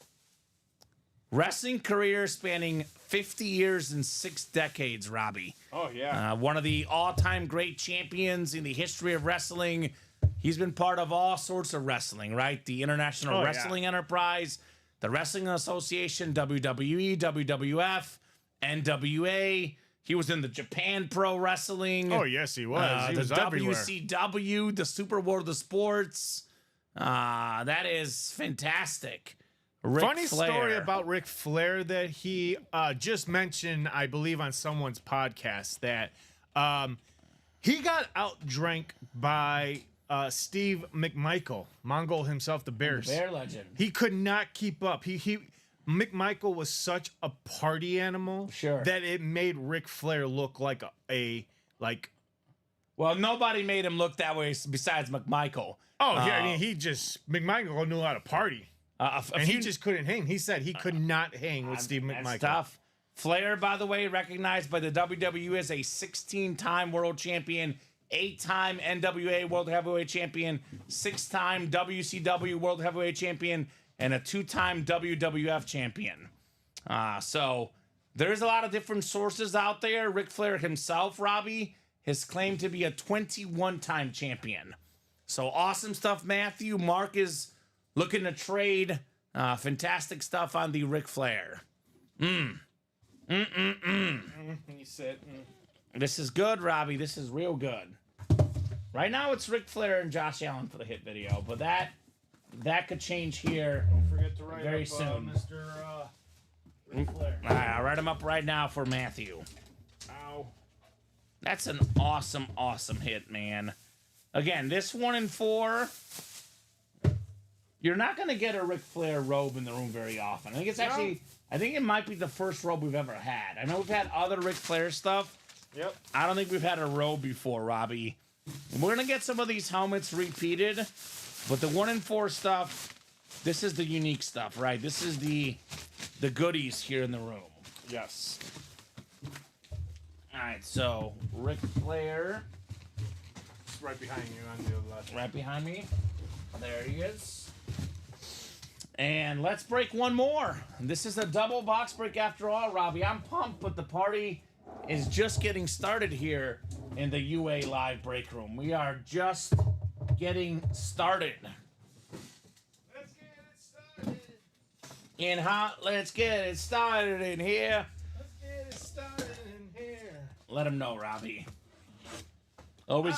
Wrestling career spanning 50 years and 6 decades, Robbie. Oh, yeah. One of the all-time great champions in the history of wrestling. He's been part of all sorts of wrestling, right? The International Oh, yeah. Wrestling Enterprise, the Wrestling Association, WWE, WWF, NWA. He was in the Japan Pro Wrestling. Oh, yes, he was. He the was everywhere. WCW, the Super World of Sports. That is fantastic. Ric Funny Flair. story about Ric Flair that he just mentioned, I believe, on someone's podcast that he got outdrank by Steve McMichael, Mongol himself, the Bears. Bear legend. He could not keep up. McMichael was such a party animal Sure. that it made Ric Flair look like Well, nobody made him look that way besides McMichael. oh yeah, I mean McMichael knew how to party. And he just couldn't hang. He said he could not hang with Steve McMichael. That's tough. Flair, by the way, recognized by the WWE as a 16-time world champion, 8-time NWA World Heavyweight Champion, 6-time WCW World Heavyweight Champion, and a 2-time WWF Champion. So there's a lot of different sources out there. Ric Flair himself, Robbie, has claimed to be a 21-time champion. So awesome stuff, Matthew. Mark is looking to trade. Fantastic stuff on the Ric Flair. He said, This is good, Robbie. This is real good. Right now, it's Ric Flair and Josh Allen for the hit video, but that could change here don't forget to write very up, soon. Mr. Ric Flair. All right, I'll write them up right now for Matthew. Ow. That's an awesome, awesome hit, man. Again, this 1 and 4. You're not going to get a Ric Flair robe in the room very often. I think it's actually, I think it might be the first robe we've ever had. I know we've had other Ric Flair stuff. Yep. I don't think we've had a robe before, Robbie. We're going to get some of these helmets repeated, but the 1 and 4 stuff, this is the unique stuff, right? This is the goodies here in the room. Yes. All right, so Ric Flair, It's right behind you on the left. right behind me. There he is. And let's break one more. This is a double box break after all, Robbie. I'm pumped, but the party is just getting started here in the UA Live break room. We are just getting started. Let's get it started. In hot, let's get it started in here. Let's get it started in here. Let him know, Robbie. Always.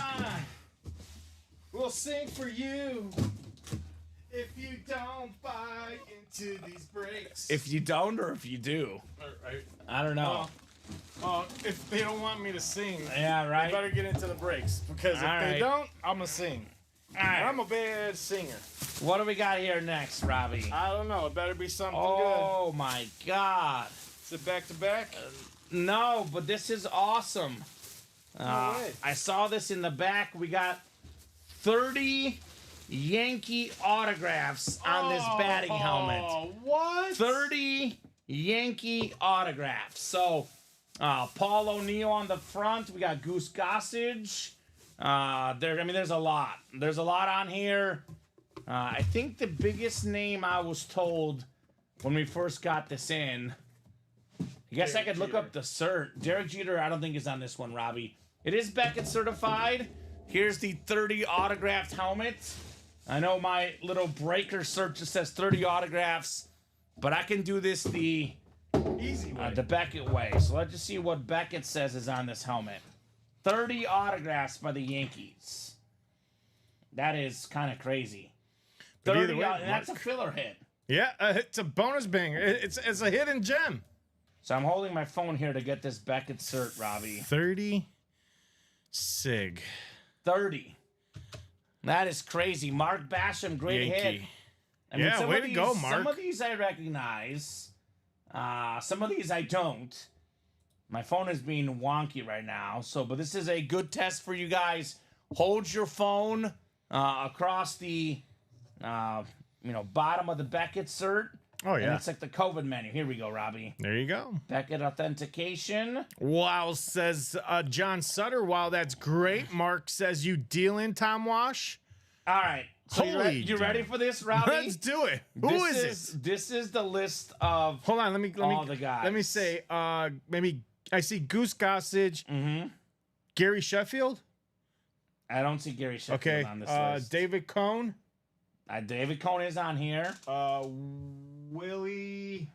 We'll sing for you if you don't buy into these breaks. If you don't or if you do. Right. I don't know. If they don't want me to sing, Yeah, right. they better get into the breaks because if All they right. don't, I'm gonna sing. All right. I'm a bad singer. What do we got here next, Robbie? I don't know. It better be something Oh my God. good. Is it back to back? No, but this is awesome. No way. I saw this in the back. We got 30 Yankee autographs on this batting helmet. Oh, what? 30 Yankee autographs. So, Paul O'Neill on the front. We got Goose Gossage. There's a lot. There's a lot on here. I think the biggest name I was told when we first got this in, I guess I could look up the cert. Derek Jeter, I don't think is on this one, Robbie. It is Beckett certified. Here's the 30 autographed helmet. I know my little breaker search just says 30 autographs, but I can do this the Easy way. the Beckett way. So let's just see what Beckett says is on this helmet. 30 autographs by the Yankees. That is kind of crazy. But 30, either way, and that's a filler hit. Yeah, it's a bonus banger. It's a hidden gem. So I'm holding my phone here to get this Beckett cert, Robbie. 30 sig. 30. That is crazy. Mark Basham, great hit. Yankee. I mean, Yeah, some way of to these, go, Mark. Some of these I recognize. Some of these I don't. My phone is being wonky right now. But this is a good test for you guys. Hold your phone across the bottom of the Beckett cert. Oh, And yeah. it's like the COVID menu. Here we go, Robbie. There you go. Beckett authentication. Wow, says John Sutter. Wow, that's great. Mark says you dealing, Tom Wash. All right. So Holy you ready for this, Robbie? Let's do it. Who is it? This is the list of Hold on. Let me all the guys. Let me say. Maybe I see Goose Gossage. Mm-hmm. Gary Sheffield. I don't see Gary Sheffield Okay. on this list. David Cohn. David Cohn is on here. Willie.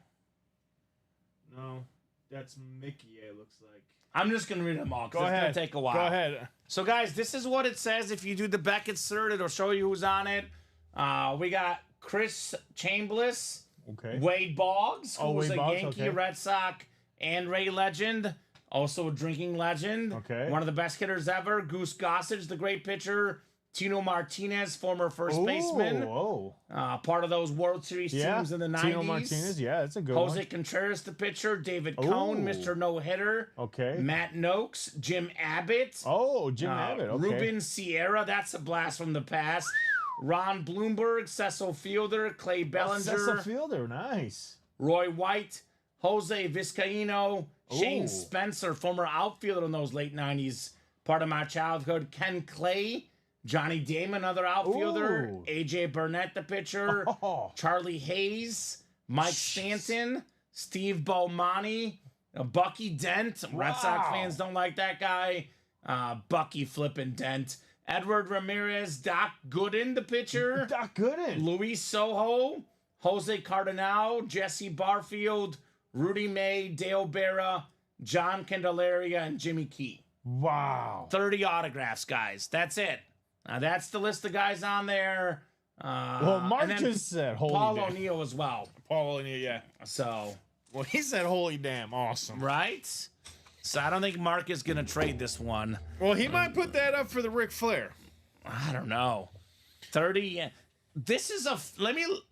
No, that's Mickey. It looks like. I'm just gonna read them all Go because it's ahead. gonna take a while. Go ahead. So, guys, this is what it says. If you do the Beckett cert, it'll show you who's on it. We got Chris Chambliss, Okay. Wade Boggs, who Oh, was Wade a Boggs, Yankee, okay. Red Sox, and Ray legend. Also a drinking legend. Okay. One of the best hitters ever. Goose Gossage, the great pitcher. Tino Martinez, former first baseman, Oh, part of those World Series teams in the 90s. Tino Martinez, yeah, that's a good Jose one. Contreras, the pitcher. David Cohn, Ooh. Mr. No-Hitter. Okay. Matt Noakes, Jim Abbott. Oh, Jim Abbott. Okay. Ruben Sierra, that's a blast from the past. Ron Bloomberg, Cecil Fielder, Clay Bellinger, Cecil Fielder, nice. Roy White, Jose Vizcaíno, Shane Ooh. Spencer, former outfielder in those late 90s, part of my childhood. Ken Clay, Johnny Damon, another outfielder. Ooh. AJ Burnett, the pitcher. Oh. Charlie Hayes, Mike Stanton, Steve Bomani, Bucky Dent. Red Sox Wow. fans don't like that guy. Bucky flippin' Dent. Edward Ramirez, Doc Gooden, the pitcher. Doc Gooden. Luis Soho, Jose Cardinal, Jesse Barfield, Rudy May, Dale Berra, John Candelaria, and Jimmy Key. Wow. 30 autographs, guys. That's it. That's the list of guys on there. Well, Mark and then just said holy Paul damn. O'Neill as well. Paul O'Neill, yeah. So, Well, he said holy damn. Awesome. right? So I don't think Mark is going to trade this one. Well, he might put that up for the Ric Flair. I don't know. 30. This is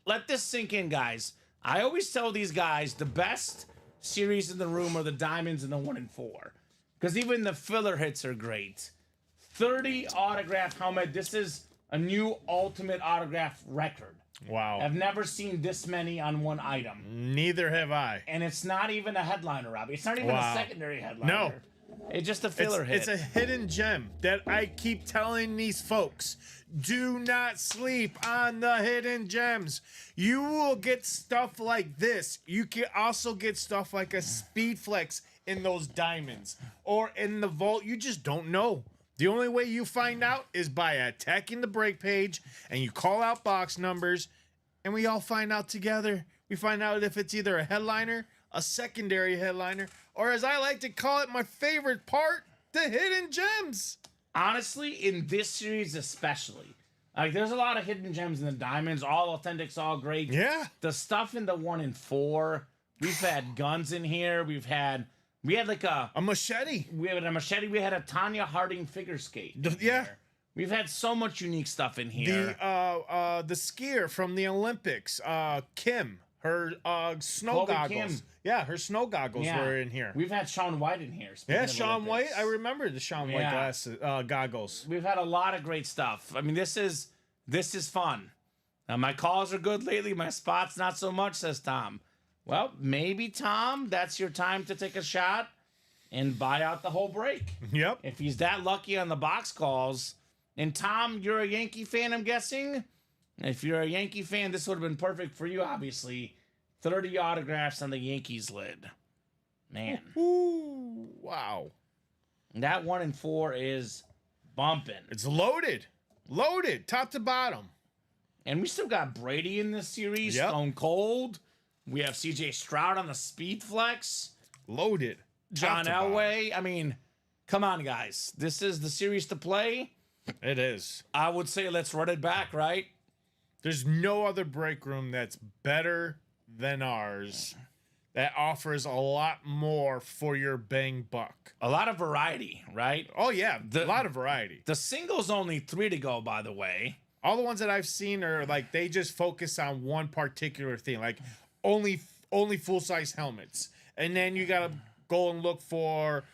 let this sink in, guys. I always tell these guys the best series in the room are the Diamonds and the 1 and 4. Because even the filler hits are great. 30 autograph helmet. This is a new ultimate autograph record. Wow. I've never seen this many on one item. Neither have I. And it's not even a headliner, Robbie. It's not even Wow. a secondary headliner. No. It's just a filler hit. It's a hidden gem that I keep telling these folks. Do not sleep on the hidden gems. You will get stuff like this. You can also get stuff like a Speed Flex in those diamonds or in the vault. You just don't know. The only way you find out is by attacking the break page and you call out box numbers and we all find out together. We find out if it's either a headliner, a secondary headliner, or as I like to call it, my favorite part, the hidden gems. Honestly, in this series especially, like there's a lot of hidden gems in the diamonds, all authentics, all great. Yeah. The stuff in the 1 and 4, we've had guns in here. We had like a machete. we had a machete. We had a Tanya Harding figure skate. in Yeah. here. We've had so much unique stuff in here. The skier from the Olympics, Kim, her snow Chloe goggles. Kim. Yeah, her snow goggles were in here. We've had Shaun White in here. speaking Yeah, of Shaun White. Olympics. I remember the Shaun White Yeah. glasses, goggles. We've had a lot of great stuff. I mean, this is fun. My calls are good lately. My spots not so much, says Tom. Well, maybe Tom, that's your time to take a shot and buy out the whole break. Yep. If he's that lucky on the box calls. And Tom, you're a Yankee fan, I'm guessing. If you're a Yankee fan, this would have been perfect for you, obviously. 30 autographs on the Yankees lid. Man, Ooh, wow. that 1 and 4 is bumping. It's loaded. Loaded, top to bottom. And we still got Brady in this series, Yep. Stone Cold. We have CJ Stroud on the Speed Flex. Loaded. John Top to bottom. Elway. I mean, come on, guys. This is the series to play. It is. I would say let's run it back, right? There's no other break room that's better than ours that offers a lot more for your bang buck. A lot of variety, right? Oh, yeah. A lot of variety. The singles only 3 to go, by the way. All the ones that I've seen are like they just focus on one particular thing, like only full-size helmets. And then you got to go and look for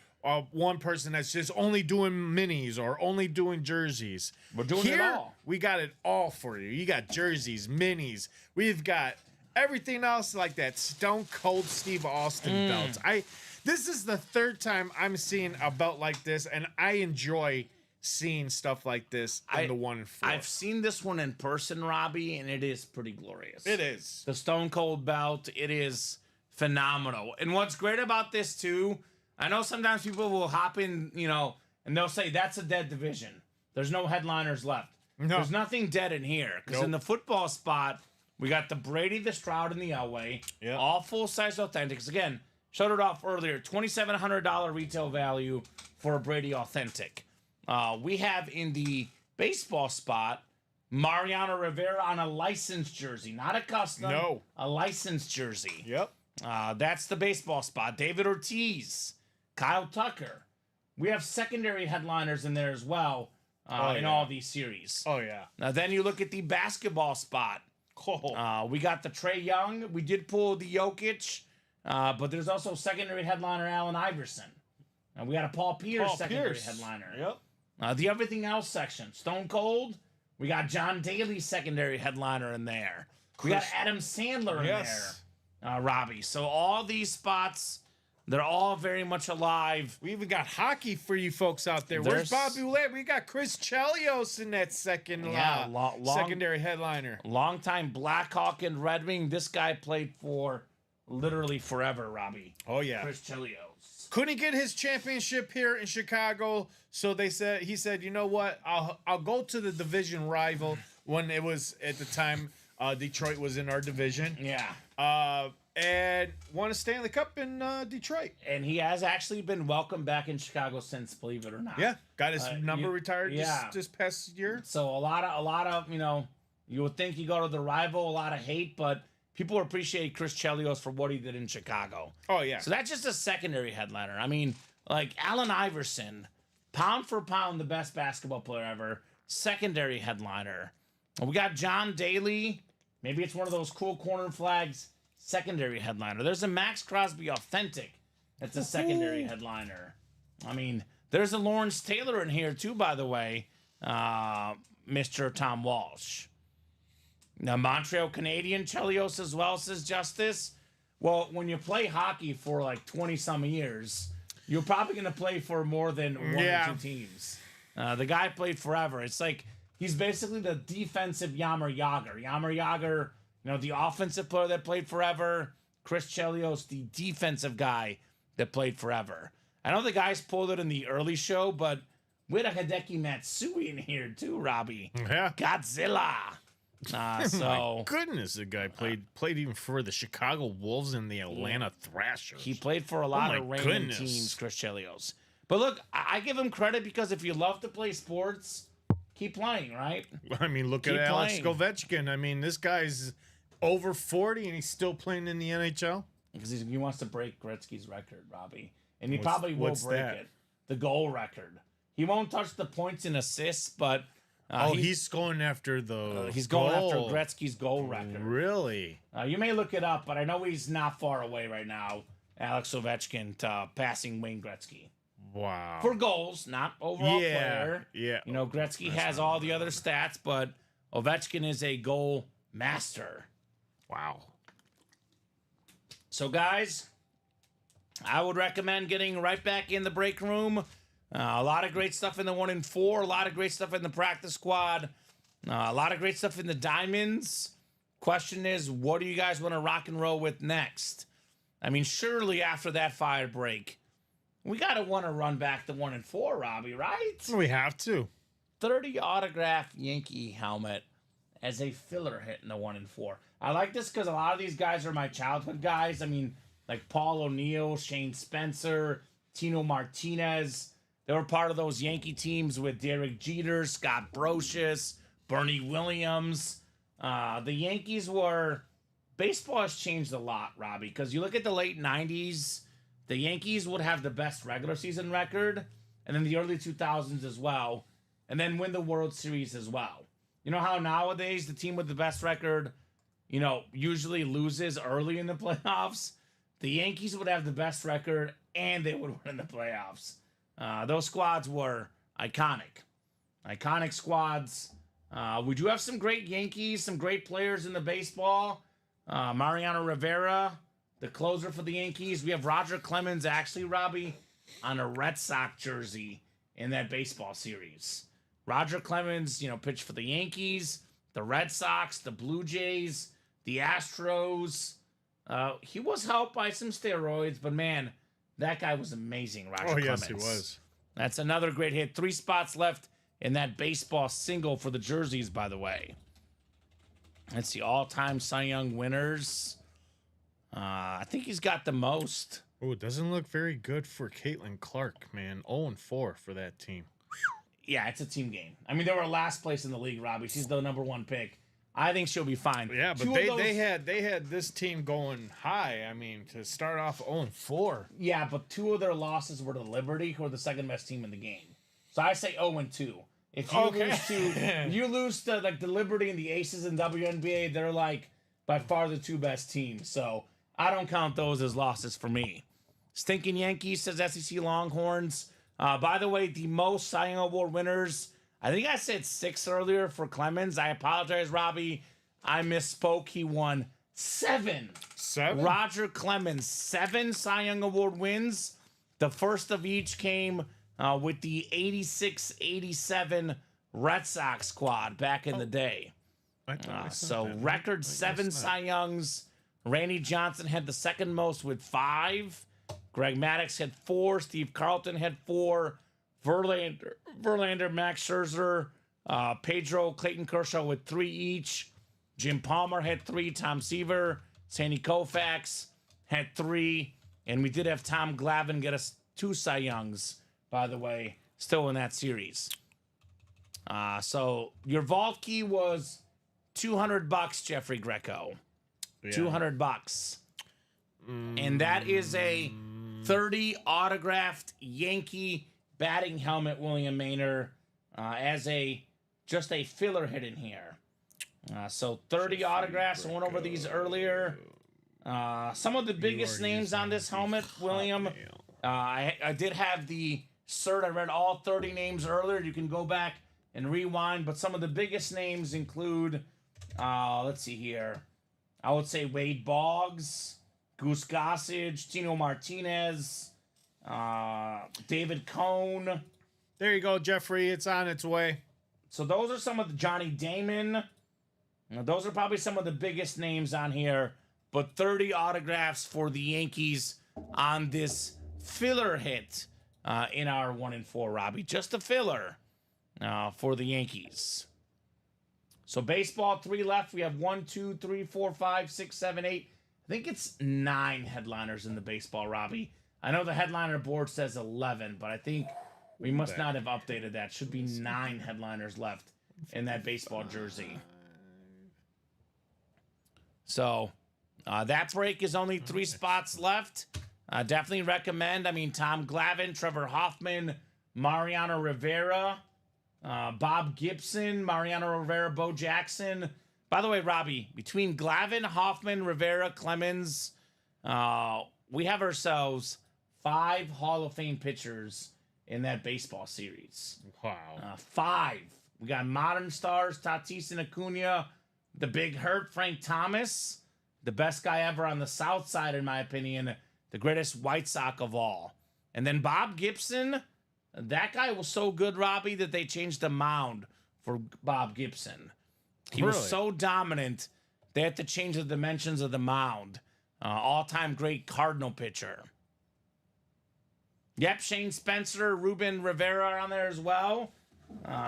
one person that's just only doing minis or only doing jerseys. We're doing it all. We got it all for you. You got jerseys, minis. We've got everything else like that Stone Cold Steve Austin belts. This is the third time I'm seeing a belt like this, and I enjoy seeing stuff like this in the 1 and 4. I've seen this one in person, Robbie, and it is pretty glorious. It is. The Stone Cold belt, it is phenomenal. And what's great about this, too, I know sometimes people will hop in, and they'll say, that's a dead division. There's no headliners left. No. There's nothing dead in here. Because in the football spot, we got the Brady, the Stroud, and the Elway. Yep. All full-size authentics. Again, showed it off earlier. $2,700 retail value for a Brady authentic. We have in the baseball spot, Mariano Rivera on a licensed jersey. Not a custom. No. A licensed jersey. Yep. That's the baseball spot. David Ortiz, Kyle Tucker. We have secondary headliners in there as well. in all these series. Oh, yeah. Now, then you look at the basketball spot. Oh. We got the Trae Young. We did pull the Jokic, but there's also secondary headliner Allen Iverson. And we got a Paul Pierce secondary headliner. Yep. The everything else section, Stone Cold. We got John Daly secondary headliner in there. We got Adam Sandler in there, Robbie. So all these spots, they're all very much alive. We even got hockey for you folks out there. Where's Bobby Ouellette? We got Chris Chelios in that secondary headliner. Longtime Blackhawk and Red Wing. This guy played for literally forever, Robbie. Oh, yeah. Chris Chelios. Couldn't get his championship here in Chicago, so he said, you know what? I'll go to the division rival when it was at the time Detroit was in our division. Yeah. And won a Stanley Cup in Detroit. And he has actually been welcomed back in Chicago since, believe it or not. Yeah, got his number retired this past year. So a lot of you would think you go to the rival, a lot of hate, but people appreciate Chris Chelios for what he did in Chicago. Oh, yeah. So that's just a secondary headliner. I mean, like Allen Iverson, pound for pound, the best basketball player ever, secondary headliner. We got John Daly. Maybe it's one of those cool corner flags, secondary headliner. There's a Max Crosby authentic. That's a secondary headliner. I mean, there's a Lawrence Taylor in here too, by the way, Mr. Tom Walsh. Now, Montreal Canadian Chelios as well, says Justice. Well, when you play hockey for like 20-some years, you're probably going to play for more than one or two teams. The guy played forever. It's like he's basically the defensive Yammer Yager. Yammer Yager, the offensive player that played forever. Chris Chelios, the defensive guy that played forever. I know the guys pulled it in the early show, but we had a Hideki Matsui in here too, Robbie. Yeah. Godzilla. My goodness, the guy played even for the Chicago Wolves and the Atlanta Thrashers. He played for a lot of random teams, Chris Chelios. But look, I give him credit because if you love to play sports, keep playing, right? I mean, look at Alex Ovechkin. I mean, this guy's over 40 and he's still playing in the NHL. Because he wants to break Gretzky's record, Robbie. And he probably will break it. The goal record. He won't touch the points and assists, but... he's going after the he's going after Gretzky's goal record. Really? You may look it up, but I know he's not far away right now, Alex Ovechkin, passing Wayne Gretzky. Wow. For goals, not overall player. Yeah. Gretzky has all the other stats, but Ovechkin is a goal master. Wow. So, guys, I would recommend getting right back in the break room. A lot of great stuff in the 1 and 4. A lot of great stuff in the practice squad. A lot of great stuff in the diamonds. Question is, what do you guys want to rock and roll with next? I mean, surely after that fire break, we got to want to run back the 1 and 4, Robbie, right? We have to. 30 autograph Yankee helmet as a filler hit in the 1 and 4. I like this because a lot of these guys are my childhood guys. I mean, like Paul O'Neill, Shane Spencer, Tino Martinez. They were part of those Yankee teams with Derek Jeter, Scott Brocious, Bernie Williams. The Yankees were... Baseball has changed a lot, Robbie, because you look at the late 90s, the Yankees would have the best regular season record, and then the early 2000s as well, and then win the World Series as well. You know how nowadays the team with the best record, usually loses early in the playoffs? The Yankees would have the best record, and they would win the playoffs. Those squads were iconic. Iconic squads. We do have some great Yankees, some great players in the baseball. Mariano Rivera, the closer for the Yankees. We have Roger Clemens, actually, Robbie, on a Red Sox jersey in that baseball series. Roger Clemens, pitched for the Yankees, the Red Sox, the Blue Jays, the Astros. He was helped by some steroids, but man, that guy was amazing, Roger Clemens. Yes, he was. That's another great hit. 3 spots left in that baseball single for the jerseys, by the way. Let's see, all-time Cy Young winners. I think he's got the most. Oh, it doesn't look very good for Caitlin Clark, man. 0-4 for that team. Yeah, it's a team game. I mean, they were last place in the league, Robbie. She's the number 1 pick. I think she'll be fine. Yeah, but they had this team going high. I mean, to start off 0-4. Yeah, but 2 of their losses were to Liberty, who are the second best team in the game. So I say 0-2. If you lose to like the Liberty and the Aces in WNBA, they're like by far the 2 best teams. So I don't count those as losses for me. Stinking Yankees says SEC Longhorns. By the way, the most Cy Young Award winners, I think I said 6 earlier for Clemens. I apologize, Robbie. I misspoke. He won 7. 7? Roger Clemens, 7 Cy Young Award wins. The first of each came with the 86-87 Red Sox squad back in the day. So record 7 Cy Youngs. Randy Johnson had the second most with 5. Greg Maddux had 4. Steve Carlton had 4. Verlander, Max Scherzer, Pedro, Clayton Kershaw with 3 each. Jim Palmer had 3. Tom Seaver, Sandy Koufax had 3. And we did have Tom Glavine get us 2 Cy Youngs, by the way, still in that series. So your vault key was $200, Jeffrey Greco. Yeah. $200. And that is a 30 autographed Yankee batting helmet, William Maynard, as just a filler hit in here. So 30 autographs. I went over these earlier. Some of the biggest names on this helmet, William. I did have the cert. I read all 30 names earlier. You can go back and rewind. But some of the biggest names include, let's see here. I would say Wade Boggs, Goose Gossage, Tino Martinez, David Cone. There you go, Jeffrey. It's on its way. So those are some of the Johnny Damon. Those are probably some of the biggest names on here. But 30 autographs for the Yankees on this filler hit in our 1 and 4, Robbie. Just a filler for the Yankees. So baseball, 3 left. We have 1, 2, 3, 4, 5, 6, 7, 8. I think it's 9 headliners in the baseball, Robbie. I know the headliner board says 11, but I think we must not have updated that. Should be 9 headliners left in that baseball jersey. So that break is only 3 spots left. Definitely recommend. I mean, Tom Glavine, Trevor Hoffman, Mariano Rivera, Bob Gibson, Mariano Rivera, Bo Jackson. By the way, Robbie, between Glavine, Hoffman, Rivera, Clemens, we have ourselves 5 Hall of Fame pitchers in that baseball series. Wow. 5. We got modern stars, Tatis and Acuna, the Big Hurt, Frank Thomas, the best guy ever on the South Side, in my opinion, the greatest White Sox of all. And then Bob Gibson, that guy was so good, Robbie, that they changed the mound for Bob Gibson. He was so dominant, they had to change the dimensions of the mound. All-time great Cardinal pitcher. Yep, Shane Spencer, Ruben Rivera are on there as well.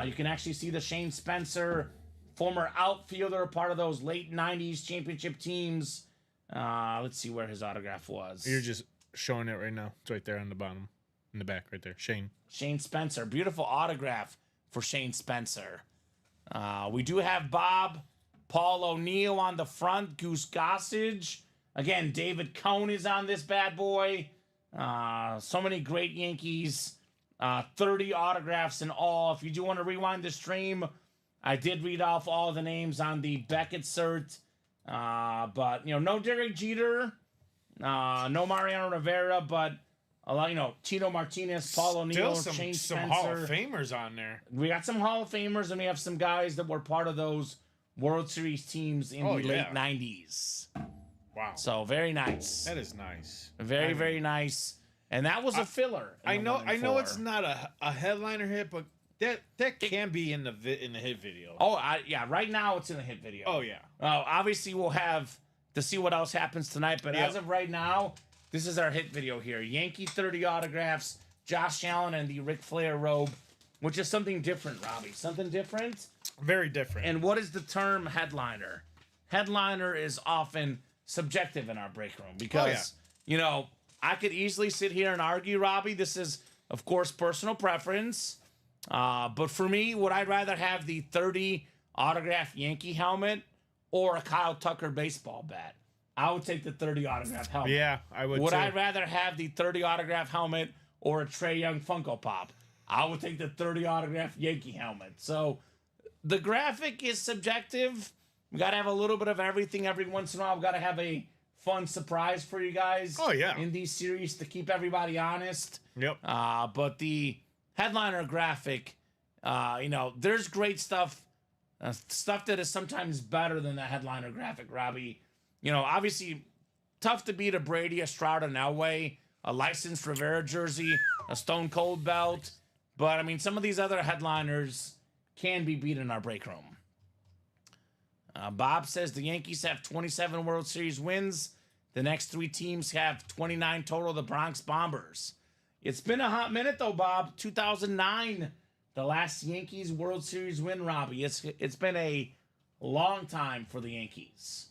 You can actually see the Shane Spencer, former outfielder, part of those late 90s championship teams. Let's see where his autograph was. You're just showing it right now. It's right there on the bottom, in the back right there. Shane Spencer. Beautiful autograph for Shane Spencer. We do have Bob, Paul O'Neill on the front, Goose Gossage. Again, David Cone is on this bad boy. So many great Yankees. 30 autographs in all. If you do want to rewind the stream, I did read off all the names on the Beckett cert. But, no Derek Jeter, no Mariano Rivera, but a lot, Tino Martinez, Paul O'Neill, Shane Spencer. Some Hall of Famers on there. We got some Hall of Famers, and we have some guys that were part of those World Series teams in the late 90s. Wow. So, very nice. That is nice. Very nice. And that was a filler. I know it's not a headliner hit, but that can be in the hit video. Oh, yeah. Right now, it's in the hit video. Oh, yeah. Obviously, we'll have to see what else happens tonight. But as of right now, this is our hit video here. Yankee 30 autographs, Josh Allen, and the Ric Flair robe, which is something different, Robbie. Something different. Very different. And what is the term headliner? Headliner is often subjective in our break room because, I could easily sit here and argue, Robbie. This is, of course, personal preference. But for me, would I rather have the 30 autograph Yankee helmet or a Kyle Tucker baseball bat? I would take the 30 autograph helmet. Yeah, I would. Would I rather have the 30 autograph helmet or a Trae Young Funko Pop? I would take the 30 autograph Yankee helmet. So the graphic is subjective. We got to have a little bit of everything every once in a while. We got to have a fun surprise for you guys. Oh, yeah. In these series to keep everybody honest. Yep. But the headliner graphic, there's great stuff. Stuff that is sometimes better than the headliner graphic, Robbie. Obviously, tough to beat a Brady, a Stroud, an Elway, a licensed Rivera jersey, a Stone Cold belt. But, some of these other headliners can be beat in our break room. Bob says the Yankees have 27 World Series wins. The next 3 teams have 29 total, the Bronx Bombers. It's been a hot minute, though, Bob. 2009, the last Yankees World Series win, Robbie. It's been a long time for the Yankees.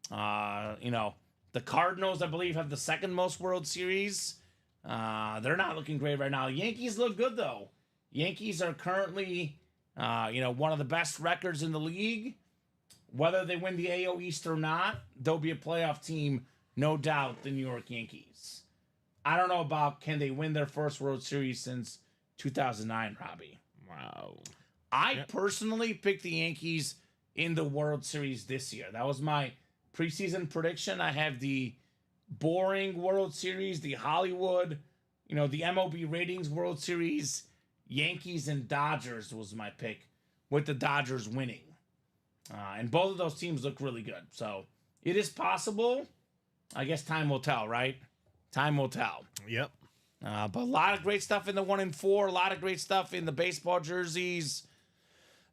The Cardinals, I believe, have the second most World Series. They're not looking great right now. Yankees look good, though. Yankees are currently, one of the best records in the league. Whether they win the AL East or not, they'll be a playoff team, no doubt, the New York Yankees. I don't know about can they win their first World Series since 2009, Robbie. Wow. I personally picked the Yankees in the World Series this year. That was my preseason prediction. I have the boring World Series, the Hollywood, the MLB ratings World Series. Yankees and Dodgers was my pick, with the Dodgers winning. And both of those teams look really good. So it is possible. I guess time will tell, right? Time will tell. Yep. But a lot of great stuff in the 1 and 4. A lot of great stuff in the baseball jerseys.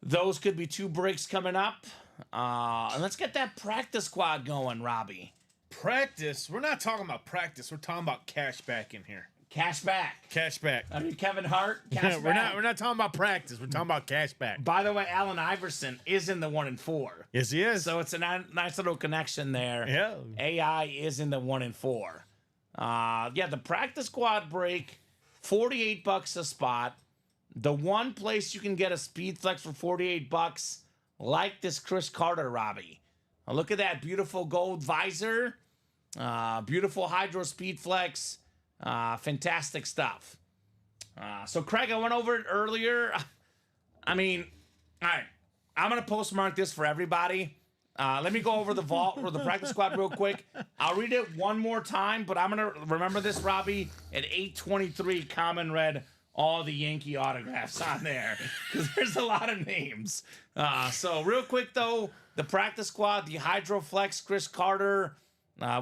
Those could be 2 breaks coming up. And let's get that practice squad going, Robbie. Practice? We're not talking about practice. We're talking about cash back in here. Cash back. Cash back. Kevin Hart. Cash back. We're not talking about practice. We're talking about cash back. By the way, Allen Iverson is in the 1 and 4. Yes, he is. So it's a nice little connection there. Yeah. AI is in the 1 and 4. The practice squad break, $48 a spot. The one place you can get a speed flex for $48, like this Chris Carter, Robbie. Now look at that beautiful gold visor. Beautiful hydro speed flex. Fantastic stuff. So Craig, I went over it earlier. All right. I'm going to postmark this for everybody. Let me go over the vault or the practice squad real quick. I'll read it one more time, but I'm going to remember this, Robbie. At 8:23, Kamen read all the Yankee autographs on there because there's a lot of names. So real quick, though, the practice squad, the Hydroflex, Chris Carter.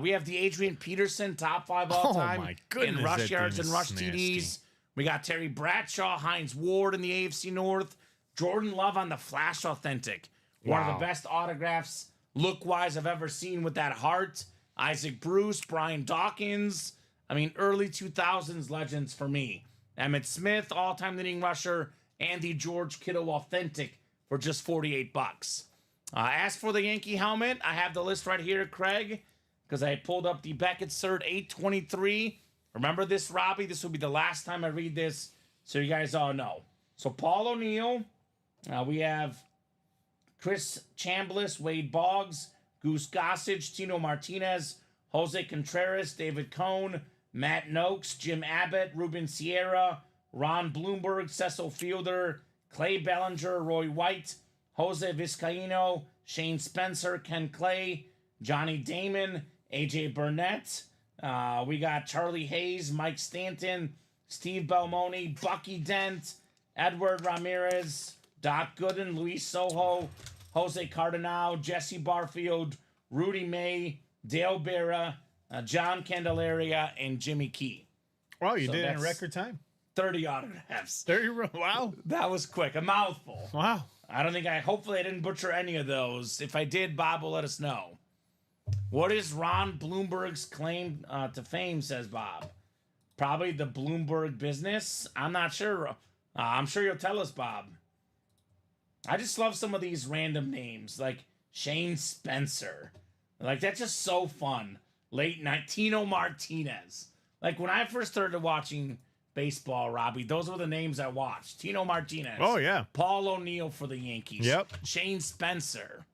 We have the Adrian Peterson, top 5 all time my goodness, in rush that yards thing and is rush nasty. TDs. We got Terry Bradshaw, Hines Ward in the AFC North, Jordan Love on the Flash Authentic. One of Wow. the best autographs look-wise I've ever seen with that heart. Isaac Bruce, Brian Dawkins. Early 2000s legends for me. Emmitt Smith, all-time leading rusher, and the George Kittle Authentic for just $48. As for the Yankee helmet, I have the list right here, Craig, because I pulled up the Beckett Cert 823. Remember this, Robbie? This will be the last time I read this, so you guys all know. So Paul O'Neill, we have Chris Chambliss, Wade Boggs, Goose Gossage, Tino Martinez, Jose Contreras, David Cohn, Matt Noakes, Jim Abbott, Ruben Sierra, Ron Bloomberg, Cecil Fielder, Clay Bellinger, Roy White, Jose Vizcaíno, Shane Spencer, Ken Clay, Johnny Damon, AJ Burnett. We got Charlie Hayes, Mike Stanton, Steve Belmoni, Bucky Dent, Edward Ramirez, Doc Gooden, Luis Soho, Jose Cardinal, Jesse Barfield, Rudy May, Dale Berra, John Candelaria, and Jimmy Key. Wow, you So did it in that's- record time. 30 autographs. Wow. That was quick. A mouthful. Wow. Hopefully I didn't butcher any of those. If I did, Bob will let us know. What is Ron Bloomberg's claim to fame, says Bob? Probably the Bloomberg business. I'm not sure. I'm sure you'll tell us, Bob. I just love some of these random names, like Shane Spencer. Like, that's just so fun. Late night. Tino Martinez. Like, when I first started watching baseball, Robbie, those were the names I watched. Tino Martinez. Oh, yeah. Paul O'Neill for the Yankees. Yep. Shane Spencer.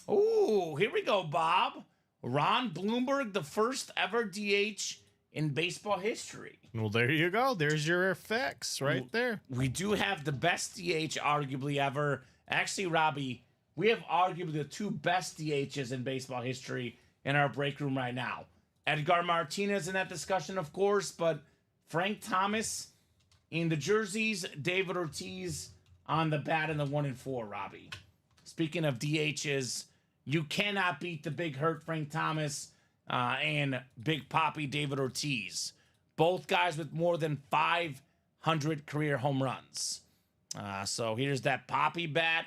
Ooh, here we go, Bob. Ron Bloomberg, the first ever DH in baseball history. Well, there you go. There's your effects right there. We do have the best DH arguably ever. Actually, Robbie, we have arguably the two best DHs in baseball history in our break room right now. Edgar Martinez in that discussion, of course, but Frank Thomas in the jerseys, David Ortiz on the bat in the 1 and 4, Robbie. Speaking of DHs, you cannot beat the big hurt Frank Thomas and Big Papi David Ortiz. Both guys with more than 500 career home runs. So here's that Papi bat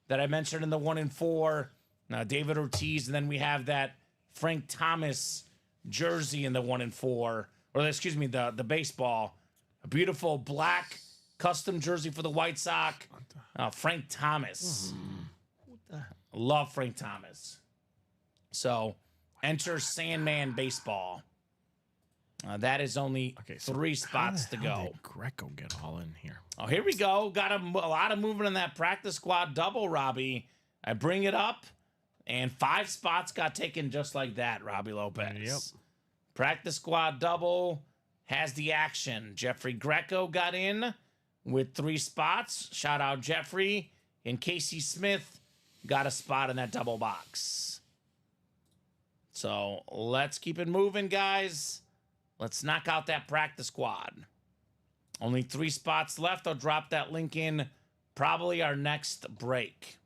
that I mentioned in the 1 and 4. David Ortiz, and then we have that Frank Thomas jersey in the 1 and 4. Or excuse me, the baseball. A beautiful black custom jersey for the White Sox. Frank Thomas. Love Frank Thomas. So enter Sandman Baseball. That is only 3 spots to go. Did Greco get all in here? Oh, here we go. Got a lot of movement in that practice squad double, Robbie. I bring it up, and 5 spots got taken just like that, Robbie Lopez. Yep. Practice squad double has the action. Jeffrey Greco got in with 3 spots. Shout out Jeffrey. And Casey Smith got a spot in that double box. So let's keep it moving, guys. Let's knock out that practice squad. Only 3 spots left. I'll drop that link in probably our next break.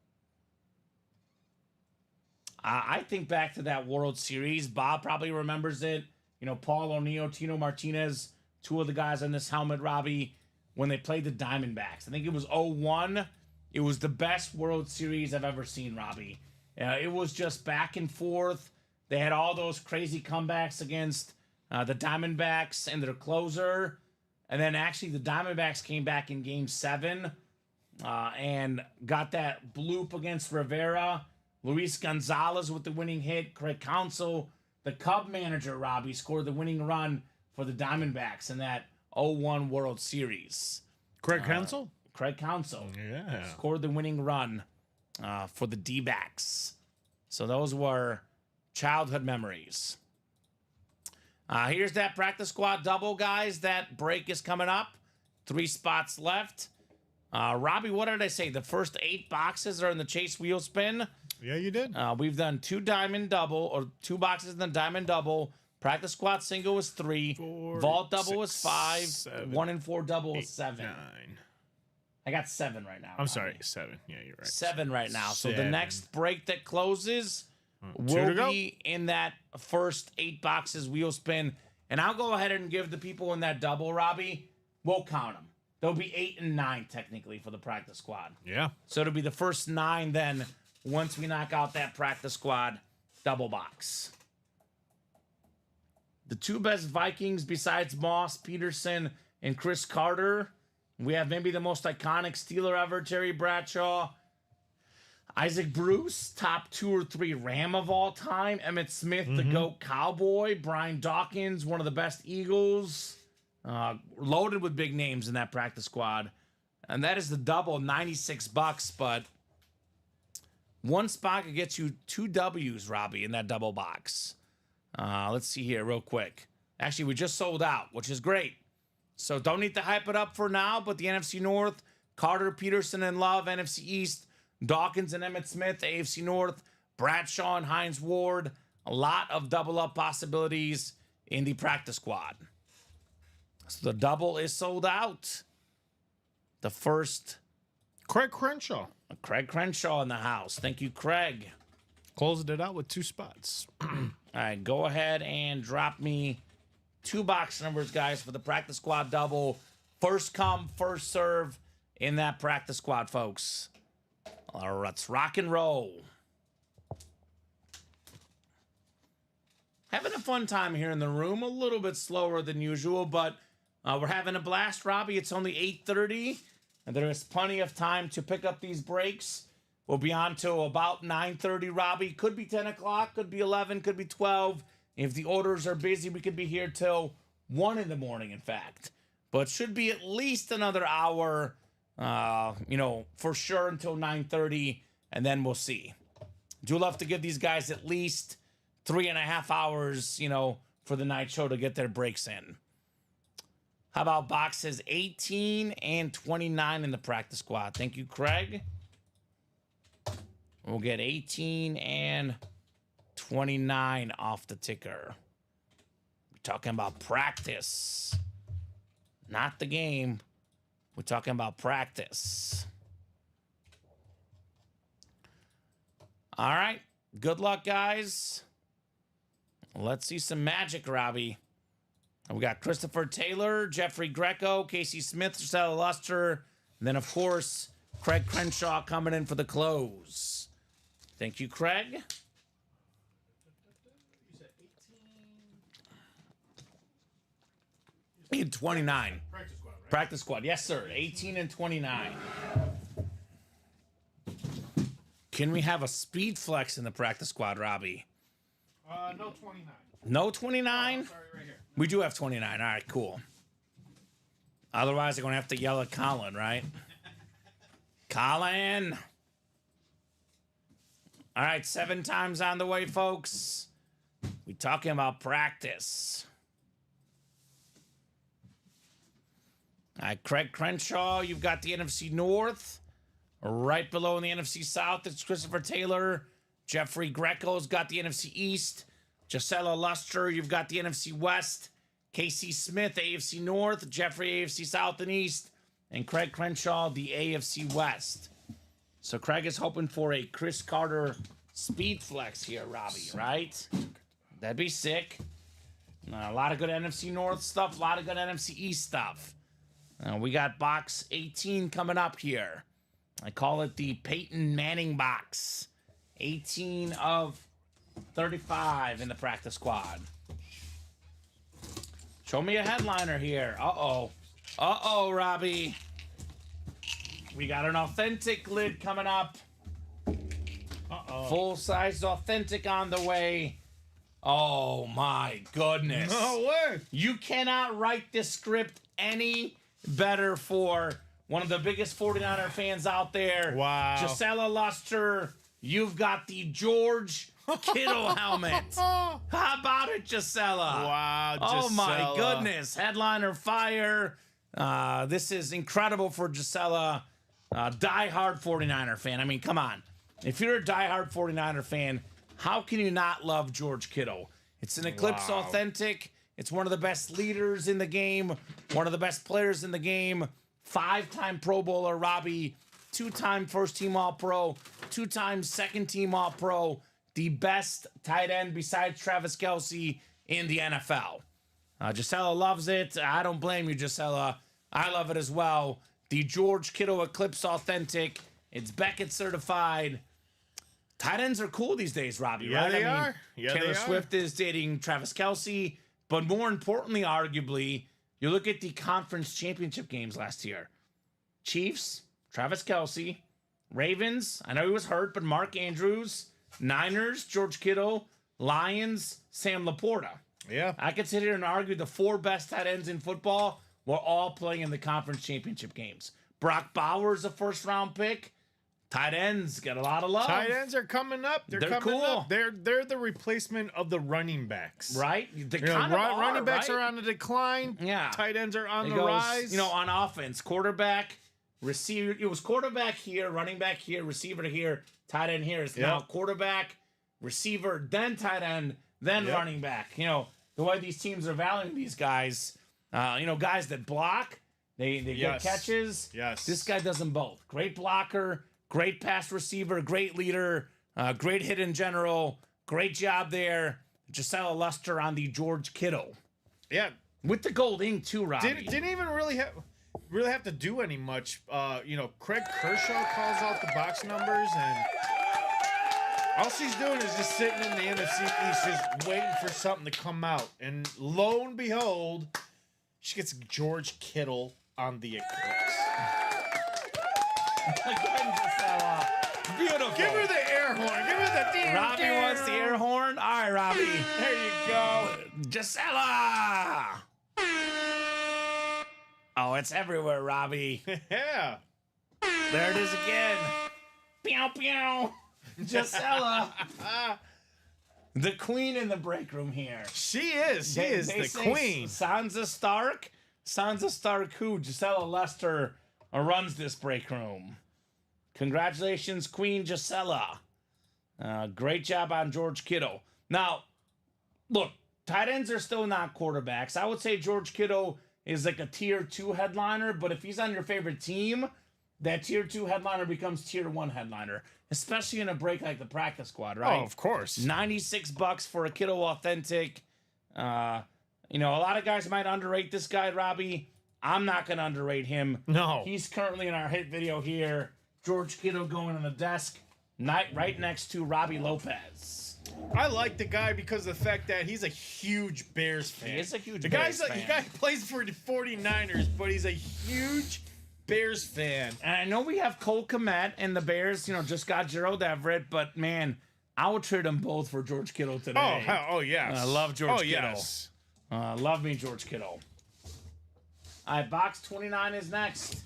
I think back to that World Series. Bob probably remembers it. You know, Paul O'Neill, Tino Martinez, 2 of the guys on this helmet, Robbie, when they played the Diamondbacks. I think it was 0-1. It was the best World Series I've ever seen, Robbie. It was just back and forth. They had all those crazy comebacks against the Diamondbacks and their closer. And then actually the Diamondbacks came back in Game 7 and got that bloop against Rivera. Luis Gonzalez with the winning hit. Craig Counsell, the Cub manager, Robbie, scored the winning run for the Diamondbacks in that 0-1 World Series. Craig Counsell? Craig Counsell scored the winning run for the D-backs. So those were childhood memories. Here's that practice squad double, guys. That break is coming up. 3 spots left. Robbie, what did I say? The first 8 boxes are in the Chase Wheel Spin. Yeah, you did. We've done 2 diamond double, or 2 boxes in the diamond double. Practice squad single was 3. 4, Vault double 6, was 5. 7, 1 and 4 double was 8, 7. 9. I got 7 right now. I'm sorry, 7. Yeah, you're right. 7 right now. So the 7. next break that closes 2 will to go. be in that first 8 boxes wheel spin. And I'll go ahead and give the people in that double, Robbie, we'll count them. There'll be 8 and 9 technically for the practice squad. Yeah. So it'll be the first 9 then once we knock out that practice squad double box. The 2 best Vikings besides Moss, Peterson, and Chris Carter. We have maybe the most iconic Steeler ever, Terry Bradshaw. Isaac Bruce, top 2 or 3 Ram of all time. Emmitt Smith, the GOAT Cowboy. Brian Dawkins, one of the best Eagles. Loaded with big names in that practice squad. And that is the double, $96. But 1 spot could get you 2 W's, Robbie, in that double box. Let's see here real quick. Actually, we just sold out, which is great. So don't need to hype it up for now, but the NFC North, Carter, Peterson, and Love. NFC East, Dawkins and Emmitt Smith. AFC North, Bradshaw and Hines Ward. A lot of double up possibilities in the practice squad. So the double is sold out. The first, Craig Crenshaw. Craig Crenshaw in the house. Thank you, Craig. Closed it out with 2 spots. All right, go ahead and drop me 2 box numbers, guys, for the practice squad double. First come, first serve in that practice squad, folks. All right, let's rock and roll. Having a fun time here in the room. A little bit slower than usual, but we're having a blast, Robbie. It's only 8:30, and there is plenty of time to pick up these breaks. We'll be on till about 9:30, Robbie. Could be 10 o'clock, could be 11, could be 12. If the orders are busy, we could be here till 1 in the morning, in fact. But should be at least another hour, for sure until 9:30, and then we'll see. Do love to give these guys at least 3.5 hours, for the night show to get their breaks in. How about boxes 18 and 29 in the practice squad? Thank you, Craig. We'll get 18 and 29 off the ticker. We're talking about practice, not the game. We're talking about practice. All right. Good luck, guys. Let's see some magic, Robbie. We got Christopher Taylor, Jeffrey Greco, Casey Smith, Giselle Luster, and then, of course, Craig Crenshaw coming in for the close. Thank you, Craig. You said 18. And 29. Practice squad, right? Practice squad. Yes, sir. 18 and 29. Can we have a speed flex in the practice squad, Robbie? No 29. No 29? Sorry, right here. We do have 29. All right, cool. Otherwise, they're going to have to yell at Colin, right? Colin! All right, 7 times on the way, folks. We talking about practice. All right, Craig Crenshaw, you've got the NFC North. Right below in the NFC South, it's Christopher Taylor. Jeffrey Greco's got the NFC East. Gisela Luster, you've got the NFC West. Casey Smith, AFC North. Jeffrey, AFC South and East. And Craig Crenshaw, the AFC West. So Craig is hoping for a Chris Carter speed flex here, Robbie, right? That'd be sick. A lot of good NFC North stuff, a lot of good NFC East stuff. We got box 18 coming up here. I call it the Peyton Manning box. 18 of 35 in the practice squad. Show me a headliner here. Uh-oh. Uh-oh, Robbie. We got an authentic lid coming up. Uh-oh. Full-size authentic on the way. Oh, my goodness. No way. You cannot write this script any better for one of the biggest 49er fans out there. Wow. Gisela Luster, you've got the George Kittle helmet. How about it, Gisela? Wow, Oh, my Gisela. goodness. Headliner fire. This is incredible for Gisela. Diehard 49er fan. I mean, come on. If you're a diehard 49er fan, how can you not love George Kittle? It's an Eclipse Wow. authentic. It's one of the best leaders in the game, one of the best players in the game. 5-time Pro Bowler, Robbie. 2-time first-team All-Pro. 2-time second-team All-Pro. The best tight end besides Travis Kelce in the NFL. Gisela loves it. I don't blame you, Gisela. I love it as well. The George Kittle Eclipse Authentic. It's Beckett certified. Tight ends are cool these days, Robbie, Yeah, right? they are. Yeah, Taylor they are. Swift is dating Travis Kelce. But more importantly, arguably, you look at the conference championship games last year. Chiefs, Travis Kelce. Ravens, I know he was hurt, but Mark Andrews. Niners, George Kittle. Lions, Sam Laporta. Yeah. I could sit here and argue the 4 best tight ends in football were all playing in the conference championship games. Brock Bowers, a first-round pick. Tight ends get a lot of love. Tight ends are coming up. They're coming cool. up. They're the replacement of the running backs. Right? They You know, kind of are, running backs right? are on the decline. Yeah. Tight ends are on It the goes, rise. You know, on offense, quarterback, receiver. It was quarterback here, running back here, receiver here, tight end here. It's now Yep. quarterback, receiver, then tight end, then Yep. running back. You know, the way these teams are valuing these guys, guys that block, they Yes. get catches. Yes. This guy does them both. Great blocker, great pass receiver, great leader, great hit in general. Great job there. Gisela Luster on the George Kittle. yeah. With the gold ink too, Robbie. Didn't even really have to do any much. Craig Kershaw calls out the box numbers, and all she's doing is just sitting in the NFC East, just waiting for something to come out. And lo and behold, she gets George Kittle on the Eclipse. Again, Gisela. Beautiful. Give her the air horn. Give her the damn Robbie wants the air horn. All right, Robbie. There you go. Gisela. Oh, it's everywhere, Robbie. Yeah. There it is again. Pew, pew. Gisela. the queen in the break room here. She is. She is They the say queen. Sansa Stark. Sansa Stark, who Gisela Lester runs this break room. Congratulations, Queen Gisela. Great job on George Kittle. Now, look, tight ends are still not quarterbacks. I would say George Kittle is like a tier 2 headliner, but if he's on your favorite team, that tier 2 headliner becomes tier 1 headliner, especially in a break like the practice squad, right? Oh, of course. $96 for a Kittle Authentic. A lot of guys might underrate this guy, Robbie. I'm not going to underrate him. No. He's currently in our hit video here. George Kittle going on the desk, right next to Robbie Lopez. I like the guy because of the fact that he's a huge Bears fan. He is a huge the Bears guy's fan. The guy plays for the 49ers, but he's a huge Bears fan. And I know we have Cole Kmet and the Bears, just got Gerald Everett, but man, I would trade them both for George Kittle today. Oh yes. I love George Kittle. Yes. Love me George Kittle. All right, box 29 is next.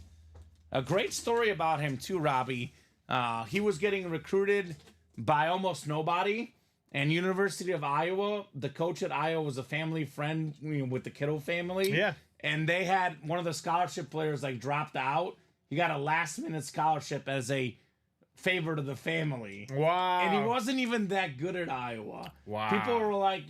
A great story about him too, Robbie. He was getting recruited by almost nobody. And University of Iowa, the coach at Iowa was a family friend with the Kittle family. Yeah. And they had one of the scholarship players dropped out. He got a last minute scholarship as a favor to the family. Wow. And he wasn't even that good at Iowa. Wow. People were like,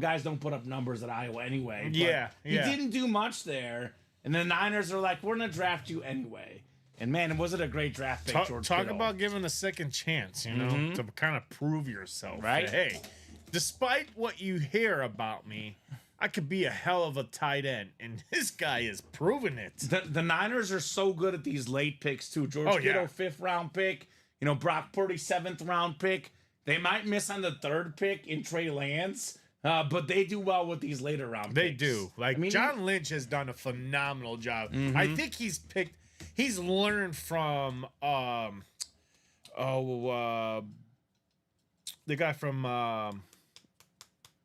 guys don't put up numbers at Iowa anyway. But Yeah. He didn't do much there. And the Niners are like, we're going to draft you anyway. And man, was it a great draft pick, George Talk Kittle. about giving a second chance, to kind of prove yourself. Right. That, hey, despite what you hear about me, I could be a hell of a tight end, and this guy is proving it. The Niners are so good at these late picks too. George Kittle, 5th round pick. Brock Purdy, 7th round pick. They might miss on the 3rd pick in Trey Lance, but they do well with these later round They picks. do. John Lynch has done a phenomenal job. Mm-hmm. I think he's learned from the guy from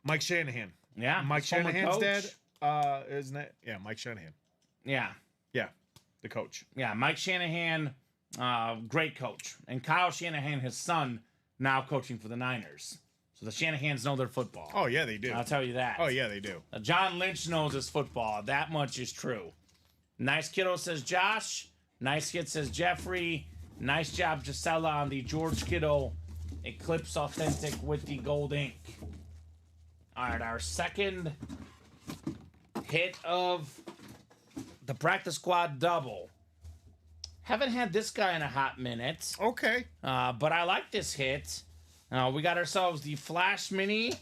Mike Shanahan. Yeah, Mike his former Shanahan's coach. dad, isn't it? Yeah, Mike Shanahan. Yeah, Yeah, the coach. yeah. Mike Shanahan, great coach, and Kyle Shanahan, his son, now coaching for the Niners. So the Shanahans know their football. Oh yeah, they do. I'll tell you that. Oh yeah, they do. John Lynch knows his football. That much is true. Nice kiddo, says Josh. Nice hit, says Jeffrey. Nice job, Gisela, on the George Kittle Eclipse Authentic with the gold ink. All right, our second hit of the practice squad double. Haven't had this guy in a hot minute, Okay. but I like this hit. We got ourselves the Flash Mini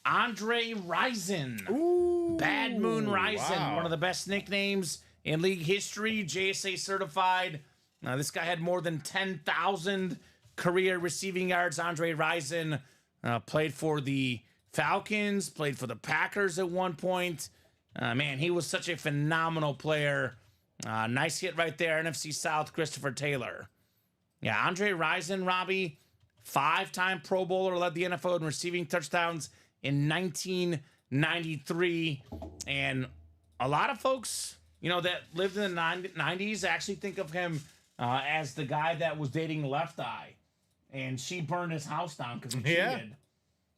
Andre Rison. Ooh. Bad Moon Rison, wow. one of the best nicknames in league history, JSA certified. This guy had more than 10,000 career receiving yards. Andre Rison played for the Falcons, played for the Packers at one point. Man, he was such a phenomenal player. Nice hit right there, NFC South, Christopher Taylor. Yeah, Andre Rison, Robbie, 5-time Pro Bowler, led the NFL in receiving touchdowns in 1993. And a lot of folks, that lived in the 90s actually think of him as the guy that was dating Left Eye. And she burned his house down because he cheated.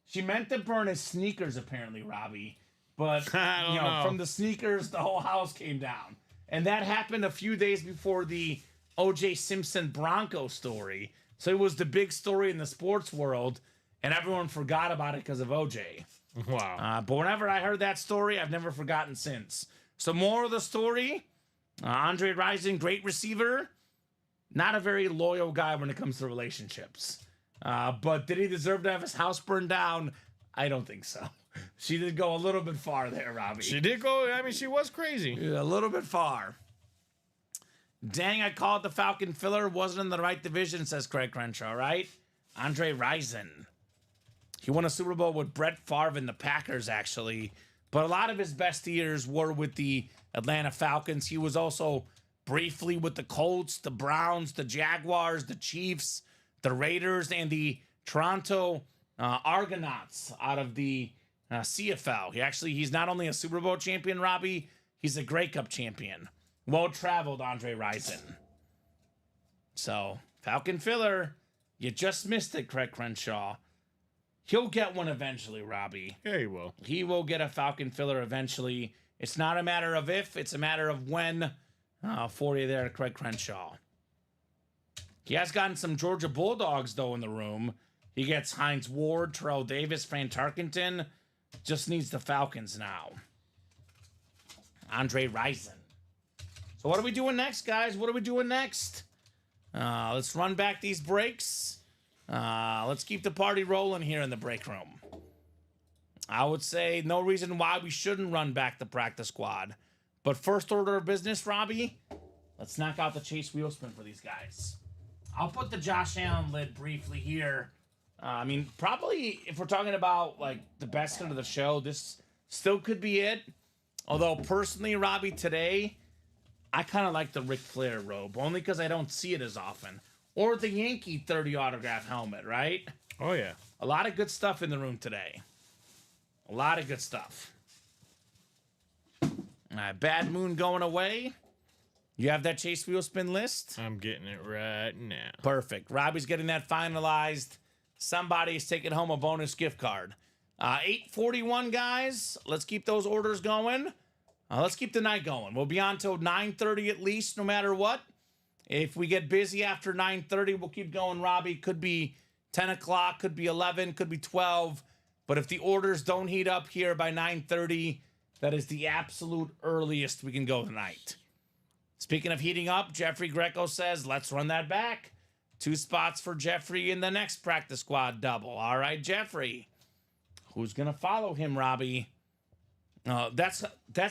She meant to burn his sneakers, apparently, Robbie. But, I don't know. from the sneakers, the whole house came down. And that happened a few days before the O.J. Simpson Bronco story. So it was the big story in the sports world, and everyone forgot about it because of O.J. Wow. But whenever I heard that story, I've never forgotten since. So more of the story, Andre Rison, great receiver, not a very loyal guy when it comes to relationships. But did he deserve to have his house burned down? I don't think so. She did go a little bit far there, Robbie. She did go. I mean, she was crazy. A little bit far. Dang, I called the Falcon filler. Wasn't in the right division, says Craig Crenshaw, right? Andre Rison. He won a Super Bowl with Brett Favre and the Packers, actually. But a lot of his best years were with the Atlanta Falcons. He was also briefly with the Colts, the Browns, the Jaguars, the Chiefs, the Raiders, and the Toronto Argonauts out of the CFL. He's not only a Super Bowl champion, Robbie, he's a Grey Cup champion. Well-traveled Andre Rison. So, Falcon filler, you just missed it, Craig Crenshaw. He'll get one eventually, Robbie. Yeah, he will. He will get a Falcon filler eventually. It's not a matter of if, it's a matter of when. 40 there to Craig Crenshaw. He has gotten some Georgia Bulldogs, though, in the room. He gets Hines Ward, Terrell Davis, Fran Tarkenton. Just needs the Falcons now. Andre Rison. So what are we doing next, guys? What are we doing next? Let's run back these breaks. Let's keep the party rolling here in the break room. I would say no reason why we shouldn't run back the practice squad. But first order of business, Robbie, let's knock out the chase wheel spin for these guys. I'll put the Josh Allen lid briefly here. I mean, probably if we're talking about like the best end of the show, this still could be it. Although personally, Robbie, today, I kind of like the Ric Flair robe, only because I don't see it as often. Or the Yankee 30 autograph helmet, right? Oh, yeah. A lot of good stuff in the room today. A lot of good stuff. All right, Bad Moon going away. You have that chase wheel spin list? I'm getting it right now. Perfect. Robbie's getting that finalized. Somebody's taking home a bonus gift card. 8:41, guys. Let's keep those orders going. Let's keep the night going. We'll be on till 9:30 at least, no matter what. If we get busy after 9:30, we'll keep going, Robbie. Could be 10 o'clock, could be 11, could be 12. But if the orders don't heat up here by 9:30, that is the absolute earliest we can go tonight. Speaking of heating up, Jeffrey Greco says, let's run that back. 2 spots for Jeffrey in the next practice squad double. All right, Jeffrey. Who's going to follow him, Robbie? That's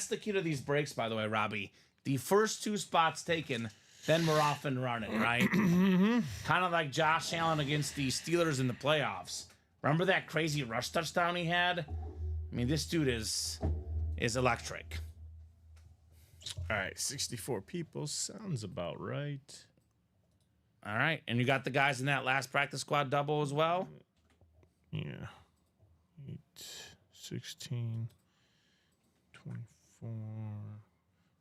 the key to these breaks, by the way, Robbie. The first 2 spots taken, then we're off and running, right? Kind of like Josh Allen against the Steelers in the playoffs. Remember that crazy rush touchdown he had? I mean, this dude is electric. All right, 64 people. Sounds about right. All right, and you got the guys in that last practice squad double as well? Yeah. 8, 16, 24,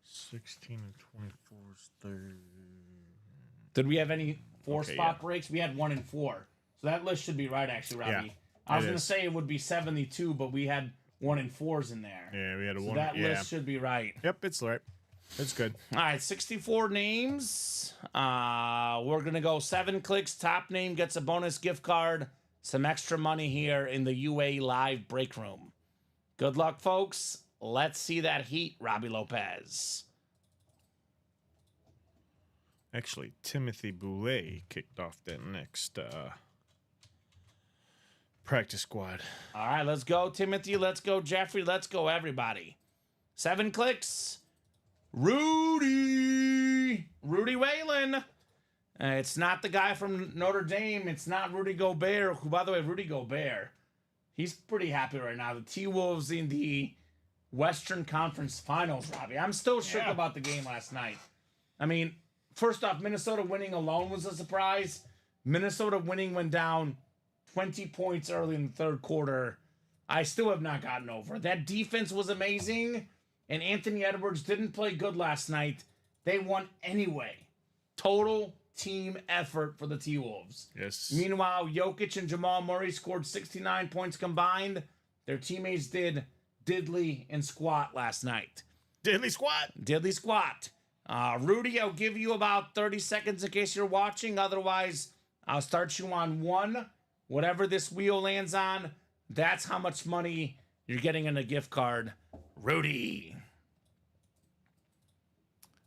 16 and 24 is 30. Did we have any 4 Okay, spot yeah. breaks? We had 1 and 4. So that list should be right, actually, Robbie. Yeah, I was it going to is. say it would be 72, but we had 1 and 4s in there. Yeah, we had a So one. that Yeah. list should be right. Yep, it's right. It's good. All right, 64 names. We're going to go 7 clicks. Top name gets a bonus gift card. Some extra money here in the UA Live break room. Good luck, folks. Let's see that heat, Robbie Lopez. Actually, Timothy Boulay kicked off that next practice squad. All right, let's go, Timothy. Let's go, Jeffrey. Let's go, everybody. 7 clicks. Rudy Whalen. It's not the guy from Notre Dame. It's not Rudy Gobert, who, by the way, Rudy Gobert, he's pretty happy right now. The T-Wolves in the Western Conference Finals, Robbie. I'm still shook about the game last night. I mean, first off, Minnesota winning alone was a surprise. Minnesota winning went down 20 points early in the third quarter. I still have not gotten over it. That defense was amazing, and Anthony Edwards didn't play good last night. They won anyway. Total team effort for the T-Wolves. Yes. Meanwhile, Jokic and Jamal Murray scored 69 points combined. Their teammates did diddly and squat last night. Diddly squat. Diddly squat. Rudy, I'll give you about 30 seconds in case you're watching. Otherwise, I'll start you on 1. Whatever this wheel lands on, that's how much money you're getting in a gift card. Rudy.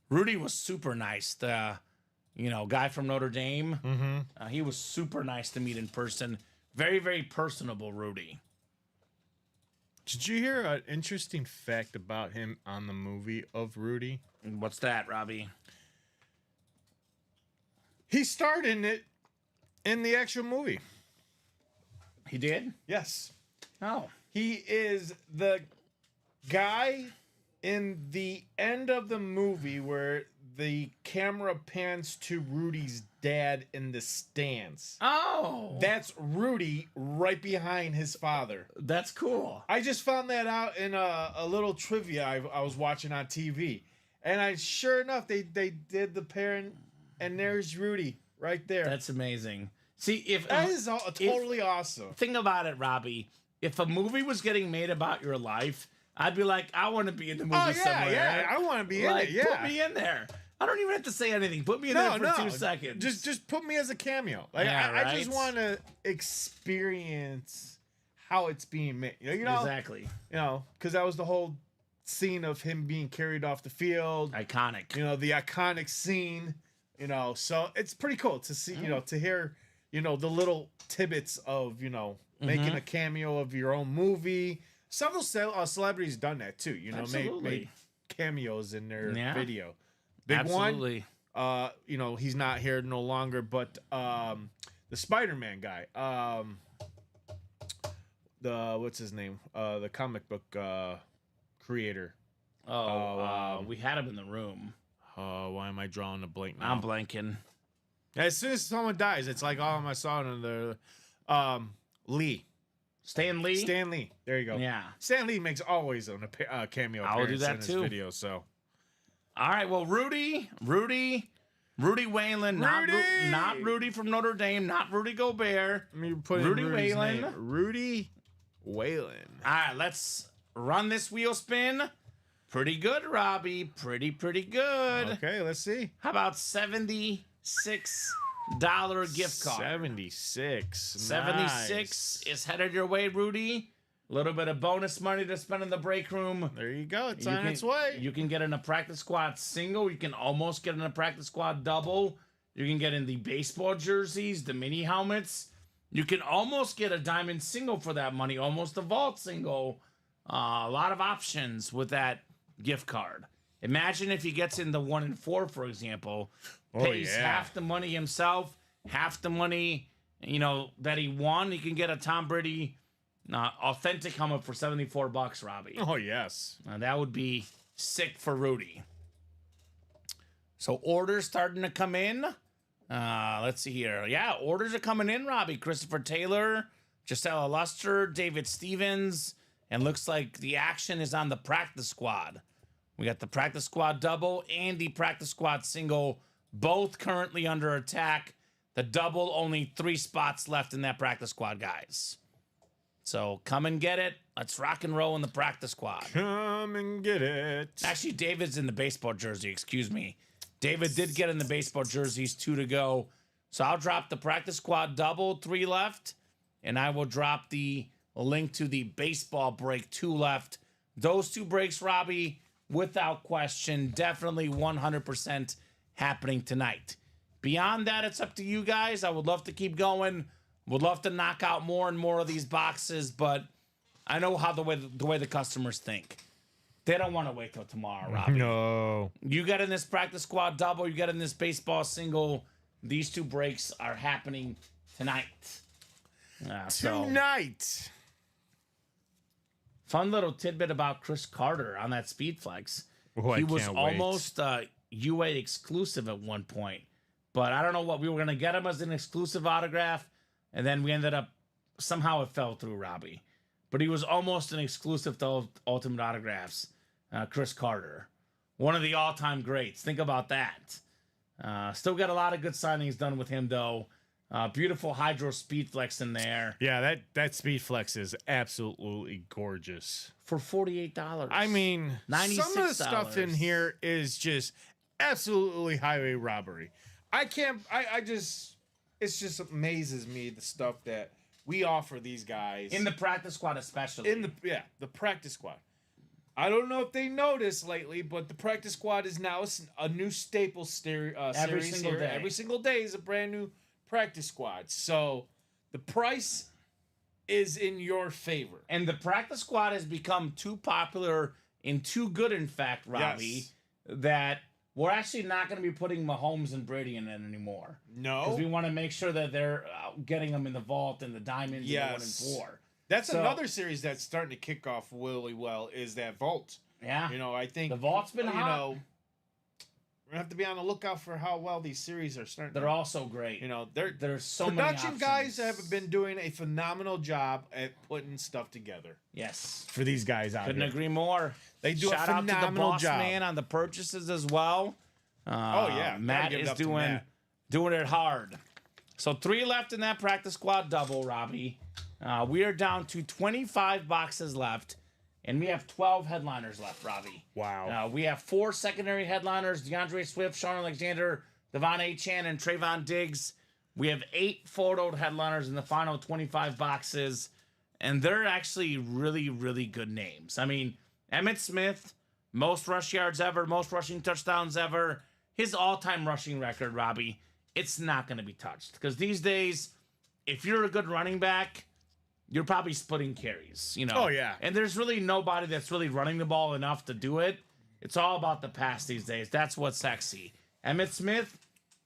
Rudy was super nice. The guy from Notre Dame. Mm-hmm. He was super nice to meet in person. Very, very personable, Rudy. Did you hear an interesting fact about him on the movie of Rudy? What's that, Robbie? He starred in it in the actual movie. He did? Yes. Oh. He is the guy in the end of the movie where the camera pans to Rudy's dad in the stands. Oh. That's Rudy right behind his father. That's cool. I just found that out in a little trivia I was watching on TV. And sure enough, they did the parent, and there's Rudy right there. That's amazing. See, if That is totally awesome. think about it, Robbie. If a movie was getting made about your life, I'd be like, I want to be in the movie somewhere. Yeah, I want to be in it. Yeah, put me in there. I don't even have to say anything. Put me in there for 2 seconds. Just put me as a cameo. Like I just want to experience how it's being made. You know, exactly. You know, because that was the whole scene of him being carried off the field. Iconic. You know, the iconic scene. You know, so it's pretty cool to see. You know, to hear. You know, the little tidbits of making a cameo of your own movie. Several celebrities done that too. You know, made cameos in their video. Big one. You know, he's not here no longer, but the Spider-Man guy. What's his name? The comic book creator. We had him in the room. Why am I drawing a blank now? I'm blanking. As soon as someone dies, it's like, oh, I saw it in the Lee. Stan Lee? Stan Lee. There you go. Yeah. Stan Lee makes always a cameo appearance I'll do that in his too. video, so. All right, well, Rudy Whalen, not Rudy from Notre Dame, not Rudy Gobert. Let me put Rudy in Rudy's Whalen. name. Rudy Whalen. All right, let's run this wheel spin. Pretty good, Robbie. Pretty good. Okay, let's see. How about $76 gift card? 76. 76 is headed your way, Rudy. A little bit of bonus money to spend in the break room. There you go. It's on its way. You can get in a practice squad single. You can almost get in a practice squad double. You can get in the baseball jerseys, the mini helmets. You can almost get a diamond single for that money, almost a vault single. A lot of options with that gift card. Imagine if he gets in the 1 and 4, for example, pays half the money himself, half the money, that he won. He can get a Tom Brady authentic helmet for $74, Robbie. Oh, yes. That would be sick for Rudy. So orders starting to come in. Let's see here. Yeah, orders are coming in, Robbie. Christopher Taylor, Gisela Luster, David Stevens, and looks like the action is on the practice squad. We got the practice squad double and the practice squad single, both currently under attack. The double, only 3 spots left in that practice squad, guys. So come and get it. Let's rock and roll in the practice squad. Come and get it. Actually, David's in the baseball jersey. Excuse me. David did get in the baseball jerseys, 2 to go. So I'll drop the practice squad double, 3 left. And I will drop the link to the baseball break, 2 left. Those 2 breaks, Robbie, without question, definitely 100% happening tonight. Beyond that, it's up to you guys. I would love to keep going. Would love to knock out more and more of these boxes, but I know how the way the customers think. They don't want to wait till tomorrow, Robbie. No. You get in this practice squad double, you get in this baseball single. These 2 breaks are happening tonight. Tonight. Fun little tidbit about Chris Carter on that Speed Flex. Oh, he was almost UA exclusive at one point, but I don't know what we were going to get him as an exclusive autograph. And then we ended up, somehow it fell through, Robbie. But he was almost an exclusive to Ultimate Autographs. Chris Carter. One of the all-time greats. Think about that. Still got a lot of good signings done with him, though. Beautiful Hydro Speed Flex in there. Yeah, that Speed Flex is absolutely gorgeous. For $48. I mean, $96. some of the stuff in here is just absolutely highway robbery. It just amazes me the stuff that we offer these guys In the practice squad especially. The practice squad. I don't know if they noticed lately, but the practice squad is now a new staple series single here. day. Every single day is a brand new practice squad. So the price is in your favor. And the practice squad has become too popular and too good, in fact, Robbie, that we're actually not going to be putting Mahomes and Brady in it anymore. No. Because we want to make sure that they're getting them in the vault and the diamonds and the 1 and 4. That's another series that's starting to kick off really well is that vault. Yeah. I think the vault's been hot. we're going to have to be on the lookout for how well these series are starting. They're all so great. There's so many production guys have been doing a phenomenal job at putting stuff together. Yes. For these guys out Couldn't here. agree more. They do Shout a out to the phenomenal boss job. man on the purchases as well. Oh, yeah. Matt Gotta give it is up to Matt. doing it hard. So 3 left in that practice squad double, Robbie. We are down to 25 boxes left, and we have 12 headliners left, Robbie. Wow. We have 4 secondary headliners: DeAndre Swift, Sean Alexander, Devon Achane, and Trayvon Diggs. We have 8 photoed headliners in the final 25 boxes, and they're actually really, really good names. I mean, Emmitt Smith, most rush yards ever, most rushing touchdowns ever. His all-time rushing record, Robbie, it's not going to be touched. Because these days, if you're a good running back, you're probably splitting carries, you know. Oh, yeah. And there's really nobody that's really running the ball enough to do it. It's all about the pass these days. That's what's sexy. Emmitt Smith,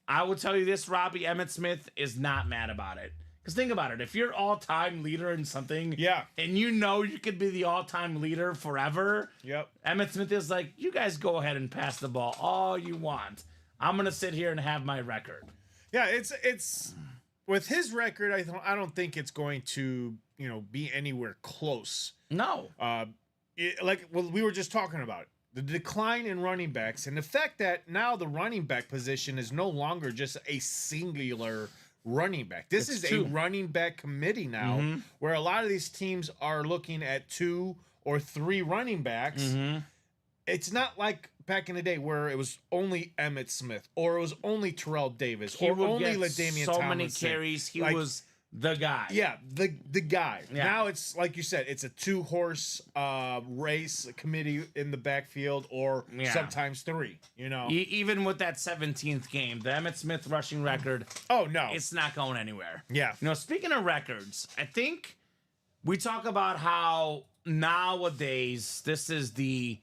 I will tell you this, Robbie, Emmitt Smith is not mad about it. Because think about it. If you're all-time leader in something, Yeah. and you know you could be the all-time leader forever, Yep. Emmitt Smith is like, you guys go ahead and pass the ball all you want. I'm going to sit here and have my record. Yeah, it's with his record, I don't think it's going to, be anywhere close. No. We were just talking about the decline in running backs and the fact that now the running back position is no longer just a singular running back. This It's is two. a running back committee now, where a lot of these teams are looking at 2 or 3 running backs. It's not like back in the day where it was only Emmitt Smith or it was only Terrell Davis He or would only get LaDainian so Tomlinson. many carries. He Like, was the guy. Yeah, the guy. Yeah. Now it's like you said, it's a 2-horse race committee in the backfield, or Yeah. sometimes 3. Even with that 17th game, the Emmitt Smith rushing record, Oh no, it's not going anywhere. yeah, Speaking of records, I think we talk about how nowadays this is the,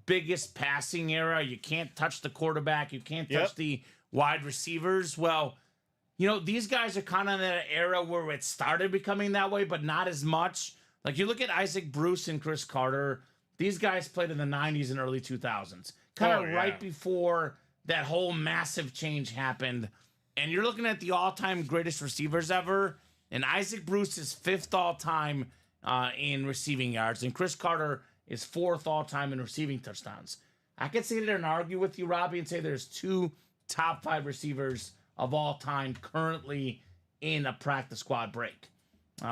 biggest passing era. You can't touch the quarterback. You can't touch Yep. the wide receivers. Well, these guys are kind of in an era where it started becoming that way, but not as much. Like you look at Isaac Bruce and Chris Carter. These guys played in the 90s and early 2000s. Kind of right before that whole massive change happened. And you're looking at the all-time greatest receivers ever. And Isaac Bruce is 5th all-time in receiving yards. And Chris Carter is 4th all-time in receiving touchdowns. I could sit there and argue with you, Robbie, and say there's 2 top 5 receivers of all time currently in a practice squad break.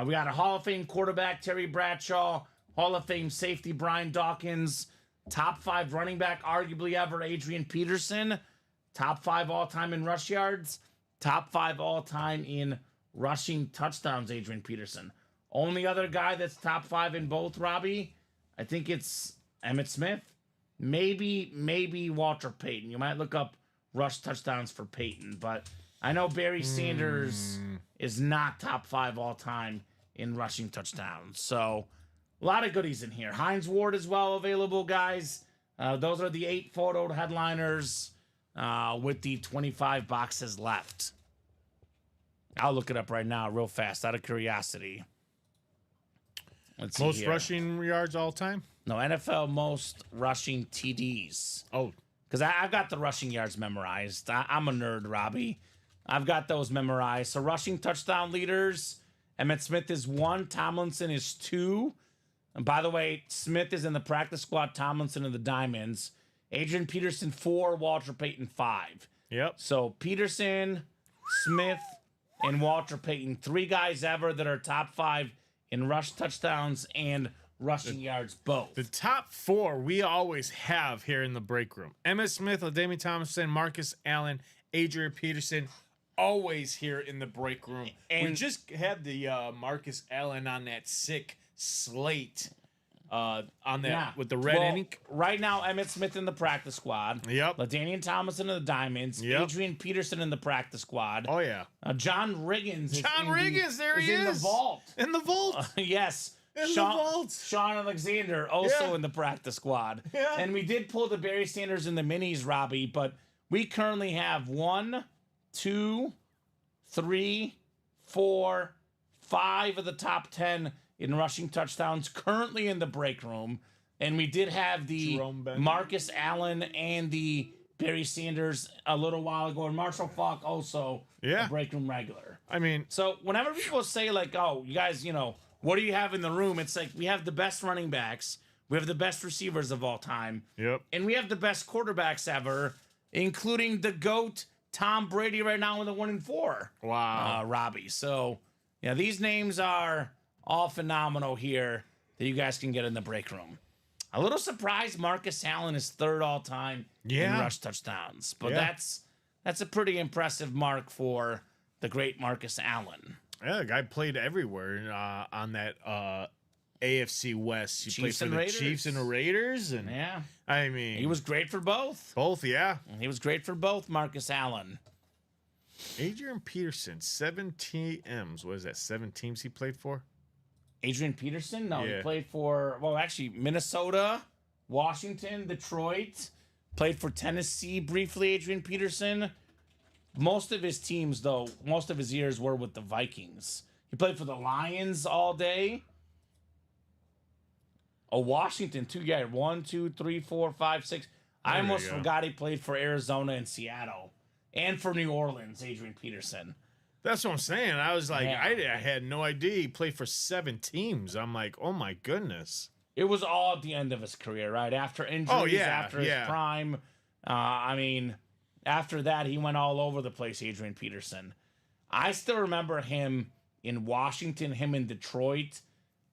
We got a Hall of Fame quarterback, Terry Bradshaw, Hall of Fame safety, Brian Dawkins, top 5 running back, arguably ever, Adrian Peterson, top 5 all-time in rush yards, top 5 all-time in rushing touchdowns, Adrian Peterson. Only other guy that's top 5 in both, Robbie, I think it's Emmitt Smith. Maybe Walter Payton. You might look up rush touchdowns for Peyton, but I know Barry Sanders is not top 5 all time in rushing touchdowns. So a lot of goodies in here. Hines Ward as well available, guys. Those are the 8 photoed headliners with the 25 boxes left. I'll look it up right now real fast out of curiosity. Let's see most here. rushing yards all time. No, NFL most rushing TDs. Oh, Because I've got the rushing yards memorized. I'm a nerd, Robbie. I've got those memorized. So rushing touchdown leaders, Emmitt Smith is 1, Tomlinson is 2. And by the way, Smith is in the practice squad, Tomlinson in the Diamonds. Adrian Peterson 4, Walter Payton 5. yep. So Peterson, Smith, and Walter Payton, 3 guys ever that are top 5 in rush touchdowns and rushing yards both. The top 4 we always have here in the break room: Emmitt Smith, LaDainian Tomlinson, Marcus Allen, Adrian Peterson. Always here in the break room. And we just had the Marcus Allen on that sick slate on that with the red ink. Right now, Emmitt Smith in the practice squad. Yep. LaDainian Tomlinson in the Diamonds. Yep. Adrian Peterson in the practice squad. Oh yeah. John Riggins. There he is. in the vault. In the vault. Yes. In the vault. Sean Alexander also Yeah. in the practice squad. Yeah. And we did pull the Barry Sanders in the minis, Robbie, but we currently have 1, 2, 3, 4, 5 of the top 10 in rushing touchdowns currently in the break room. And we did have the Jerome Benjamin. Marcus Allen and the Barry Sanders a little while ago, and Marshall Faulk also Yeah. a break room regular. I mean, So whenever people say like, oh, you guys, what do you have in the room? It's like we have the best running backs. We have the best receivers of all time. yep. And we have the best quarterbacks ever, including the GOAT, Tom Brady right now in the 1-4. Wow. Robbie. So, yeah, these names are all phenomenal here that you guys can get in the break room. A little surprised Marcus Allen is third all time in rush touchdowns, but that's a pretty impressive mark for the great Marcus Allen. Yeah, the guy played everywhere on that AFC West. He Chiefs played for and the Raiders. Chiefs and the Raiders, and Yeah, I mean, he was great for both. both. Yeah, He was great for both, Marcus Allen. Adrian Peterson, 7 TMs. What is that? 7 teams he played for? Adrian Peterson? No, Yeah. he played for, well, actually, Minnesota, Washington, Detroit. Played for Tennessee briefly, Adrian Peterson. Most of his teams, though, most of his years were with the Vikings. He played for the Lions all day. Oh, Washington, too. Yeah, 1, 2, 3, 4, 5, 6. I There you almost go. forgot he played for Arizona and Seattle. And for New Orleans, Adrian Peterson. That's what I'm saying. I was like, Yeah. I had no idea he played for 7 teams. I'm like, oh my goodness. It was all at the end of his career, right? After injuries, after his yeah. prime. I mean, after that, he went all over the place, Adrian Peterson. I still remember him in Washington, him in Detroit.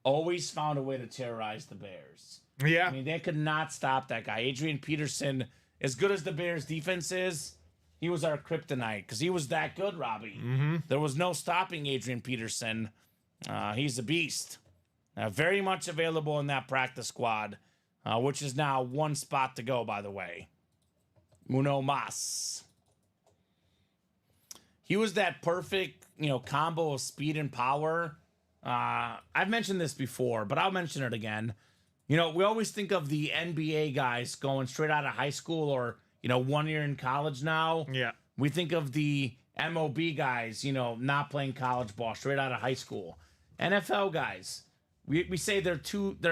Always found a way to terrorize the Bears. Yeah. I mean, they could not stop that guy. Adrian Peterson, as good as the Bears' defense is, he was our kryptonite because he was that good, Robbie. Mm-hmm. There was no stopping Adrian Peterson. He's a beast. Very much available in that practice squad, which is now one spot to go, by the way. Uno mas. He was that perfect, combo of speed and power. I've mentioned this before, but I'll mention it again. We always think of the NBA guys going straight out of high school or, 1 year in college now. Yeah. We think of the MOB guys, not playing college ball straight out of high school. NFL guys, we say they're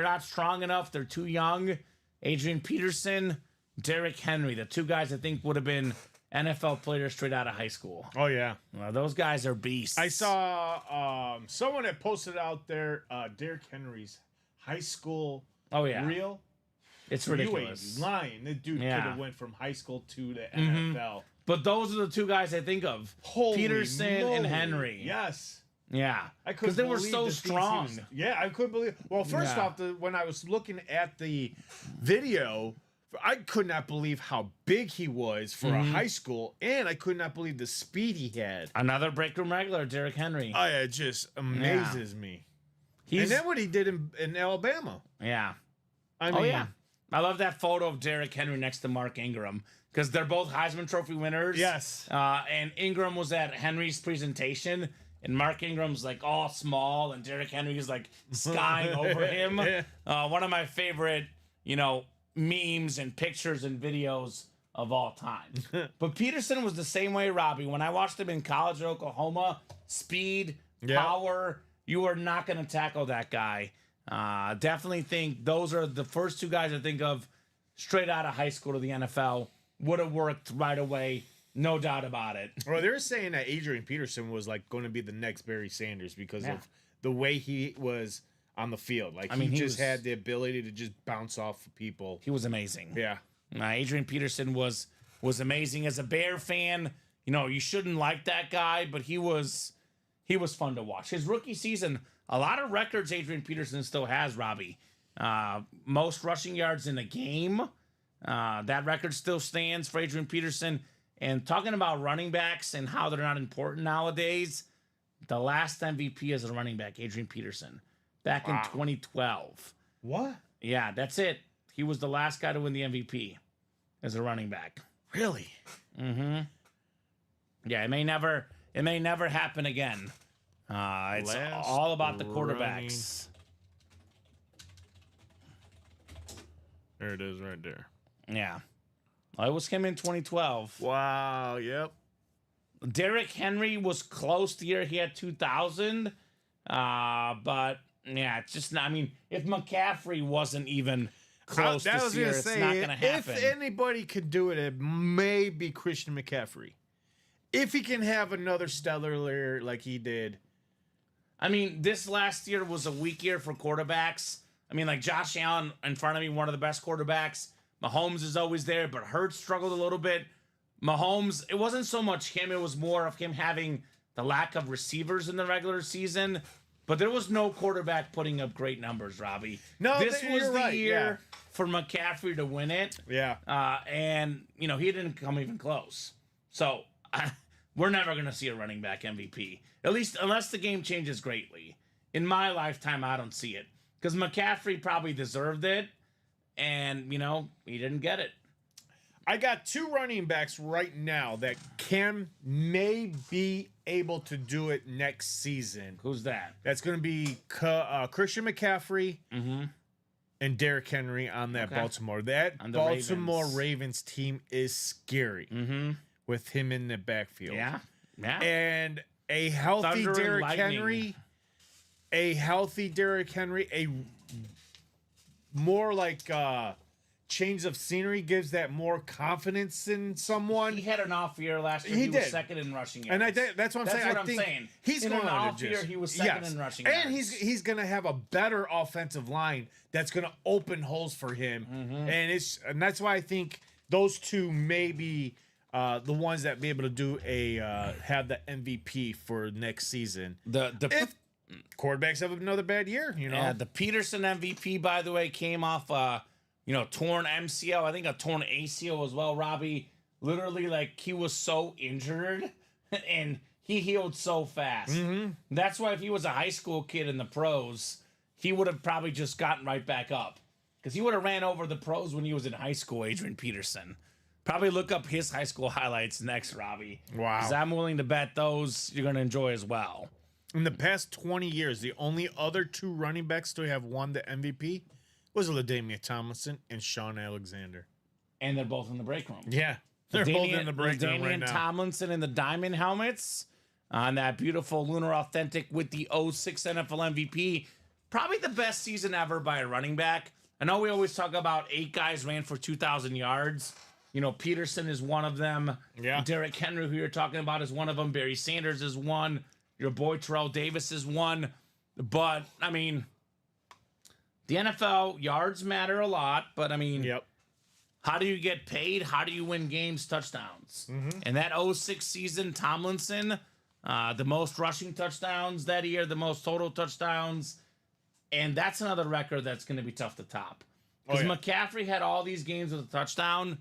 not strong enough, they're too young. Adrian Peterson, Derrick Henry, the two guys I think would have been NFL players straight out of high school. Oh, yeah. Well, those guys are beasts. I saw someone that posted out there Derrick Henry's high school reel. It's You ridiculous. ain't lying. The dude Yeah. could have went from high school to the NFL. But those are the two guys I think of. Holy Peterson and moly. Henry. Yes. Yeah. I Because couldn't they were believe so the things he strong. was- I couldn't believe. Well, first Yeah. off, when I was looking at the video, I could not believe how big he was for a high school, and I could not believe the speed he had. Another break room regular, Derrick Henry. It just amazes me. He's, And then what he did in Alabama. yeah. I mean, Oh, yeah. I love that photo of Derrick Henry next to Mark Ingram because they're both Heisman Trophy winners. Yes. And Ingram was at Henry's presentation, and Mark Ingram's like all small, and Derrick Henry is like skying over him. Yeah. One of my favorite, memes and pictures and videos of all time. But Peterson was the same way, Robbie. When I watched him in college at Oklahoma, speed, Yeah. power, you are not going to tackle that guy. Definitely think those are the first two guys I think of straight out of high school to the NFL. Would have worked right away. No doubt about it. Well, they're saying that Adrian Peterson was like going to be the next Barry Sanders because Yeah. of the way he was on the field. Like mean, he he just was- had the ability to just bounce off of people. He was amazing. Yeah. Adrian Peterson was amazing. As a Bear fan, you shouldn't like that guy, but he was fun to watch. His rookie season, a lot of records Adrian Peterson still has, Robbie. Most rushing yards in a game. That record still stands for Adrian Peterson. And talking about running backs and how they're not important nowadays, the last MVP as a running back, Adrian Peterson, back in 2012. What? Yeah, that's it. He was the last guy to win the MVP as a running back. Really? Yeah, it may never happen again. It's Last all about the quarterbacks. There it is right there. Yeah. Well, it was him in 2012. Wow. Yep. Derrick Henry was close the year he had 2,000. But yeah, it's just not. I mean, if McCaffrey wasn't even close I this was year, gonna it's say, not going to happen. if anybody could do it, it may be Christian McCaffrey. If he can have another stellar year like he did. I mean, this last year was a weak year for quarterbacks. I mean, like Josh Allen in front of me, one of the best quarterbacks. Mahomes is always there, but Hurts struggled a little bit. Mahomes, it wasn't so much him, it was more of him having the lack of receivers in the regular season. But there was no quarterback putting up great numbers, Robbie. No, this was you're the right, year for McCaffrey to win it. Yeah. And, you know, he didn't come even close. So we're never going to see a running back MVP, at least unless the game changes greatly. In my lifetime, I don't see it because McCaffrey probably deserved it. And, you know, he didn't get it. I got 2 running backs right now that may be able to do it next season. Who's that? That's going to be Christian McCaffrey and Derrick Henry on that Baltimore. That Baltimore Ravens team is scary with him in the backfield. Yeah. And a healthy Derrick Henry, a more like change of scenery gives that more confidence in someone. He had an off year last year. He was second in rushing yards. And that's what I'm saying. He's in going an to off year. He was second in rushing yards. And he's going to have a better offensive line that's going to open holes for him. And that's why I think those 2 may be the ones that be able to do have the MVP for next season. If quarterbacks have another bad year, you know. Yeah, the Peterson MVP, by the way, came off torn MCL, I think a torn ACL as well, Robbie. Literally, like, he was so injured, and he healed so fast. That's why if he was a high school kid in the pros, he would have probably just gotten right back up. Because he would have ran over the pros when he was in high school, Adrian Peterson. Probably look up his high school highlights next, Robbie. Wow. Because I'm willing to bet those you're going to enjoy as well. In the past 20 years, the only other 2 running backs to have won the MVP was LaDainian Tomlinson and Sean Alexander. And they're both in the break room. Yeah. They're both in the break room right now. Tomlinson in the diamond helmets on that beautiful Lunar Authentic with the 06 NFL MVP. Probably the best season ever by a running back. I know we always talk about 8 guys ran for 2,000 yards. You know, Peterson is one of them. Yeah. Derrick Henry, who you're talking about, is one of them. Barry Sanders is one. Your boy Terrell Davis is one. But, I mean, the NFL yards matter a lot. But, I mean, how do you get paid? How do you win games? Touchdowns. And that 06 season, Tomlinson, the most rushing touchdowns that year, the most total touchdowns. And that's another record that's going to be tough to top. Because McCaffrey had all these games with a touchdown.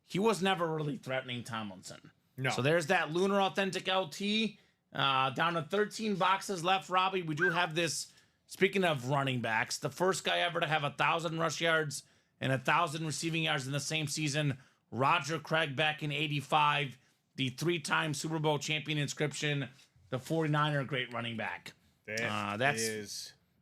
He was never really threatening Tomlinson. No. So there's that Lunar Authentic LT. Down to 13 boxes left, Robbie. We do have this, speaking of running backs, the first guy ever to have 1,000 rush yards and 1,000 receiving yards in the same season. Roger Craig back in 85. The 3-time Super Bowl champion inscription. The 49er great running back.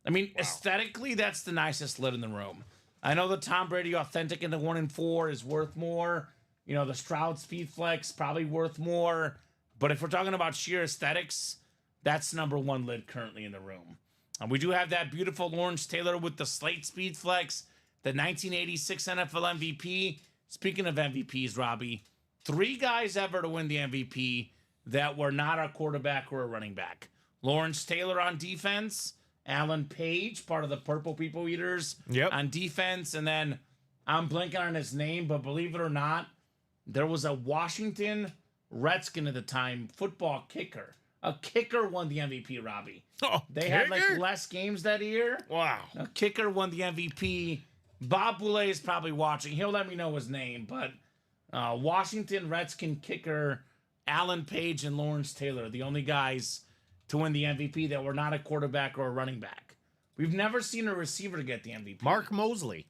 Aesthetically, that's the nicest lid in the room. I know the Tom Brady Authentic in the 1 and 4 is worth more. You know, the Stroud Speed Flex probably worth more. But if we're talking about sheer aesthetics, that's number 1 lid currently in the room. We do have that beautiful Lawrence Taylor with the Slate Speed Flex, the 1986 NFL MVP. Speaking of MVPs, Robbie, 3 guys ever to win the MVP that were not a quarterback or a running back. Lawrence Taylor on defense, Alan Page, part of the Purple People Eaters, on defense, and then I'm blanking on his name, but believe it or not, there was a Washington Redskin at the time football kicker. A kicker won the MVP, Robbie. They had like less games that year. Wow. A kicker won the MVP. Bob Boulay is probably watching. He'll let me know his name, but Washington Redskin kicker Alan Page and Lawrence Taylor, the only guys to win the MVP that were not a quarterback or a running back. We've never seen a receiver get the MVP. Mark Mosley,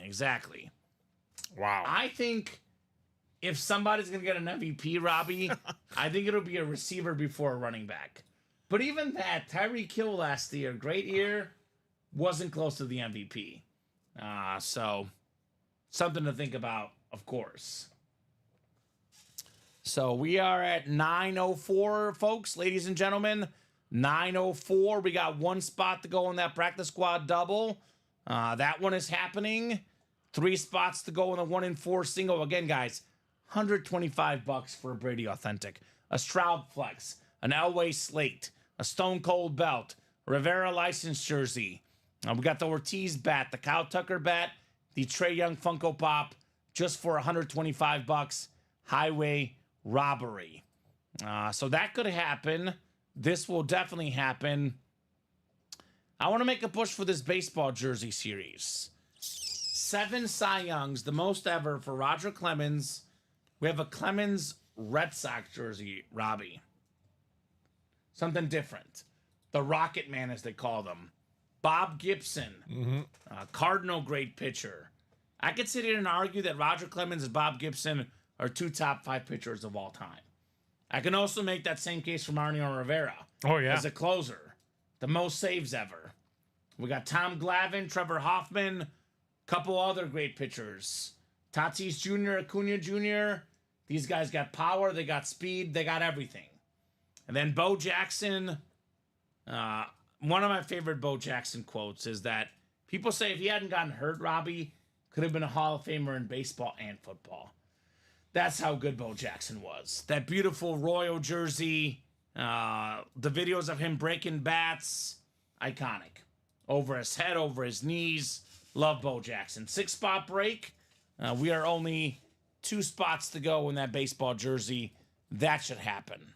exactly. Wow. I think if somebody's going to get an MVP, Robbie, I think it'll be a receiver before a running back. But even that, Tyreek Hill last year, great year, wasn't close to the MVP. So, something to think about, of course. So, we are at 9:04, folks, ladies and gentlemen. 9:04. We got 1 spot to go in that practice squad double. That one is happening. 3 spots to go in the 1 and 4 single. Again, guys, $125 for a Brady Authentic, a Stroud Flex, an Elway Slate, a Stone Cold Belt, Rivera License Jersey. We got the Ortiz bat, the Kyle Tucker bat, the Trae Young Funko Pop, just for $125. highway robbery. So that could happen. This will definitely happen. I want to make a push for this baseball jersey series. 7 Cy Youngs, the most ever for Roger Clemens. We have a Clemens Red Sox jersey, Robbie. Something different. The Rocket Man, as they call them. Bob Gibson, Cardinal great pitcher. I could sit here and argue that Roger Clemens and Bob Gibson are 2 top 5 pitchers of all time. I can also make that same case for Mariano Rivera. Oh, yeah. As a closer. The most saves ever. We got Tom Glavine, Trevor Hoffman, couple other great pitchers. Tatis Jr., Acuna Jr. These guys got power, they got speed, they got everything. And then Bo Jackson. One of my favorite Bo Jackson quotes is that people say if he hadn't gotten hurt, Robbie could have been a Hall of Famer in baseball and football. That's how good Bo Jackson was. That beautiful Royal jersey, the videos of him breaking bats, iconic. Over his head, over his knees. Love Bo Jackson. 6-spot break. We are only 2 spots to go in that baseball jersey. That should happen.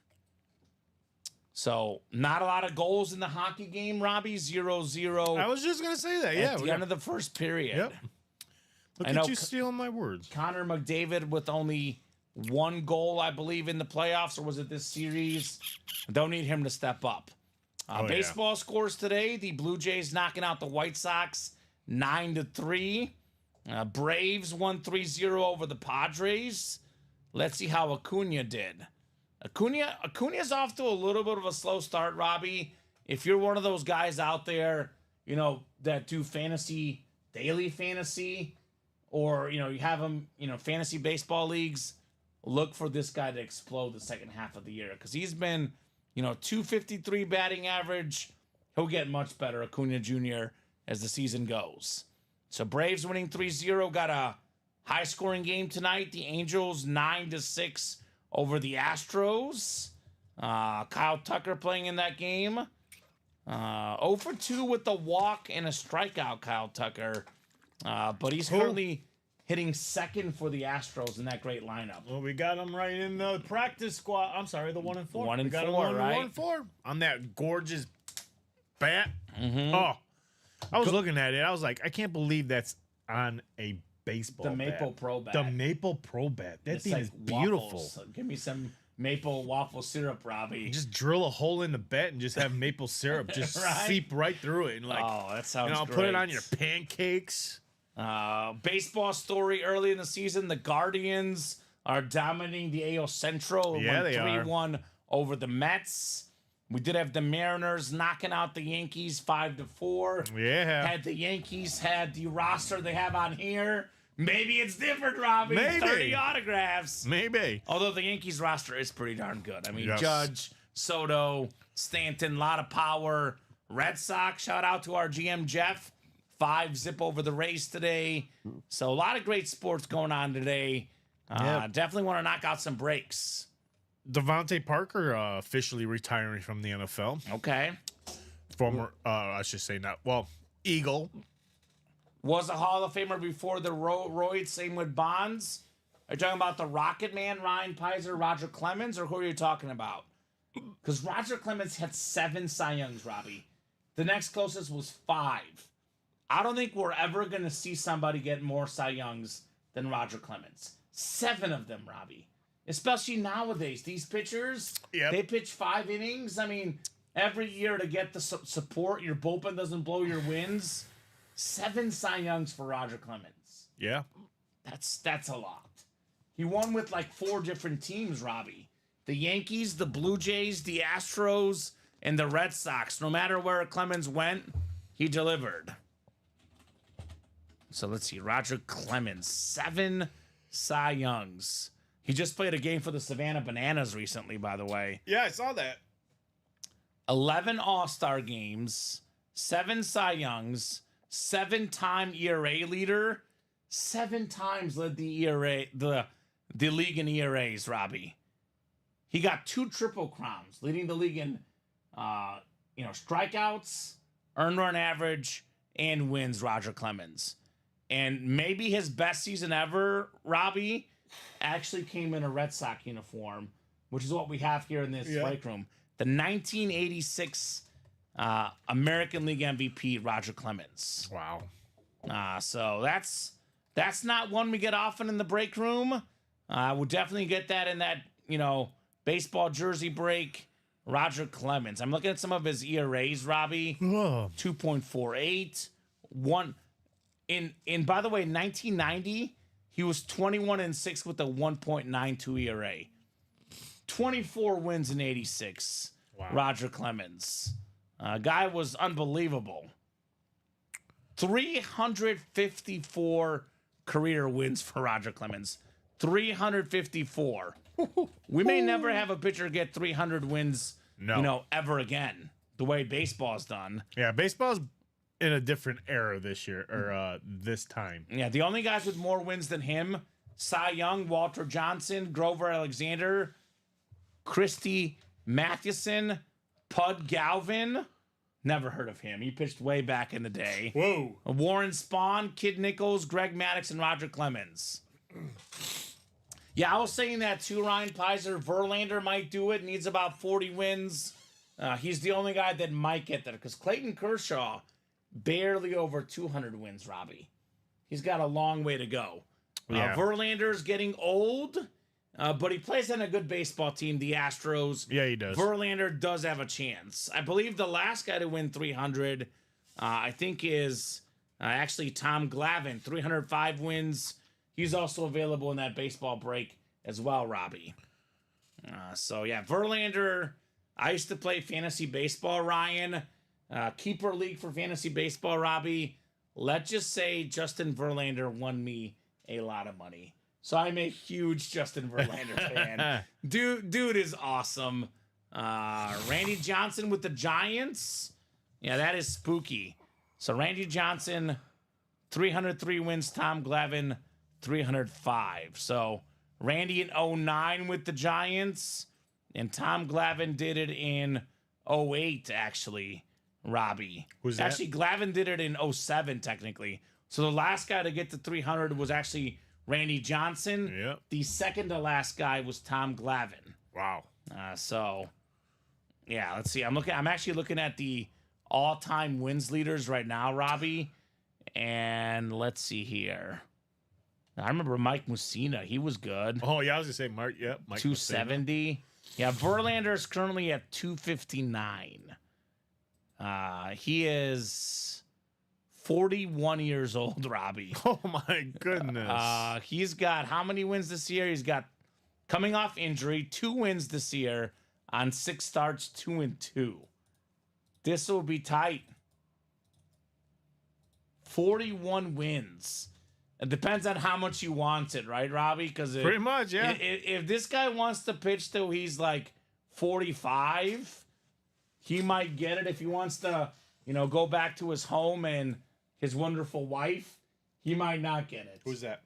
So, not a lot of goals in the hockey game, Robbie. 0-0. I was just going to say that, yeah. At the end of the first period. Yep. Look at you stealing my words. Connor McDavid with only 1 goal, I believe, in the playoffs, or was it this series? Don't need him to step up. Baseball scores today. The Blue Jays knocking out the White Sox 9-3. Braves won 3-0 over the Padres. Let's see how Acuna did. Acuna's off to a little bit of a slow start, Robbie. If you're one of those guys out there, that do daily fantasy, or, you have them, fantasy baseball leagues, look for this guy to explode the second half of the year. Because he's been, 253 batting average. He'll get much better, Acuna Jr., as the season goes. So Braves winning 3-0, got a high-scoring game tonight. The Angels 9-6 over the Astros. Kyle Tucker playing in that game. 0 for 2 with the walk and a strikeout, Kyle Tucker. But he's currently hitting second for the Astros in that great lineup. Well, we got him right in the practice squad. I'm sorry, the 1-4. 1-4, right? 1-4 on that gorgeous bat. Mm-hmm. Oh, I was looking at it. I was like, I can't believe that's on a baseball The Maple bat. Pro bat. The Maple Pro bat. That thing is beautiful. Waffles. Give me some maple waffle syrup, Robbie. Just drill a hole in the bat and just have maple syrup just seep right through it. And that sounds great. Put it on your pancakes. Baseball story early in the season. The Guardians are dominating the AL Central. Yeah, they are. 3-1 over the Mets. We did have the Mariners knocking out the Yankees 5-4. Yeah. Had the Yankees had the roster they have on here. Maybe it's different, Robbie. Maybe. 30 autographs. Maybe. Although the Yankees roster is pretty darn good. I mean, Yes. Judge, Soto, Stanton, a lot of power. Red Sox, shout out to our GM, Jeff. 5-0 over the Rays today. So a lot of great sports going on today. Definitely want to knock out some breaks. Devontae Parker officially retiring from the NFL. Okay. Former, I should say not. Well, Eagle. Was a Hall of Famer before the roids. Same with Bonds. Are you talking about the Rocket Man, Ryan Pizer, Roger Clemens, or who are you talking about? Because Roger Clemens had 7 Cy Youngs, Robbie. The next closest was 5. I don't think we're ever going to see somebody get more Cy Youngs than Roger Clemens. 7 of them, Robbie. Especially nowadays. These pitchers, they pitch 5 innings. I mean, every year to get the support, your bullpen doesn't blow your wins. 7 Cy Youngs for Roger Clemens. Yeah. That's a lot. He won with like 4 different teams, Robbie. The Yankees, the Blue Jays, the Astros, and the Red Sox. No matter where Clemens went, he delivered. So let's see. Roger Clemens, 7 Cy Youngs. He just played a game for the Savannah Bananas recently, by the way. Yeah, I saw that. 11 All-Star games, 7 Cy Youngs, 7-time ERA leader, 7 times led the ERA, the league in ERAs, Robbie. He got 2 triple crowns, leading the league in strikeouts, earned run average, and wins, Roger Clemens. And maybe his best season ever, Robbie, actually came in a Red Sox uniform, which is what we have here in this break room. The 1986 American League MVP, Roger Clemens. Wow. So that's not one we get often in the break room. We'll definitely get that in that, baseball jersey break. Roger Clemens. I'm looking at some of his ERAs, Robbie. 2.48. By the way, 1990, he was 21-6 with a 1.92 ERA. 24 wins in 86. Wow. Roger Clemens. Guy was unbelievable. 354 career wins for Roger Clemens. 354. We may never have a pitcher get 300 wins, ever again, the way baseball's done. Yeah, baseball's in a different era this year, or this time. Yeah, the only guys with more wins than him, Cy Young, Walter Johnson, Grover Alexander, Christy Mathewson, Pud Galvin. Never heard of him. He pitched way back in the day. Whoa. Warren Spahn, Kid Nichols, Greg Maddux, and Roger Clemens. Yeah, I was saying that too, Ryan Pizer. Verlander might do it. Needs about 40 wins. He's the only guy that might get there because Clayton Kershaw, barely over 200 wins, Robbie. He's got a long way to go. Yeah. Verlander's getting old, but he plays on a good baseball team, the Astros. Yeah, he does. Verlander does have a chance. I believe the last guy to win 300, I think, is actually Tom Glavine, 305 wins. He's also available in that baseball break as well, Robbie. Verlander. I used to play fantasy baseball, Ryan. Keeper league for fantasy baseball, Robbie. Let's just say Justin Verlander won me a lot of money. So I'm a huge Justin Verlander fan. Dude is awesome. Randy Johnson with the Giants. Yeah, that is spooky. So Randy Johnson, 303 wins. Tom Glavine, 305. So Randy in 09 with the Giants, and Tom Glavine did it in 08, actually, Robbie. Who's that? Actually, Glavine did it in 07, technically. So the last guy to get to 300 was actually Randy Johnson. Yep. The second to last guy was Tom Glavine. Wow. Let's see. I'm actually looking at the all-time wins leaders right now, Robbie. And let's see here. I remember Mike Mussina. He was good. Oh, yeah, I was going to say Mark. Yep. Mike 270. Yeah, Verlander is currently at 259. He is 41 years old, Robbie. Oh, my goodness. He's got how many wins this year? He's got, coming off injury, 2 wins this year on 6 starts, 2-2. This will be tight. 41 wins. It depends on how much you want it, right, Robbie? Because pretty much, yeah. If this guy wants to pitch till he's like 45, he might get it. If he wants to, go back to his home and his wonderful wife, he might not get it. Who's that?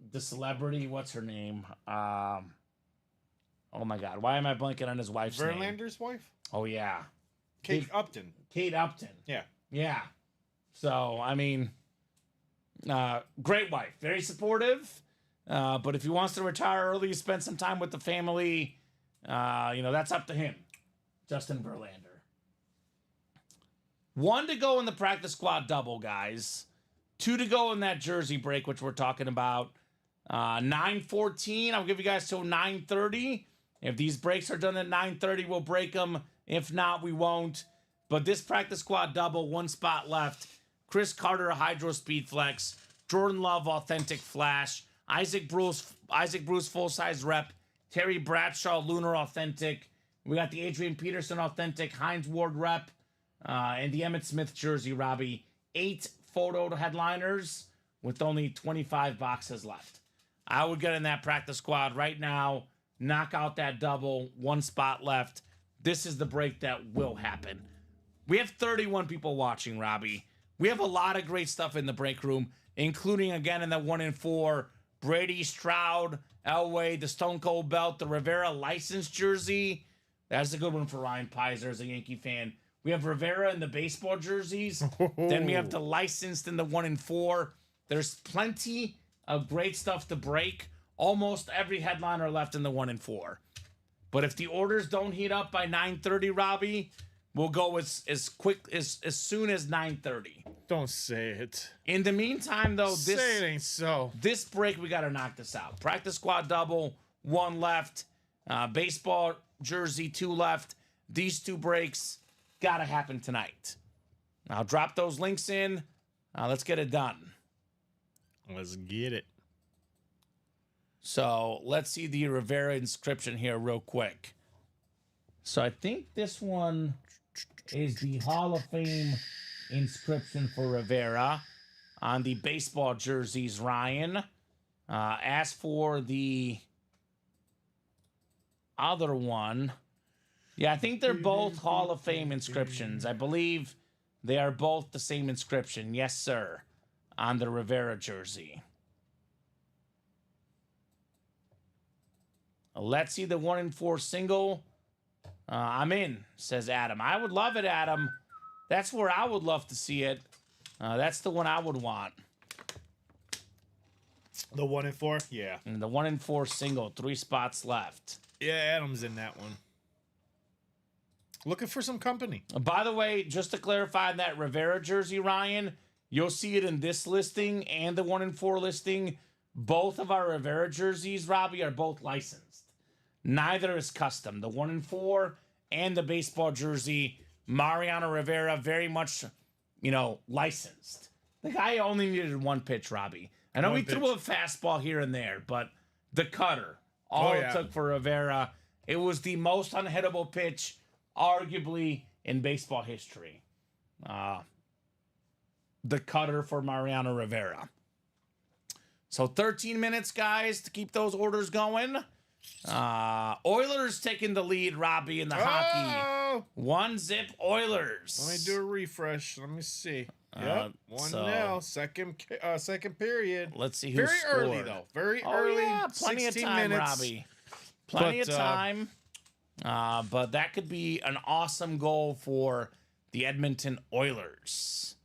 The celebrity. What's her name? Oh my God! Why am I blanking on his wife's name? Verlander's wife? Oh yeah, Kate Upton. Kate Upton. Yeah. Yeah. So I mean. Great wife, very supportive. But if he wants to retire early, spend some time with the family, that's up to him. Justin Verlander. 1 to go in the practice squad double, guys. 2 to go in that jersey break, which we're talking about. 9:14. I'll give you guys till 9:30. If these breaks are done at 9:30, we'll break them. If not, we won't. But this practice squad double, 1 spot left. Chris Carter, Hydro Speed Flex. Jordan Love, Authentic Flash. Isaac Bruce, full-size rep. Terry Bradshaw, Lunar Authentic. We got the Adrian Peterson Authentic, Hines Ward rep, and the Emmitt Smith jersey, Robbie. 8 photo headliners with only 25 boxes left. I would get in that practice squad right now, knock out that double, 1 spot left. This is the break that will happen. We have 31 people watching, Robbie. We have a lot of great stuff in the break room, including, again, in the 1-4, Brady, Stroud, Elway, the Stone Cold Belt, the Rivera license jersey. That's a good one for Ryan Pizer as a Yankee fan. We have Rivera in the baseball jerseys. Then we have the licensed in the 1-4. There's plenty of great stuff to break. almost every headliner left in the 1 and 4. But if the orders don't heat up by 9:30, Robbie, we'll go as soon as 9:30. Don't say it. In the meantime, though, Say it ain't so. this break, we got to knock this out. Practice squad double, 1 left. Baseball jersey, 2 left. These 2 breaks got to happen tonight. I'll drop those links in. Let's get it done. Let's get it. So let's see the Rivera inscription here real quick. So I think this one is the Hall of Fame inscription for Rivera on the baseball jerseys, Ryan. As for the other one, yeah, I think they're both Hall of Fame inscriptions. I believe they are both the same inscription. Yes, sir, on the Rivera jersey. Let's see the 1 and 4 single. I'm in, says Adam. I would love it, Adam. That's where I would love to see it. That's the one I would want. The 1 and 4? Yeah. And the 1 and 4 single, 3 spots left. Yeah, Adam's in that one. Looking for some company. By the way, just to clarify that Rivera jersey, Ryan, you'll see it in this listing and the 1 and 4 listing. Both of our Rivera jerseys, Robbie, are both licensed. Neither is custom. The 1 and 4 and the baseball jersey, Mariano Rivera, very much, licensed. The guy only needed 1 pitch, Robbie. I know he threw a fastball here and there, but the cutter, all it took for Rivera, it was the most unhittable pitch, arguably, in baseball history. The cutter for Mariano Rivera. So 13 minutes, guys, to keep those orders going. Oilers taking the lead, Robbie, in the hockey. 1-0 Oilers. Let me do a refresh. Let me see. Yep, 1-0. Second period. Let's see who Very scored. early, though. Very early. Yeah, plenty of 16 time, minutes. Robbie. Plenty of time. But that could be an awesome goal for the Edmonton Oilers.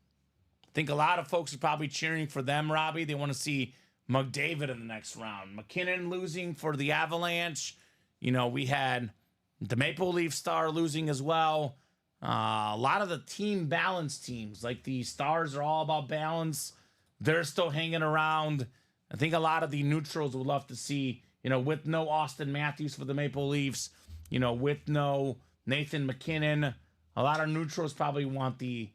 I think a lot of folks are probably cheering for them, Robbie. They want to see McDavid in the next round. McKinnon losing for the Avalanche. We had the Maple Leaf star losing as well. A lot of the team balance teams, like the Stars, are all about balance. They're still hanging around. I think a lot of the neutrals would love to see, with no Austin Matthews for the Maple Leafs, with no Nathan McKinnon. A lot of neutrals probably want the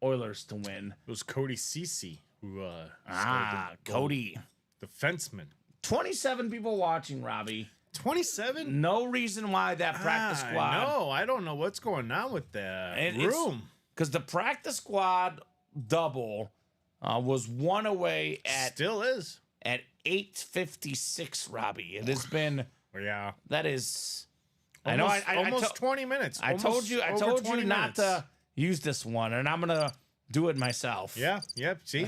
Oilers to win. It was Cody Ceci who Cody. Defenseman. 27 people watching, Robbie. 27? No reason why that practice squad. No, I don't know what's going on with that room. Because the practice squad double was 1 away at Still is. at 8:56, Robbie. It has been Yeah. that is Almost, I know almost 20 minutes. I told you not minutes. to use this one, and I'm gonna do it myself. Yeah, yep. See?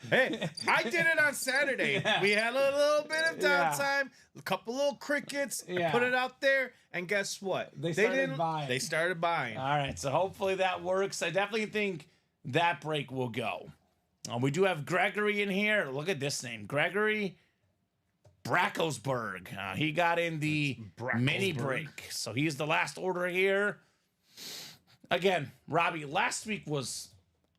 Hey, I did it on Saturday. Yeah. We had a little bit of Yeah. downtime, a couple little crickets, Yeah. I put it out there, and guess what? They started buying. They started buying. All right, so hopefully that works. I definitely think that break will go. We do have Gregory in here. Look at this name, Gregory Brackelsberg. He got in the mini break, so he's the last order here. Again, Robbie, last week was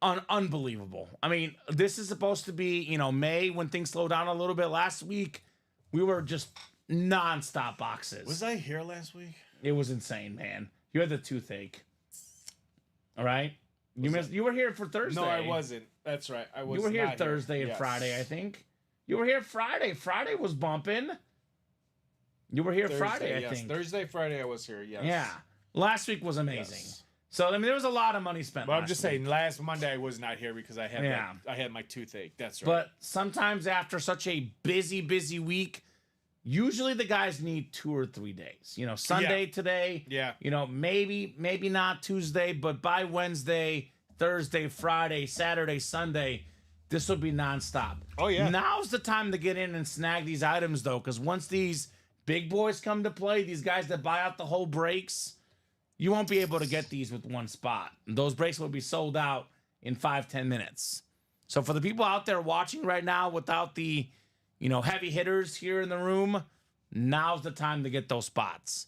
unbelievable. I mean, this is supposed to be, May when things slow down a little bit. Last week, we were just nonstop boxes. Was I here last week? It was insane, man. You had the toothache. All right? You were here for Thursday. No, I wasn't. That's right. I was. You were here not Thursday and Yes. Friday, I think. You were here Friday. Friday was bumping. You were here Thursday, Friday, I yes. think. Thursday, Friday, I was here. Yes. Yeah. Last week was amazing. Yes. So, there was a lot of money spent But I'm last just week. saying, last Monday I was not here because I had Yeah. I had my toothache. That's right. But sometimes after such a busy week, usually the guys need 2 or 3 days. Sunday today. Yeah. Maybe not Tuesday, but by Wednesday, Thursday, Friday, Saturday, Sunday, this will be nonstop. Oh, yeah. Now's the time to get in and snag these items, though, because once these big boys come to play, these guys that buy out the whole breaks, you won't be able to get these with one spot. Those breaks will be sold out in 5-10 minutes. So for the people out there watching right now without the, heavy hitters here in the room, now's the time to get those spots.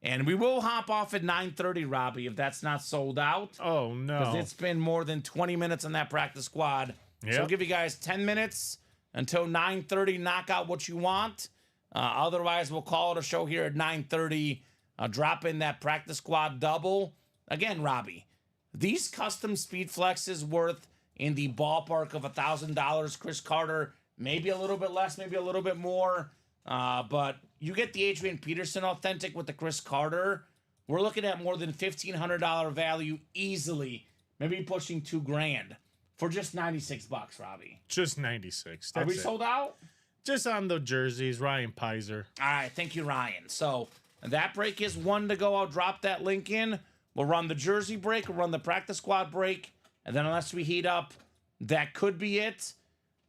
And we will hop off at 9:30, Robbie, if that's not sold out. Oh, no. Because it's been more than 20 minutes on that practice squad. So Yep. we'll give you guys 10 minutes until 9:30. Knock out what you want. Otherwise, we'll call it a show here at 9:30. Drop in that practice squad double. Again, Robbie, these custom speed flexes worth in the ballpark of $1,000. Chris Carter, maybe a little bit less, maybe a little bit more. But you get the Adrian Peterson authentic with the Chris Carter. We're looking at more than $1,500 value easily, maybe pushing $2,000 for just $96, Robbie. Just 96. Are we That's it. sold out? Just on the jerseys, Ryan Pizer. All right, thank you, Ryan. So that break is 1 to go. I'll drop that link in. We'll run the jersey break, we'll run the practice squad break, and then unless we heat up, that could be it.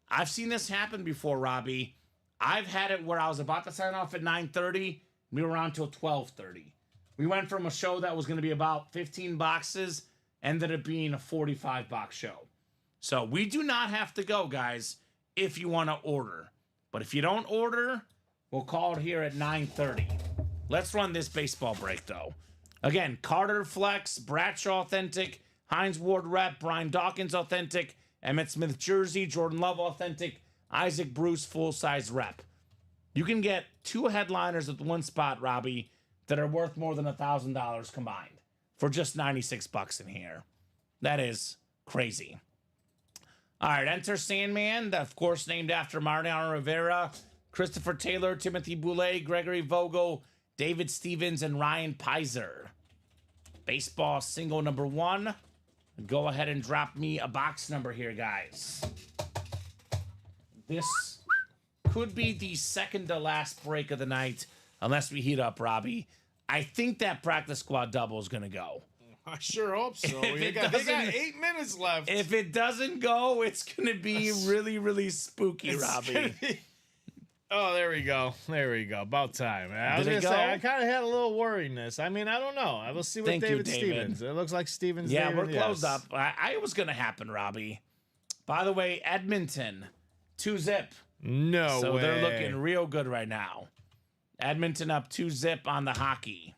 I've seen this happen before, Robbie. I've had it where I was about to sign off at 9:30. We were on till 12:30. We went from a show that was going to be about 15 boxes, ended up being a 45-box show. So we do not have to go, guys, if you want to order. But if you don't order, we'll call it here at 9:30. Let's run this baseball break, though. Again, Carter Flex, Bradshaw Authentic, Hines Ward Rep, Brian Dawkins Authentic, Emmett Smith Jersey, Jordan Love Authentic, Isaac Bruce full-size rep. You can get 2 headliners at one spot, Robbie, that are worth more than $1,000 combined for just $96 in here. That is crazy. All right, enter Sandman, of course named after Mariano Rivera, Christopher Taylor, Timothy Boulay, Gregory Vogel, David Stevens, and Ryan Pizer. Baseball single number 1. Go ahead and drop me a box number here, guys. This could be the second to last break of the night, unless we heat up, Robbie. I think that practice squad double is going to go. I sure hope so. If They it got doesn't- 8 minutes left. If it doesn't go, it's going to be really, really spooky, It's Robbie. gonna be- Oh, there we go. There we go. About time. I was Did it gonna say go? I kind of had a little worriness. I mean, I don't know. I will see with Thank you, David David. Stevens. It looks like Stevens. Yeah, David, we're closed yes. up. I was going to happen, Robbie. By the way, Edmonton, 2-zip. No So way. they're looking real good right now. Edmonton up 2-zip on the hockey.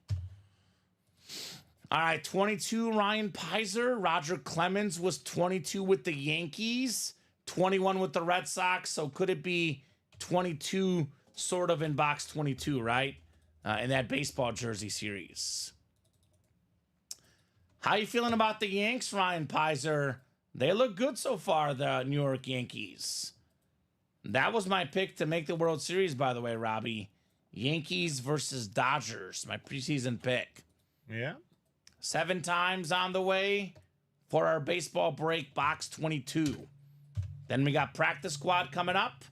All right, 22, Ryan Pizer. Roger Clemens was 22 with the Yankees, 21 with the Red Sox. So could it be 22 sort of in box 22, right? In that baseball jersey series. How you feeling about the Yanks, Ryan Pizer? They look good so far, the New York Yankees. That was my pick to make the World Series, by the way, Robbie. Yankees versus Dodgers, my preseason pick. Yeah. 7 times on the way for our baseball break, box 22. Then we got practice squad coming up.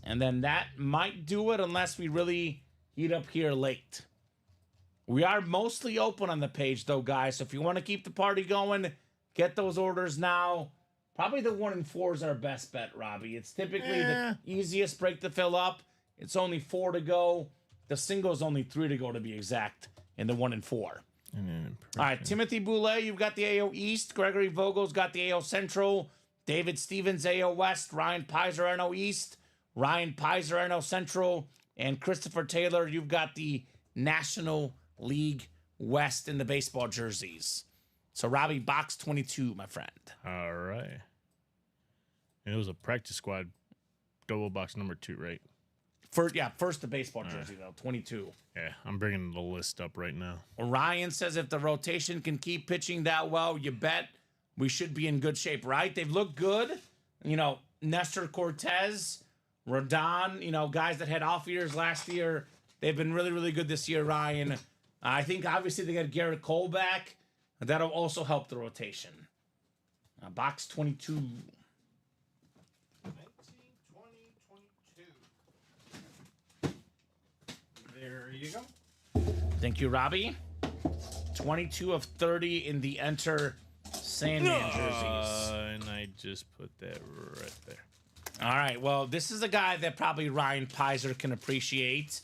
And then that might do it unless we really heat up here late. We are mostly open on the page, though, guys. So if you want to keep the party going, get those orders now. Probably the 1 and 4 is our best bet, Robbie. It's typically the easiest break to fill up. It's only 4 to go. The single is only 3 to go, to be exact, in the 1 and 4. All right, Timothy Boulay, you've got the AO East. Gregory Vogel's got the AO Central. David Stevens, AO West. Ryan Pizer, NO East. Ryan Pizer, NO Central. And Christopher Taylor, you've got the National League West in the baseball jerseys. So, Robbie, box 22, my friend. All right. And it was a practice squad double box number 2, right? First the baseball jersey, though, 22. Yeah, I'm bringing the list up right now. Ryan says if the rotation can keep pitching that well, you bet we should be in good shape, right? They've looked good. Nestor Cortez, Rodon, guys that had off years last year. They've been really, really good this year, Ryan. I think, obviously, they got Garrett Cole back. That'll also help the rotation. Box 22. 19, 20, 22. There you go. Thank you, Robbie. 22 of 30 in the Enter Sandman jerseys. And I just put that right there. All right, well, this is a guy that probably Ryan Pizer can appreciate.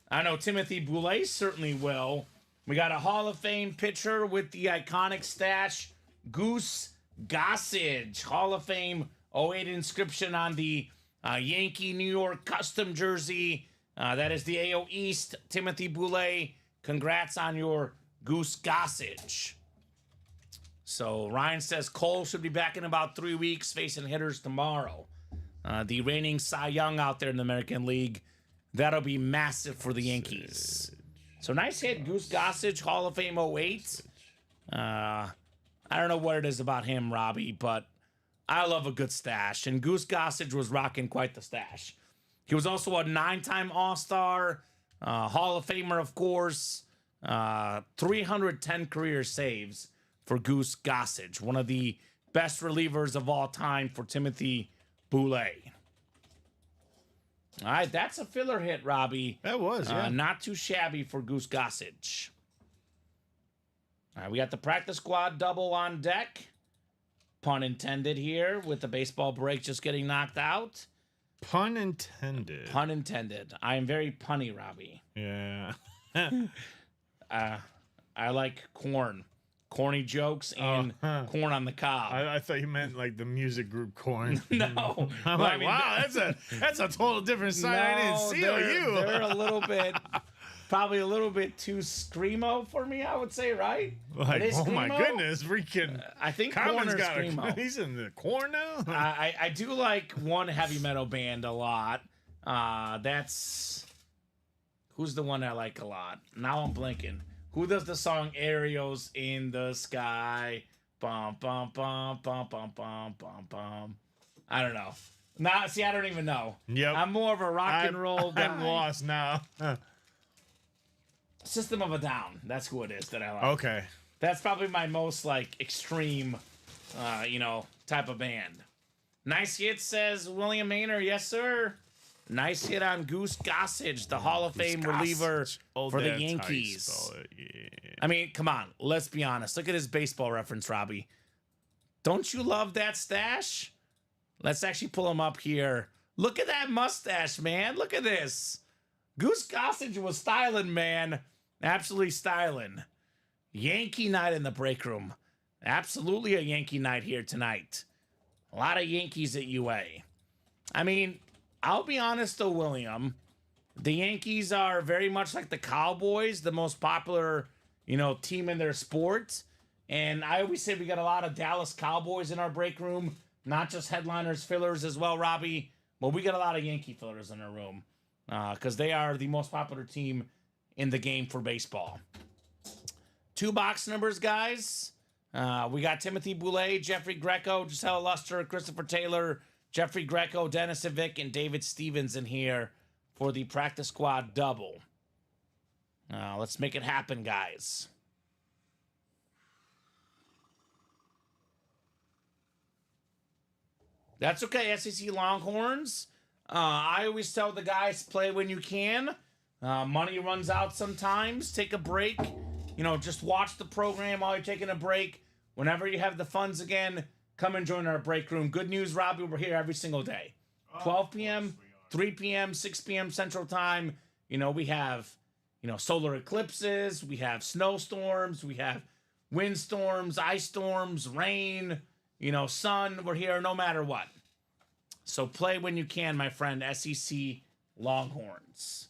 I know Timothy Boulay certainly will. We got a Hall of Fame pitcher with the iconic stash, Goose Gossage. Hall of Fame 08 inscription on the Yankee New York custom jersey. That is the AO East. Timothy Boulay, congrats on your Goose Gossage. So Ryan says Cole should be back in about 3 weeks, facing hitters tomorrow. The reigning Cy Young out there in the American League. That'll be massive for the Yankees. So nice hit, Goose Gossage, Hall of Fame '08. I don't know what it is about him, Robbie, but I love a good stash. And Goose Gossage was rocking quite the stash. He was also a 9-time All-Star, Hall of Famer, of course. 310 career saves for Goose Gossage, one of the best relievers of all time for Timothy Boulay. All right, that's a filler hit, Robbie. That was, yeah. Not too shabby for Goose Gossage. All right, we got the practice squad double on deck. Pun intended here, with the baseball break just getting knocked out. Pun intended. Pun intended. I am very punny, Robbie. Yeah. I like corn. Corny jokes and corn on the cob. I thought you meant like the music group Corn. No. I'm Well, like, wow, that's a total different side. I didn't see you. They're a little bit, probably a little bit too screamo for me, I would say, right? Like, It is oh my screamo? goodness, freaking I think Kamen's corn or got screamo. he's in the corn now. I do like one heavy metal band a lot. That's who's the one I like a lot. Now I'm blanking. Who does the song "Aerials in the Sky"? Bum bum bum bum bum bum bum bum. I don't know. Nah, see, I don't even know. Yep. I'm more of a rock and roll guy. I'm lost now. System of a Down. That's who it is that I like. Okay. That's probably my most like extreme, type of band. Nice hit, says William Maynard. Yes, sir. Nice hit on Goose Gossage, the Hall of Fame reliever for the Yankees. I mean, come on. Let's be honest. Look at his baseball reference, Robbie. Don't you love that stash? Let's actually pull him up here. Look at that mustache, man. Look at this. Goose Gossage was styling, man. Absolutely styling. Yankee night in the break room. Absolutely a Yankee night here tonight. A lot of Yankees at UA. I mean, I'll be honest though, William. The Yankees are very much like the Cowboys, the most popular, team in their sport. And I always say we got a lot of Dallas Cowboys in our break room. Not just headliners, fillers as well, Robbie. But we got a lot of Yankee fillers in our room. Because they are the most popular team in the game for baseball. 2 box numbers, guys. We got Timothy Boulay, Jeffrey Greco, Giselle Luster, Christopher Taylor, Jeffrey Greco, Dennis Ivic, and David Stevens in here for the practice squad double. Let's make it happen, guys. That's okay, SEC Longhorns. I always tell the guys, play when you can. Money runs out sometimes. Take a break. Just watch the program while you're taking a break. Whenever you have the funds again, come and join our break room. Good news, Robbie, we're here every single day. 12 p.m., 3 p.m., 6 p.m. Central Time. We have, solar eclipses. We have snowstorms. We have windstorms, ice storms, rain, sun. We're here no matter what. So play when you can, my friend, SEC Longhorns.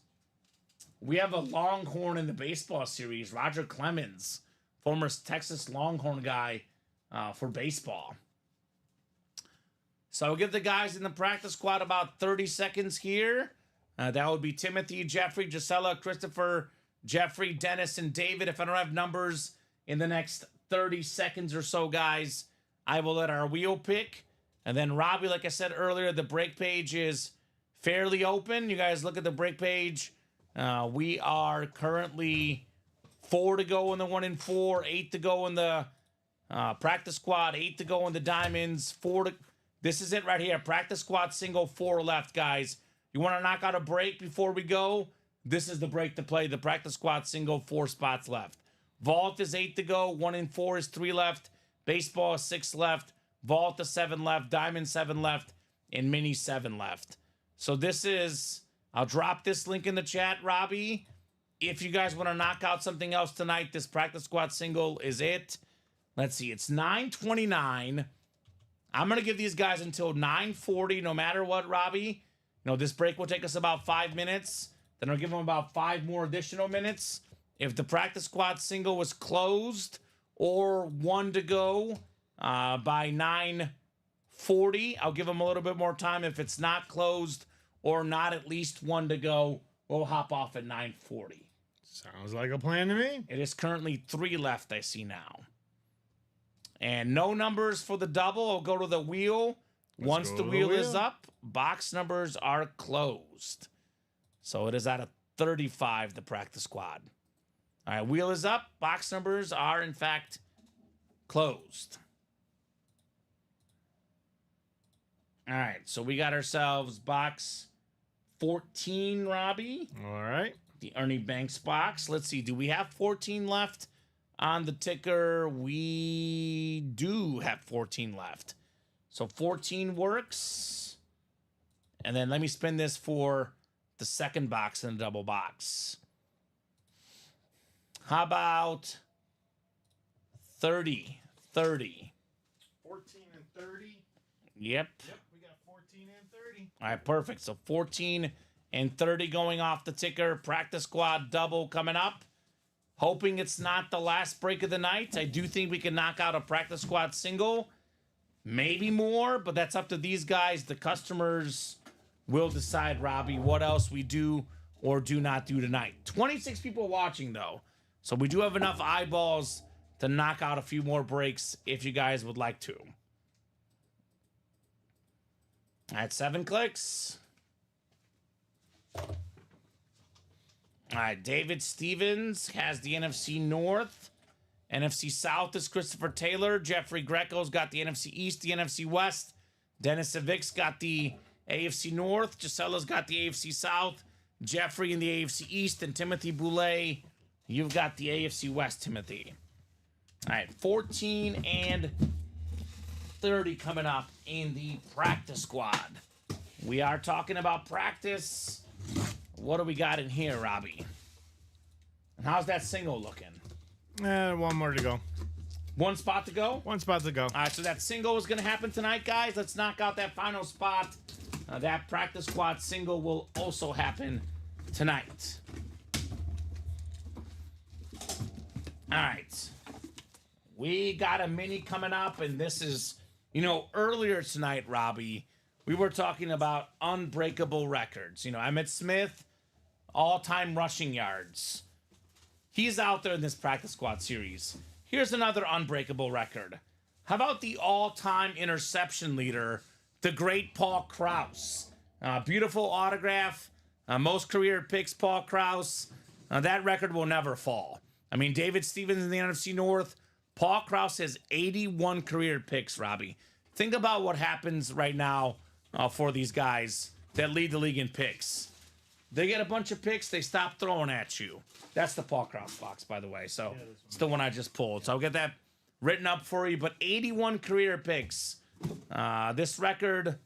We have a Longhorn in the baseball series, Roger Clemens, former Texas Longhorn guy for baseball. So I'll give the guys in the practice squad about 30 seconds here. That would be Timothy, Jeffrey, Gisela, Christopher, Jeffrey, Dennis, and David. If I don't have numbers in the next 30 seconds or so, guys, I will let our wheel pick. And then Robbie, like I said earlier, the break page is fairly open. You guys look at the break page. We are currently 4 to go in the 1 and 4, 8 to go in the practice squad, 8 to go in the diamonds, 4 to... This is it right here. Practice squad single, 4 left, guys. You want to knock out a break before we go? This is the break to play. The practice squad single, 4 spots left. Vault is 8 to go. 1 and 4 is 3 left. Baseball is 6 left. Vault is 7 left. Diamond 7 left. And Mini 7 left. So this is... I'll drop this link in the chat, Robbie. If you guys want to knock out something else tonight, this practice squad single is it. Let's see. It's 9:29. I'm going to give these guys until 9:40, no matter what, Robbie. This break will take us about 5 minutes. Then I'll give them about 5 more additional minutes. If the practice squad single was closed or 1 to go by 9:40, I'll give them a little bit more time. If it's not closed or not at least 1 to go, we'll hop off at 9:40. Sounds like a plan to me. It is currently 3 left, I see now. And no numbers for the double. I'll go to the wheel. Once the wheel is up, box numbers are closed. So it is out of 35, the practice squad. All right, wheel is up. Box numbers are, in fact, closed. All right, so we got ourselves box 14, Robbie. All right. The Ernie Banks box. Let's see, do we have 14 left on the ticker? We do have 14 left. So 14 works. And then let me spin this for the second box in the double box. How about 30? 30. 14 and 30. Yep. Yep, we got 14 and 30. All right, perfect. So 14 and 30 going off the ticker. Practice squad double coming up. Hoping it's not the last break of the night. I do think we can knock out a practice squad single. Maybe more, but that's up to these guys. The customers will decide, Robbie, what else we do or do not do tonight. 26 people watching, though. So we do have enough eyeballs to knock out a few more breaks if you guys would like to. At 7 clicks. All right, David Stevens has the NFC North. NFC South is Christopher Taylor. Jeffrey Greco's got the NFC East, the NFC West. Dennis Savic's got the AFC North. Gisella's got the AFC South. Jeffrey in the AFC East. And Timothy Boulay, you've got the AFC West, Timothy. All right, 14 and 30 coming up in the practice squad. We are talking about practice. What do we got in here, Robbie? And how's that single looking? One more to go. One spot to go? One spot to go. All right, so that single is going to happen tonight, guys. Let's knock out that final spot. That practice squad single will also happen tonight. All right. We got a mini coming up, and this is, earlier tonight, Robbie, we were talking about unbreakable records. Emmitt Smith, all-time rushing yards. He's out there in this practice squad series. Here's another unbreakable record. How about the all-time interception leader, the great Paul Krause? Beautiful autograph. Most career picks, Paul Krause. That record will never fall. David Stevens in the NFC North. Paul Krause has 81 career picks, Robbie. Think about what happens right now for these guys that lead the league in picks. They get a bunch of picks, they stop throwing at you. That's the Paul Krause box, by the way. So it's the one I just pulled. So I'll get that written up for you. But 81 career picks. This record,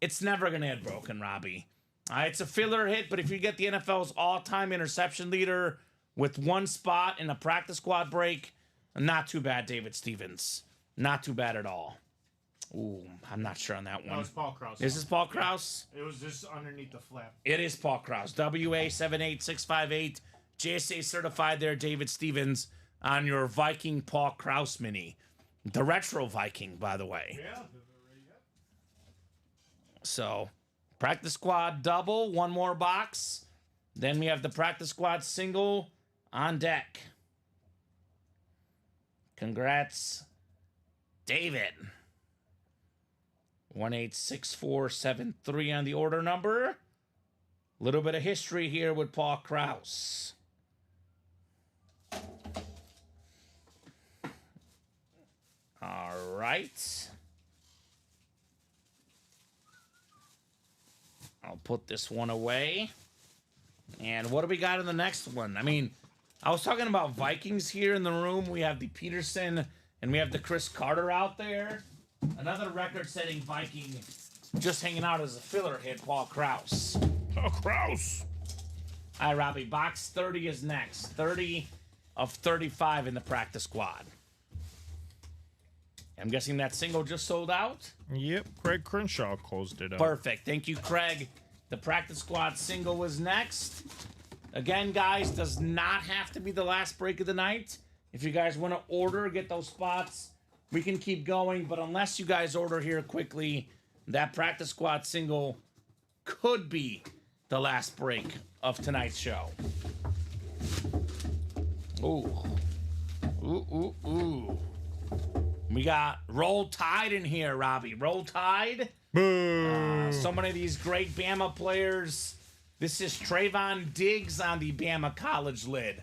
it's never going to get broken, Robbie. It's a filler hit, but if you get the NFL's all-time interception leader with one spot in a practice squad break, not too bad, David Stevens. Not too bad at all. Ooh, I'm not sure on that one. No, it's Paul Krause. Is this Paul Krause? It was just underneath the flap. It is Paul Krause. WA78658. JSA certified there, David Stevens, on your Viking Paul Krause mini. The retro Viking, by the way. Yeah. So, practice squad double, one more box. Then we have the practice squad single on deck. Congrats, David. 186473 on the order number. Little bit of history here with Paul Krause. All right. I'll put this one away. And what do we got in the next one? I was talking about Vikings here in the room. We have the Peterson and we have the Chris Carter out there. Another record-setting Viking just hanging out as a filler hit, Paul Krause. Oh, Krause. All right, Robbie, box 30 is next. 30 of 35 in the practice squad. I'm guessing that single just sold out. Yep, Craig Crenshaw closed it up. Perfect. Thank you, Craig. The practice squad single was next. Again, guys, does not have to be the last break of the night. If you guys want to order, get those spots, we can keep going. But unless you guys order here quickly, that practice squad single could be the last break of tonight's show. Ooh. Ooh, ooh, ooh. We got Roll Tide in here, Robbie. Roll Tide. So many of these great Bama players. This is Trayvon Diggs on the Bama college lid.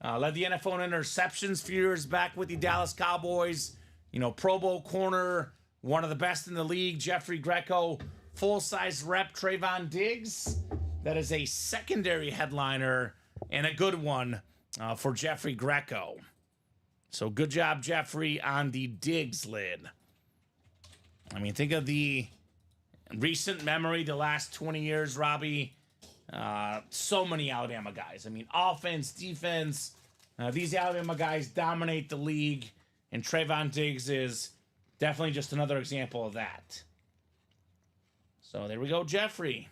Led the NFL in interceptions few years back with the Dallas Cowboys. You know, Pro Bowl corner, one of the best in the league. Jeffrey Greco, full-size rep Trayvon Diggs. That is a secondary headliner and a good one for Jeffrey Greco. So good job, Jeffrey, on the Diggs lid. I mean, think of the recent memory, the last 20 years, Robbie. So many Alabama guys. I mean, offense, defense. These Alabama guys dominate the league, and Trayvon Diggs is definitely just another example of that. So there we go, Jeffrey.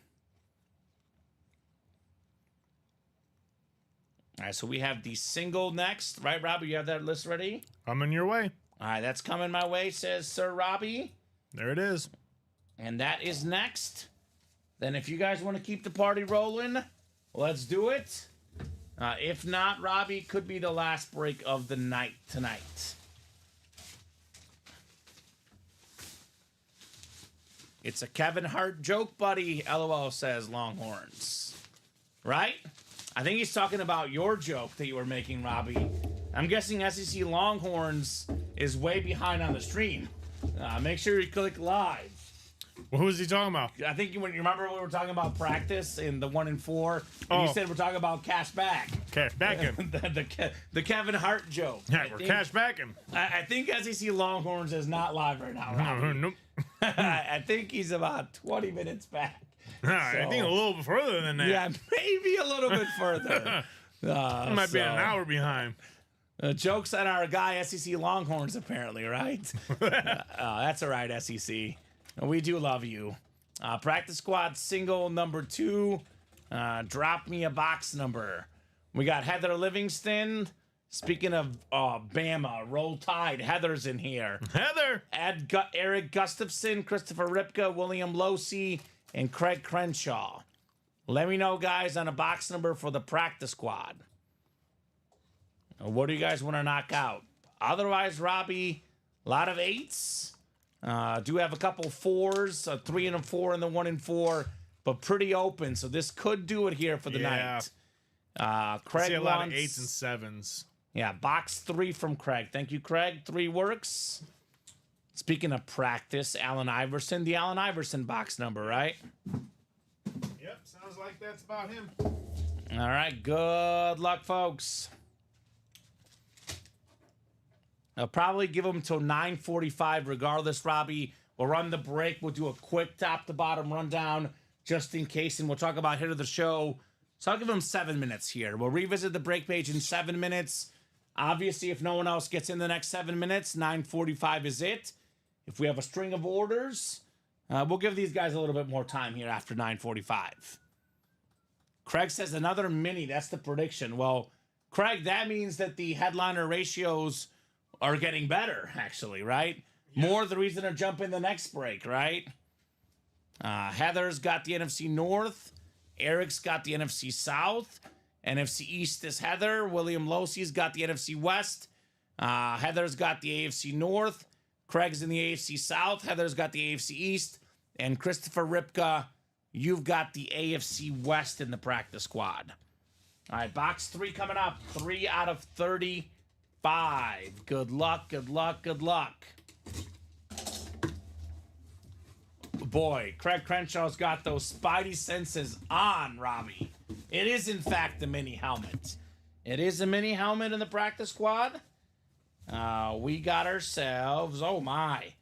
All right, so we have the single next. Right, Robbie? You have that list ready? Coming your way. All right, that's coming my way, says Sir Robbie. There it is. And that is next. Then if you guys want to keep the party rolling, let's do it. If not, Robbie, could be the last break of the night tonight. It's a Kevin Hart joke, buddy. LOL, says Longhorns. Right? I think he's talking about your joke that you were making, Robbie. I'm guessing SEC Longhorns is way behind on the stream. Make sure you click live. What was he talking about? I think you remember we were talking about practice in the 1 and 4. And you said we're talking about cash back. Cash back him. the Kevin Hart joke. Yeah, we're cash back him. I think SEC Longhorns is not live right now, Robbie. Nope. I think he's about 20 minutes back. I think a little bit further than that. Yeah, maybe a little bit further. Might be an hour behind. Jokes on our guy, SEC Longhorns, apparently, right? That's all right, SEC. We do love you. Practice squad single number 2. Drop me a box number. We got Heather Livingston. Speaking of Bama, Roll Tide. Heather's in here. Heather. Eric Gustafson, Christopher Ripka, William Losey, and Craig Crenshaw. Let me know, guys, on a box number for the practice squad. What do you guys want to knock out? Otherwise, Robbie, a lot of 8s. Do have a couple 4s, a 3 and a 4 and the 1 and 4, but pretty open. So this could do it here for the night. Craig see a lot of wants 8s and 7s. Yeah, box 3 from Craig. Thank you, Craig. 3 works. Speaking of practice, Allen Iverson, the Allen Iverson box number, right? Yep, sounds like that's about him. All right, good luck, folks. I'll probably give them till 9:45 regardless, Robbie. We'll run the break. We'll do a quick top-to-bottom rundown just in case, and we'll talk about hit of the show. So I'll give them 7 minutes here. We'll revisit the break page in 7 minutes. Obviously, if no one else gets in the next 7 minutes, 9:45 is it. If we have a string of orders, we'll give these guys a little bit more time here after 9:45. Craig says another mini. That's the prediction. Well, Craig, that means that the headliner ratios are getting better, actually, right? Yeah. More the reason to jump in the next break, right? Heather's got the NFC North. Eric's got the NFC South. NFC East is Heather. William Losey's got the NFC West. Heather's got the AFC North. Craig's in the AFC South. Heather's got the AFC East. And Christopher Ripka, you've got the AFC West in the practice squad. All right, box 3 coming up. 3 out of 35. Good luck, good luck, good luck. Boy, Craig Crenshaw's got those spidey senses on, Robbie. It is, in fact, the mini helmet. It is a mini helmet in the practice squad. We got ourselves, oh my,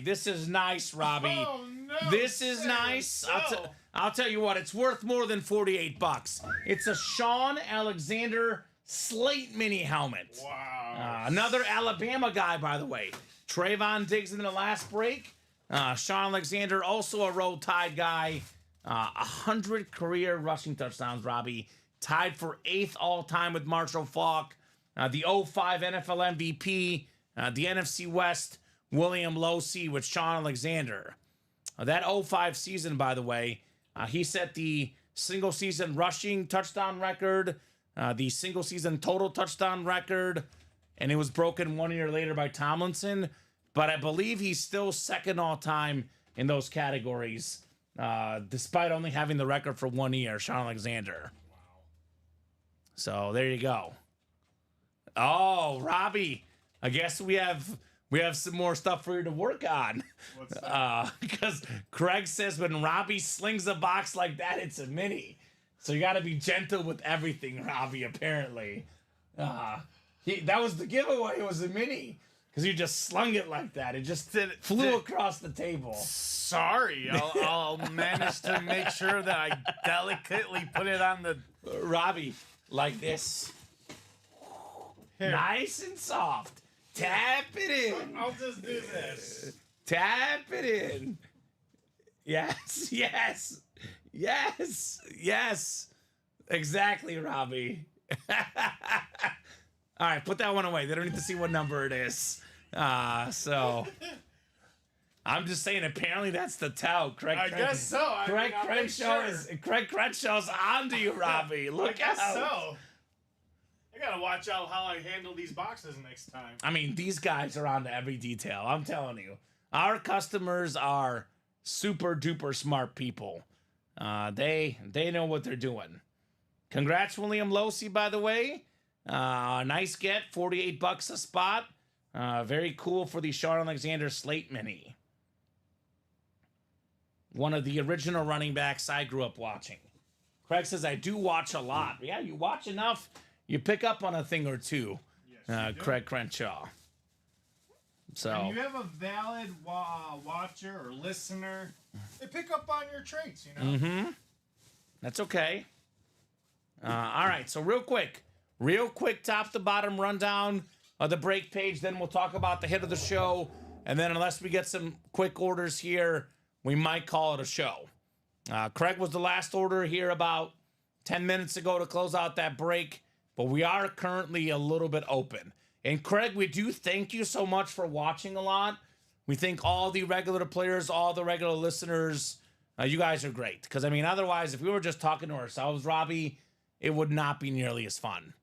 this is nice, Robbie. Oh, no, this is nice. I'll tell you what, it's worth more than $48. It's a Sean Alexander Slate Mini helmet. Wow. Another Alabama guy, by the way. Trayvon Diggs in the last break. Sean Alexander, also a Roll Tide guy. 100 career rushing touchdowns, Robbie. Tied for 8th all-time with Marshall Faulk. The 05 NFL MVP. The NFC West, William Losey with Sean Alexander. That 05 season, by the way, he set the single-season rushing touchdown record, the single-season total touchdown record, and it was broken 1 year later by Tomlinson. But I believe he's still second all-time in those categories, despite only having the record for 1 year, Sean Alexander. Wow. So there you go. Oh, Robbie, I guess we have some more stuff for you to work on. What's that? Because Craig says when Robbie slings a box like that, it's a mini. So you got to be gentle with everything, Robbie, apparently. That was the giveaway. It was a mini. Because you just slung it like that. It just flew across the table. Sorry. I'll manage to make sure that I delicately put it on the... Robbie, like this. Here. Nice and soft. Tap it in. I'll just do this. Tap it in. Yes, yes, yes, yes. Exactly, Robbie. All right, put that one away. They don't need to see what number it is. So I'm just saying. Apparently, that's the tell. I guess so. Craig Crenshaw's onto you, Robbie. Look I guess out. so. I gotta watch out how I handle these boxes next time. I mean, these guys are on to every detail. I'm telling you. Our customers are super duper smart people. They know what they're doing. Congrats, William Losey, by the way. Nice get, $48 a spot. Very cool for the Sean Alexander Slate Mini. One of the original running backs I grew up watching. Craig says, I do watch a lot. Yeah, you watch enough, you pick up on a thing or two. Yes, Craig Crenshaw. So, when you have a valid watcher or listener, they pick up on your traits, you know? Mm-hmm. That's okay. All right, so real quick, top to bottom rundown of the break page. Then we'll talk about the hit of the show. And then unless we get some quick orders here, we might call it a show. Craig was the last order here about 10 minutes ago to close out that break. But we are currently a little bit open. And Craig, we do thank you so much for watching a lot. We thank all the regular players, all the regular listeners. You guys are great. Because, I mean, otherwise, if we were just talking to ourselves, Robbie, it would not be nearly as fun.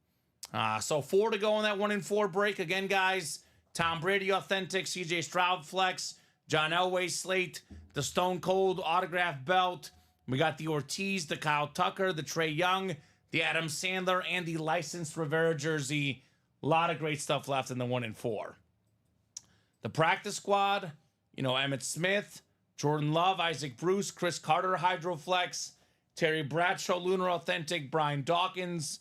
So 4 to go on that 1-4 break. Again, guys, Tom Brady Authentic, CJ Stroud Flex, John Elway Slate, the Stone Cold Autograph Belt. We got the Ortiz, the Kyle Tucker, the Trey Young, the Adam Sandler, and the licensed Rivera jersey. A lot of great stuff left in the 1-4. The practice squad, Emmitt Smith, Jordan Love, Isaac Bruce, Chris Carter, Hydroflex, Terry Bradshaw, Lunar Authentic, Brian Dawkins,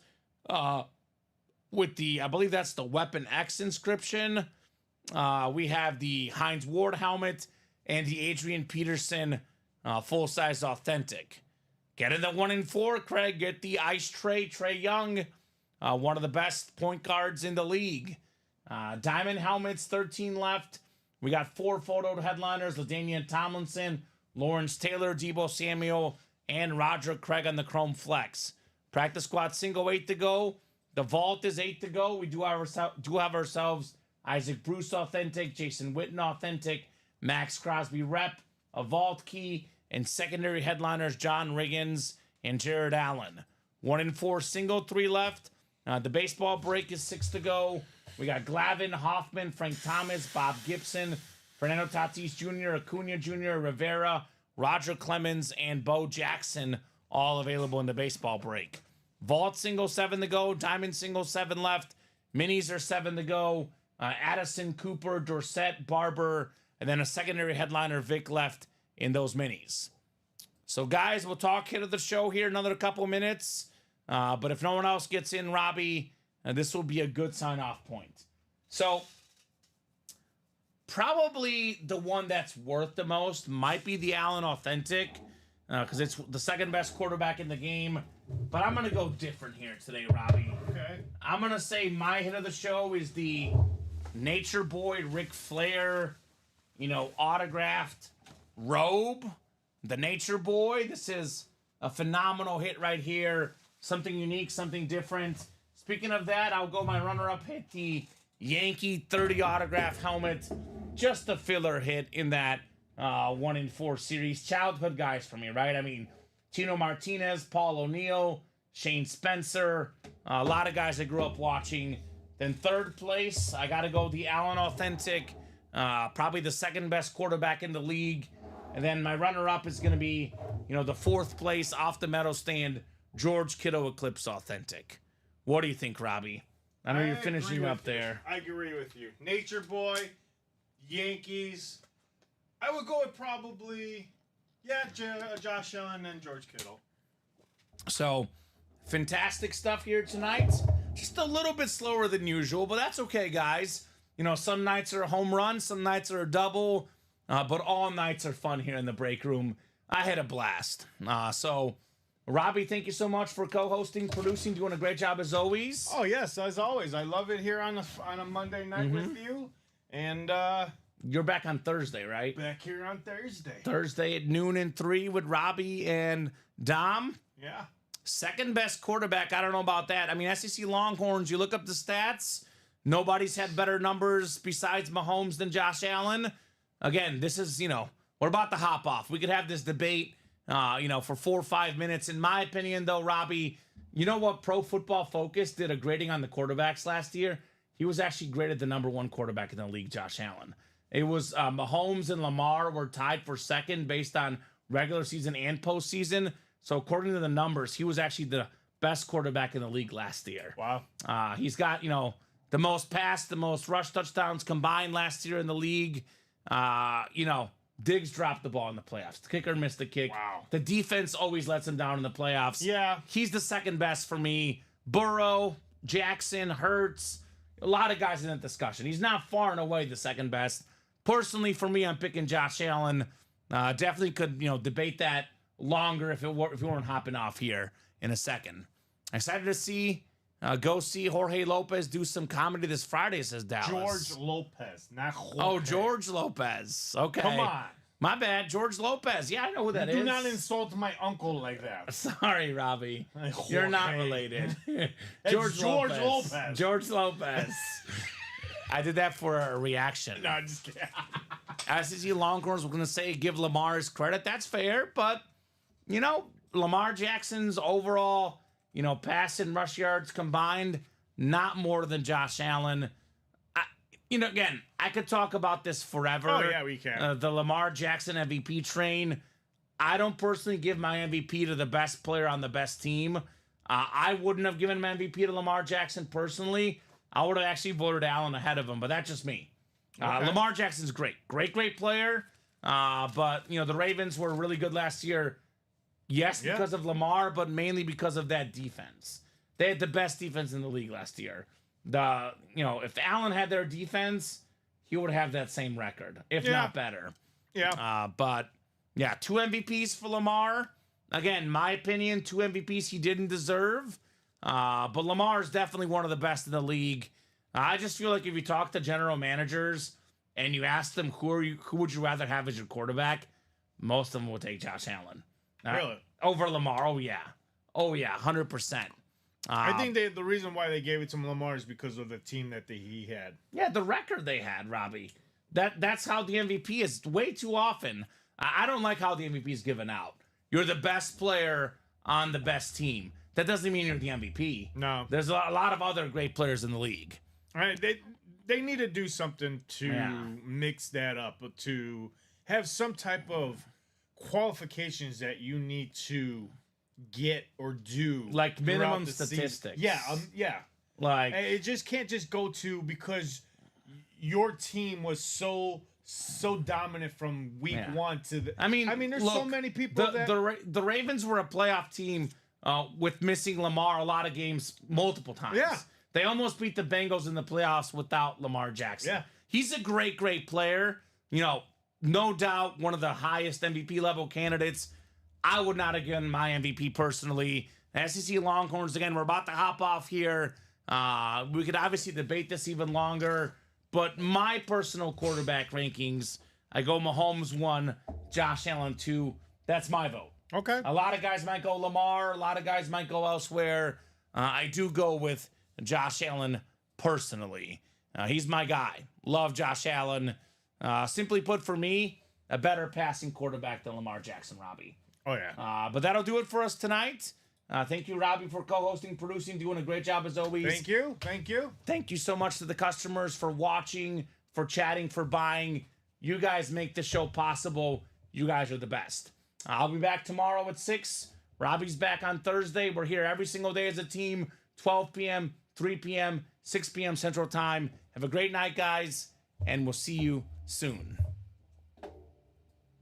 with the, I believe that's the Weapon X inscription. We have the Hines Ward helmet and the Adrian Peterson full-size Authentic. Get in the 1-4, Craig. Get the Ice Trey Young, one of the best point guards in the league. Diamond helmets, 13 left. We got 4 photo headliners: LaDainian Tomlinson, Lawrence Taylor, Deebo Samuel, and Roger Craig on the Chrome Flex. Practice squad single 8 to go. The vault is 8 to go. We do have ourselves Isaac Bruce Authentic, Jason Witten Authentic, Max Crosby Rep, a vault key, and secondary headliners John Riggins and Jared Allen. 1-4 single, 3 left. The baseball break is 6 to go. We got Glavin, Hoffman, Frank Thomas, Bob Gibson, Fernando Tatis Jr., Acuna Jr., Rivera, Roger Clemens, and Bo Jackson, all available in the baseball break. Vault single 7 to go. Diamond single 7 left. Minis are 7 to go. Addison, Cooper, Dorsett, Barber, and then a secondary headliner, Vic, left in those minis. So, guys, we'll talk hit of the show here in another couple minutes. But if no one else gets in, Robbie, this will be a good sign-off point. So, probably the one that's worth the most might be the Allen Authentic, because it's the second best quarterback in the game. But I'm going to go different here today, Robbie. Okay. I'm going to say my hit of the show is the Nature Boy Ric Flair, autographed robe. The Nature Boy. This is a phenomenal hit right here. Something unique, something different. Speaking of that, I'll go my runner-up hit, the Yankee 30 autograph helmet. Just a filler hit in that 1-in-4 series. Childhood guys for me, right? I mean, Tino Martinez, Paul O'Neill, Shane Spencer, a lot of guys I grew up watching. Then third place, I got to go the Allen Authentic, probably the second best quarterback in the league. And then my runner-up is going to be, the fourth place off the medal stand, George Kittle Eclipse Authentic. What do you think, Robbie? I know you're finishing up there. I agree with you. Nature Boy, Yankees. I would go with probably, Josh Allen and George Kittle. So, fantastic stuff here tonight. Just a little bit slower than usual, but that's okay, guys. Some nights are a home run, some nights are a double, but all nights are fun here in the break room. I had a blast. So, Robbie, thank you so much for co-hosting, producing, doing a great job as always. Oh, yes, as always. I love it here on a Monday night with you. And you're back on Thursday, right? back here on Thursday. Thursday at noon and 3 with Robbie and Dom. Yeah. Second best quarterback. I don't know about that. I mean, SEC Longhorns, you look up the stats. Nobody's had better numbers besides Mahomes than Josh Allen. Again, this is, we're about to hop off. We could have this debate, for 4 or 5 minutes. In my opinion, though, Robbie, you know what? Pro Football Focus did a grading on the quarterbacks last year. He was actually graded the number 1 quarterback in the league, Josh Allen. It was Mahomes and Lamar were tied for second based on regular season and postseason. So according to the numbers, he was actually the best quarterback in the league last year. Wow. He's got, the most pass, the most rush touchdowns combined last year in the league. Diggs dropped the ball in the playoffs. The kicker missed the kick. Wow. The defense always lets him down in the playoffs. Yeah. He's the second best for me. Burrow, Jackson, Hurts, a lot of guys in that discussion. He's not far and away the second best. Personally, for me, I'm picking Josh Allen. Definitely could, debate that longer if we weren't hopping off here in a second. Excited to go see Jorge Lopez do some comedy this Friday, says Dallas. George Lopez, not Jorge. Oh, George Lopez. Okay. Come on. My bad. George Lopez. Yeah, I know who that is. Do not insult my uncle like that. Sorry, Robbie. Jorge. You're not related. George Lopez. George Lopez. I did that for a reaction. No, I'm just kidding. SEC Longhorns, we're going to say give Lamar his credit. That's fair, but, Lamar Jackson's overall, pass and rush yards combined, not more than Josh Allen. Again, I could talk about this forever. Oh, yeah, we can. The Lamar Jackson MVP train. I don't personally give my MVP to the best player on the best team. I wouldn't have given my MVP to Lamar Jackson personally. I would have actually voted Allen ahead of him, but that's just me. Okay. Lamar Jackson's great. Great player. But, the Ravens were really good last year. Yes, because of Lamar, but mainly because of that defense. They had the best defense in the league last year. If Allen had their defense, he would have that same record, if not better. Yeah. But 2 MVPs for Lamar. Again, my opinion, 2 MVPs he didn't deserve. But Lamar is definitely one of the best in the league. I just feel like if you talk to general managers and you ask them who would you rather have as your quarterback, most of them will take Josh Allen. Really? Over Lamar. Oh yeah, 100%. I think the reason why they gave it to Lamar is because of the team that he had. Yeah, the record they had, Robbie. That's how the MVP is. Way too often. I don't like how the MVP is given out. You're the best player on the best team. That doesn't mean you're the MVP. No. There's a lot of other great players in the league. All right, they need to do something to mix that up, to have some type of qualifications that you need to get or do, like minimum statistics. statistics. Yeah. Like it just can't just go to because your team was so dominant from week 1 to the. I mean, there's so many people the Ravens were a playoff team with missing Lamar a lot of games multiple times. Yeah. They almost beat the Bengals in the playoffs without Lamar Jackson. Yeah. He's a great player. No doubt one of the highest MVP level candidates. I would not have given my MVP personally. SEC Longhorns, again, we're about to hop off here. We could obviously debate this even longer, but my personal quarterback rankings, I go Mahomes 1, Josh Allen 2. That's my vote. Okay. A lot of guys might go Lamar. A lot of guys might go elsewhere. I do go with Josh Allen personally. He's my guy. Love Josh Allen. Simply put, for me, a better passing quarterback than Lamar Jackson, Robbie. Oh, yeah. But that'll do it for us tonight. Thank you, Robbie, for co-hosting, producing, doing a great job as always. Thank you. Thank you. Thank you so much to the customers for watching, for chatting, for buying. You guys make the show possible. You guys are the best. I'll be back tomorrow at 6. Robbie's back on Thursday. We're here every single day as a team, 12 p.m., 3 p.m., 6 p.m. Central Time. Have a great night, guys, and we'll see you soon.